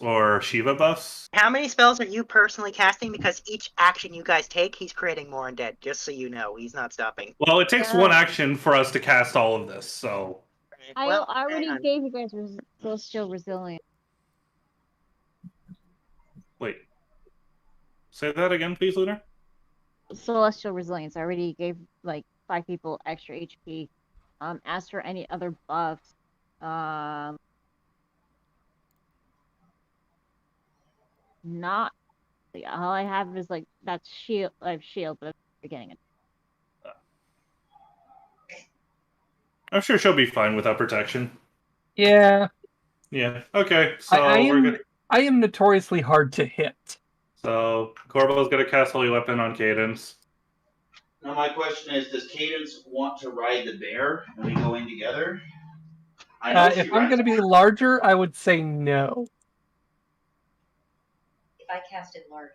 or Shiva buffs? How many spells are you personally casting? Because each action you guys take, he's creating more undead. Just so you know, he's not stopping. Well, it takes one action for us to cast all of this, so... I already gave you guys Celestial Resilience. Wait. Say that again, please, Lunar? Celestial Resilience. I already gave like 5 people extra HP. As for any other buffs, not. All I have is like that's shield. I have shield, but I'm beginning it. I'm sure she'll be fine without protection. Yeah. Yeah. Okay. So I am notoriously hard to hit. So Corvo's gonna cast Holy Weapon on Cadence. Now my question is, does Cadence want to ride the bear and we go in together? I know If I'm going to be larger, I would say no. If I cast enlarge.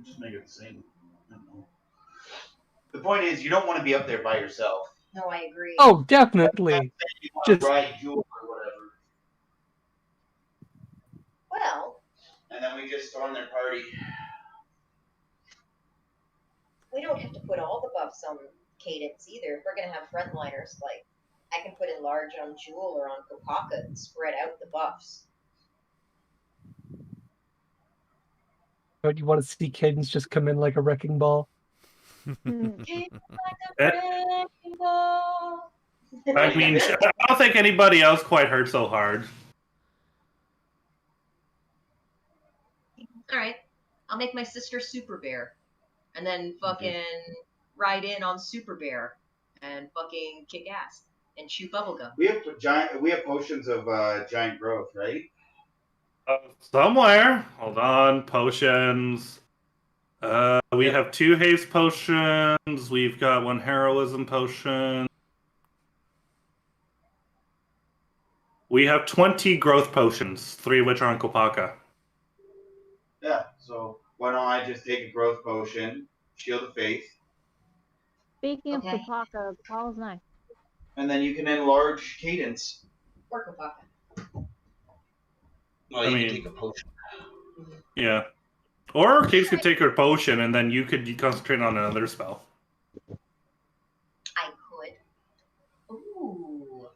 Just make it the same. I don't know. The point is, you don't want to be up there by yourself. No, I agree. Oh, definitely. You want to ride Jewel or whatever. Well. And then we just storm their party. We don't have to put all the buffs on Cadence either. If we're going to have frontliners, like, I can put enlarge on Jewel or on Kopaka and spread out the buffs. But you want to see Cadence just come in like a wrecking ball? I mean, I don't think anybody else quite hurt so hard. Alright, I'll make my sister Super Bear. And then fucking ride in on Super Bear. And fucking kick ass. And shoot bubblegum. We have potions of giant growth, right? Somewhere. Hold on. Potions. We have 2 haste potions. We've got 1 heroism potion. We have 20 growth potions, 3 of which are on Kopaka. Yeah, so why don't I just take a growth potion, Shield of Faith, Speaking of Kopaka, Paul's nice. and then you can enlarge Cadence. Or Kopaka. Well, I you mean- can take a potion. Yeah. Or Case could take her potion, and then you could concentrate on another spell. I could. Ooh.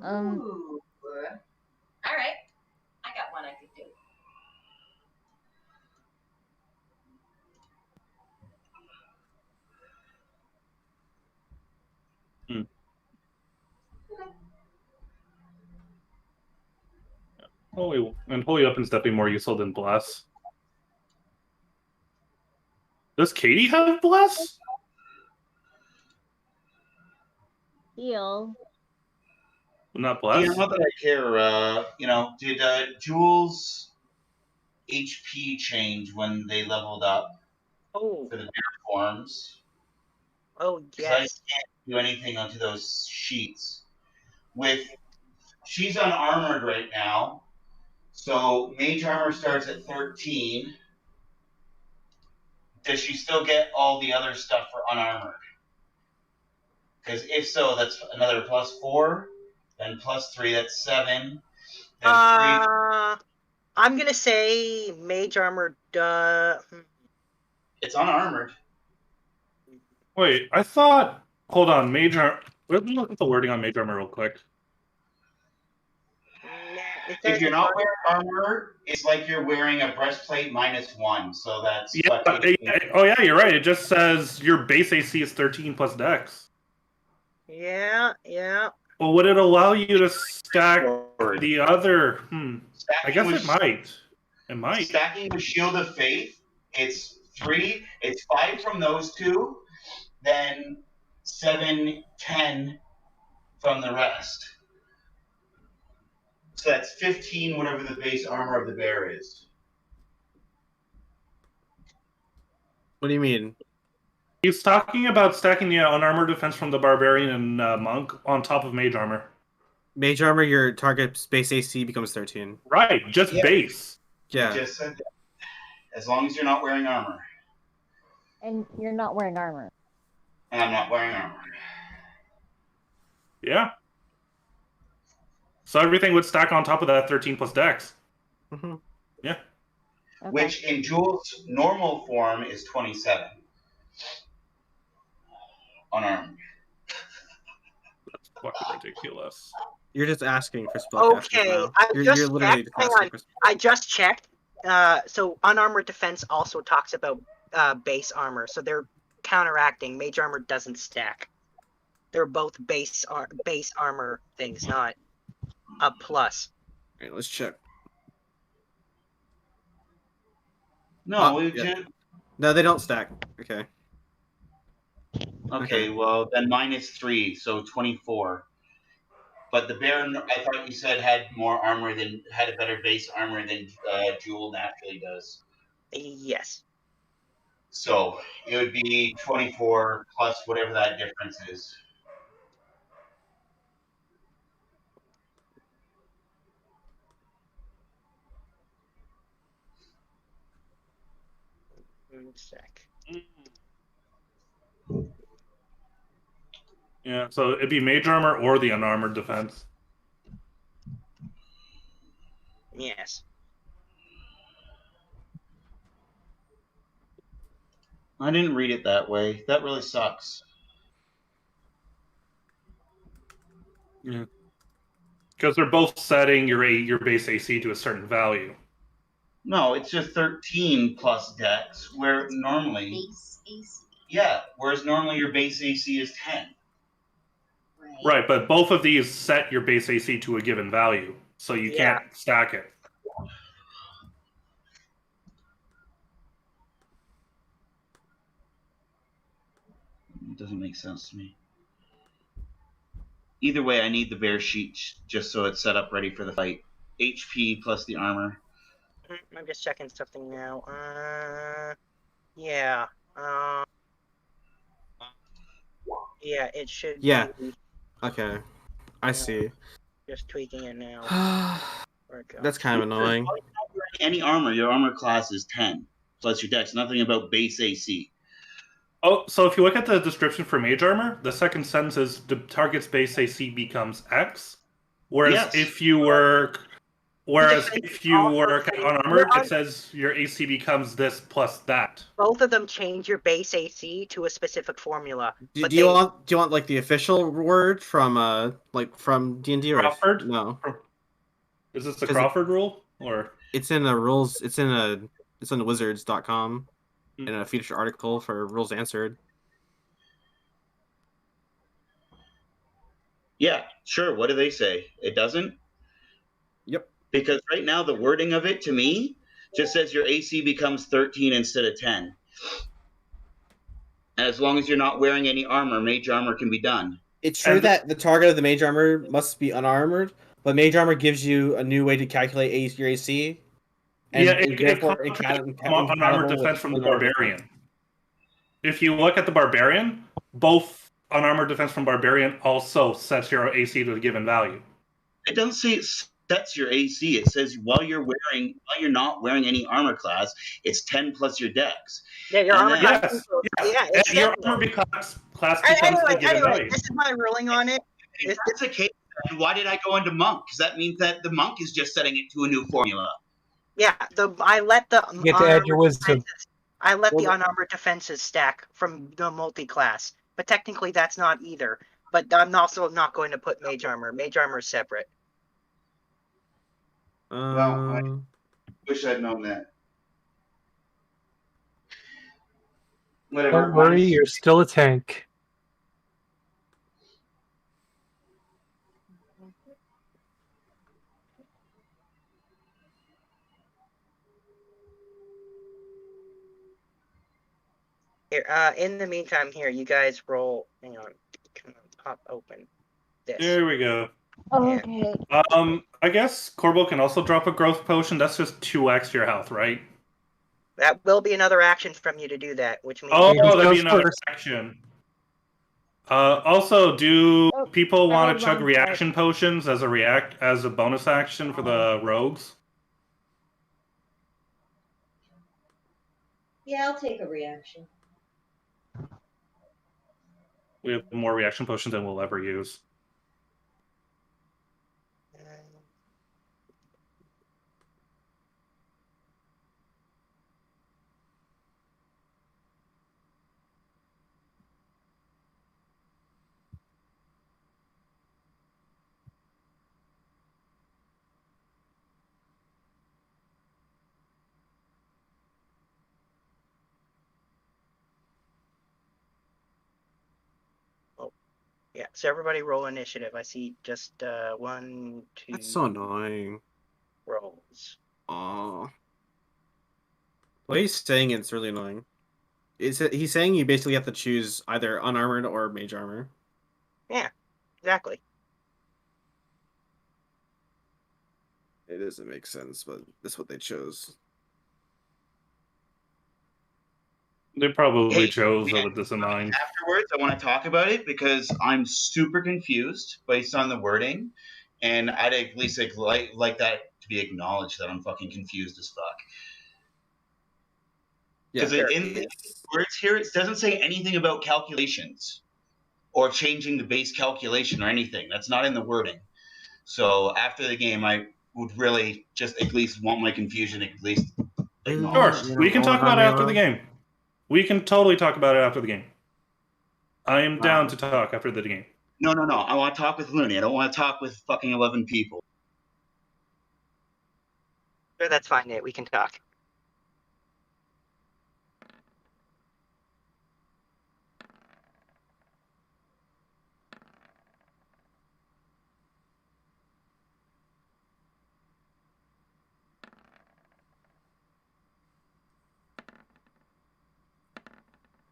Ooh. All right. I got one I could do. Holy Weapon's definitely more useful than Bless. Does Katie have Bless? Heal. Not Bless? Yeah, not that I care. Did Jules' HP change when they leveled up Oh, for the bear forms? oh 'Cause I yes. can't do anything onto those sheets. She's unarmored right now, so mage armor starts at 13. Does she still get all the other stuff for unarmored? Because if so, that's another +4, then +3, that's 7. Then 3. I'm gonna say mage armor. It's unarmored. Wait, I thought. Hold on, Mage Armor. Let me look at the wording on Mage Armor real quick. If you're not wearing armor, it's like you're wearing a breastplate -1, so that's Oh yeah, you're right. It just says your base AC is 13 plus Dex. Yeah. Well, would it allow you to stack the other? I guess it might. It might. Stacking with Shield of Faith, it's 3. It's 5 from those two, then 7, 10 from the rest. So that's 15, whatever the base armor of the bear is. What do you mean? He's talking about stacking the unarmored defense from the barbarian and monk on top of mage armor. Mage armor, your target's base AC becomes 13. Right, just base. Yeah. You just said that. As long as you're not wearing armor. And you're not wearing armor. And I'm not wearing armor. Yeah. So everything would stack on top of that 13 plus Dex. Mm-hmm. Yeah. Okay. Which in Jules' normal form is 27. Unarmed. That's fucking ridiculous. You're just asking for spellcasters Okay, now. I You're just literally checked. just Hang asking on, for I just checked. So unarmored defense also talks about base armor, so they're counteracting. Mage armor doesn't stack. They're both base armor things, not a plus. Alright, let's check. No, No, they don't stack. Okay. Okay, well then -3, so 24. But the bear, I thought you said had a better base armor than Jewel naturally does. Yes. So it would be 24 plus whatever that difference is. One sec. Yeah, so it'd be mage armor or the unarmored defense. Yes. I didn't read it that way. That really sucks. Yeah. Because they're both setting your base AC to a certain value. No, it's just 13 plus Dex, where normally Base AC. Yeah, whereas normally your base AC is 10. Right, but both of these set your base AC to a given value, so you can't stack it. It doesn't make sense to me. Either way, I need the bear sheet just so it's set up ready for the fight. HP plus the armor. I'm just checking something now. Yeah. Yeah, it should. Yeah. Be Okay. I see. Just tweaking it now. That's kind of annoying. Any armor, your armor class is 10 plus your dex. Nothing about base AC. Oh, so if you look at the description for mage armor, the second sentence is the target's base AC becomes X. Whereas Yes. if you were unarmored, it says your AC becomes this plus that. Both of them change your base AC to a specific formula. Do you want like the official word from D&D or Crawford? No? Is this the Crawford rule or? It's in the rules. It's on wizards.com in a featured article for rules answered. Yeah, sure. What do they say? It doesn't? Yep. Because right now the wording of it to me just says your AC becomes 13 instead of 10. And as long as you're not wearing any armor, mage armor can be done. It's true that the target of the mage armor must be unarmored, but mage armor gives you a new way to calculate your AC. And Yeah, it comes from unarmored defense from the barbarian. If you look at the barbarian, both unarmored defense from barbarian also sets your AC to a given value. It doesn't say it sets your AC. It says while you're not wearing any armor class, it's 10 plus your dex. Yeah, your armor class. Yes. Your armor class becomes the given value. This is my ruling on it. If that's the case, then why did I go into monk? Because that means that the monk is just setting it to a new formula. Yeah, I let the You get to add your wisdom. I let the unarmored defenses stack from the multi-class, but technically that's not either. But I'm also not going to put mage armor. Mage armor is separate. Well, I wish I'd known that. Whatever. Don't worry, you're still a tank. Here, in the meantime, here you guys roll. Hang on, can I pop open this? There we go. Okay. I guess Corbo can also drop a growth potion. That's just 2x your health, right? That will be another action from you to do that, which means that'd be another action. Also, do people want to chug reaction potions as a bonus action for the rogues? Yeah, I'll take a reaction. We have more reaction potions than we'll ever use. yeah. So everybody roll initiative. I see just 1, 2. That's so annoying. Rolls. Aww. What he's saying it's really annoying. He's saying you basically have to choose either unarmored or mage armor. Yeah, exactly. It doesn't make sense, but that's what they chose. They probably chose with this in mind. Afterwards, I want to talk about it because I'm super confused based on the wording, and I'd at least like that to be acknowledged that I'm fucking confused as fuck. Because in the words here, it doesn't say anything about calculations or changing the base calculation or anything. That's not in the wording. So after the game, I would really just at least want my confusion at least acknowledged. Sure, we can talk about it after the game. We can totally talk about it after the game. I am down to talk after the game. No. I want to talk with Looney. I don't want to talk with fucking 11 people. Sure, that's fine, Nate. We can talk.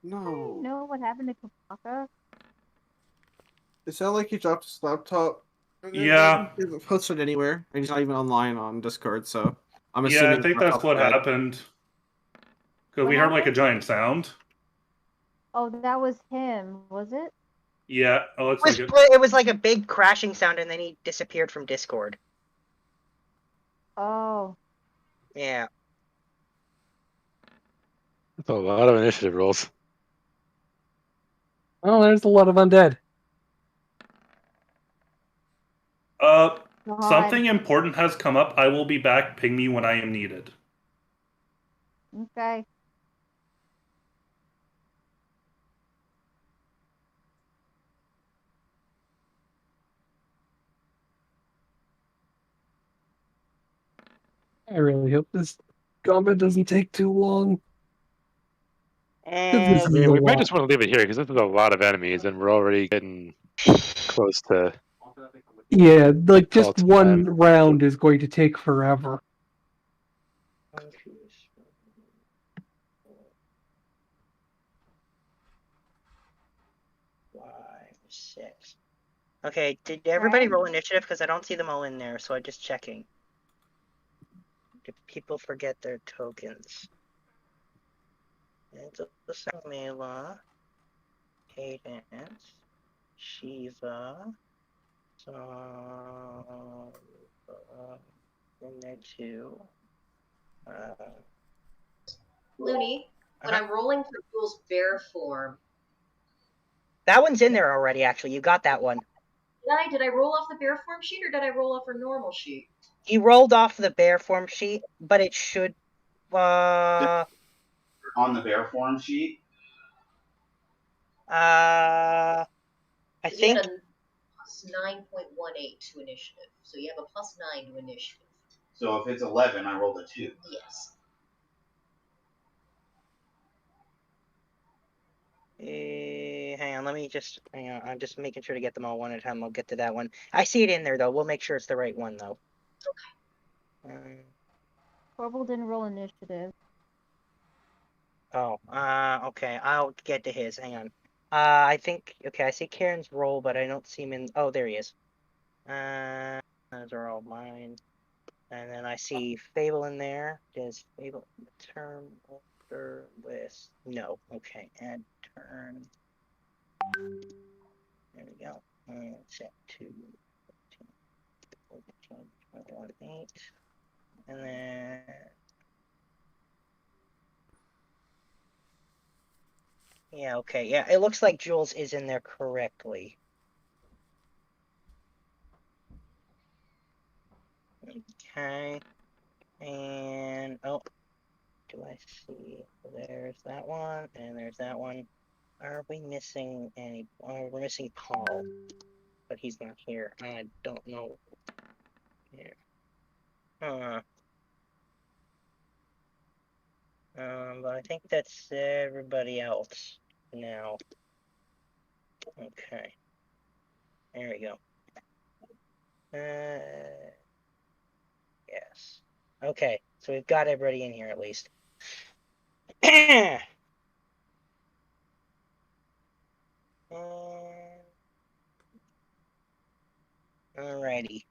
No. Know what happened to Kapaka? It sounded like he dropped his laptop. Yeah. He hasn't posted anywhere. And he's not even online on Discord, so I'm Yeah, assuming. I think that's what happened. Because we heard like a giant sound. Oh, that was him, was it? Yeah, it looks like it. It was like a big crashing sound, and then he disappeared from Discord. Oh. Yeah. That's a lot of initiative rolls. Oh, there's a lot of undead. Something important has come up. I will be back. Ping me when I am needed. Okay. I really hope this combat doesn't take too long. I mean, we might just want to leave it here because this is a lot of enemies, and we're already getting close to. Yeah, like just Call one time. round is going to take forever. 5, 6. Okay, did everybody roll initiative? Because I don't see them all in there, so I'm just checking. Did people forget their tokens? It's Samela, Cadence, Shiva, in there too. Looney, when I'm rolling for Jules' bear form. That one's in there already, actually. You got that one. Did I roll off the bear form sheet or did I roll off her normal sheet? You rolled off the bear form sheet, but it should. On the bear form sheet. I think. You had a plus 9.18 to initiative, so you have a plus 9 to initiative. So if it's 11, I rolled a 2. Yes. Hang on, hang on. I'm just making sure to get them all one at a time. I'll get to that one. I see it in there though. We'll make sure it's the right one though. Okay. Corporal didn't roll initiative. Okay. I'll get to his. Hang on. I think. Okay, I see Karen's roll, but I don't see him in. Oh, there he is. Those are all mine. And then I see Fable in there. Does Fable term order list? No. Okay. Add turn. There we go. Set to 14, 21, 8. And then. Yeah, okay. Yeah, it looks like Jules is in there correctly. Okay. And, oh, do I see? There's that one, and there's that one. Are we missing any? Oh, we're missing Paul, but he's not here. I don't know. Here. But I think that's everybody else now. Okay. There we go. Yes. Okay, so we've got everybody in here at least. Alrighty.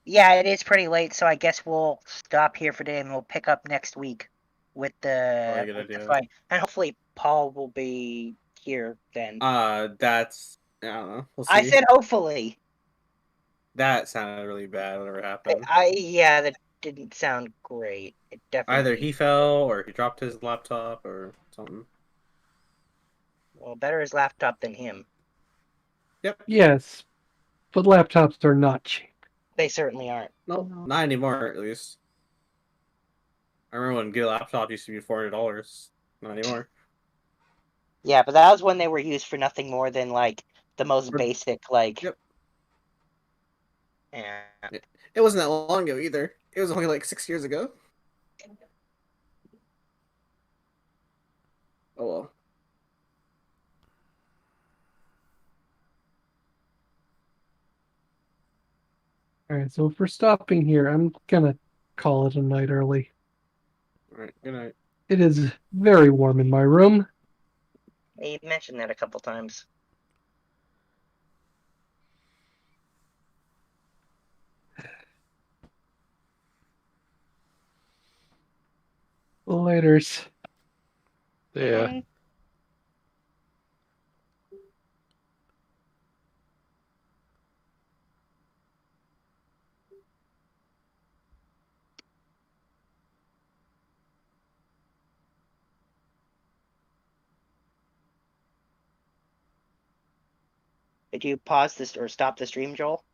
Yeah, it is pretty late, so I guess we'll stop here for today and we'll pick up next week with the, Good idea. fight. And hopefully Paul will be here then. That's I don't know. We'll see. I said hopefully. That sounded really bad. Whatever happened. Yeah, that didn't sound great. It definitely. Either he fell or he dropped his laptop or something. Well, better his laptop than him. Yep. Yes, but laptops are not cheap. They certainly aren't. Nope, not anymore at least. I remember when a laptop used to be $400. Not anymore. Yeah, but that was when they were used for nothing more than like the most basic like. Yep. Yeah. It wasn't that long ago either. It was only like 6 years ago. Oh well. Alright, so if we're stopping here, I'm gonna call it a night early. Alright, good night. It is very warm in my room. You mentioned that a couple times. Laters. Yeah. Did you pause this or stop the stream, Joel?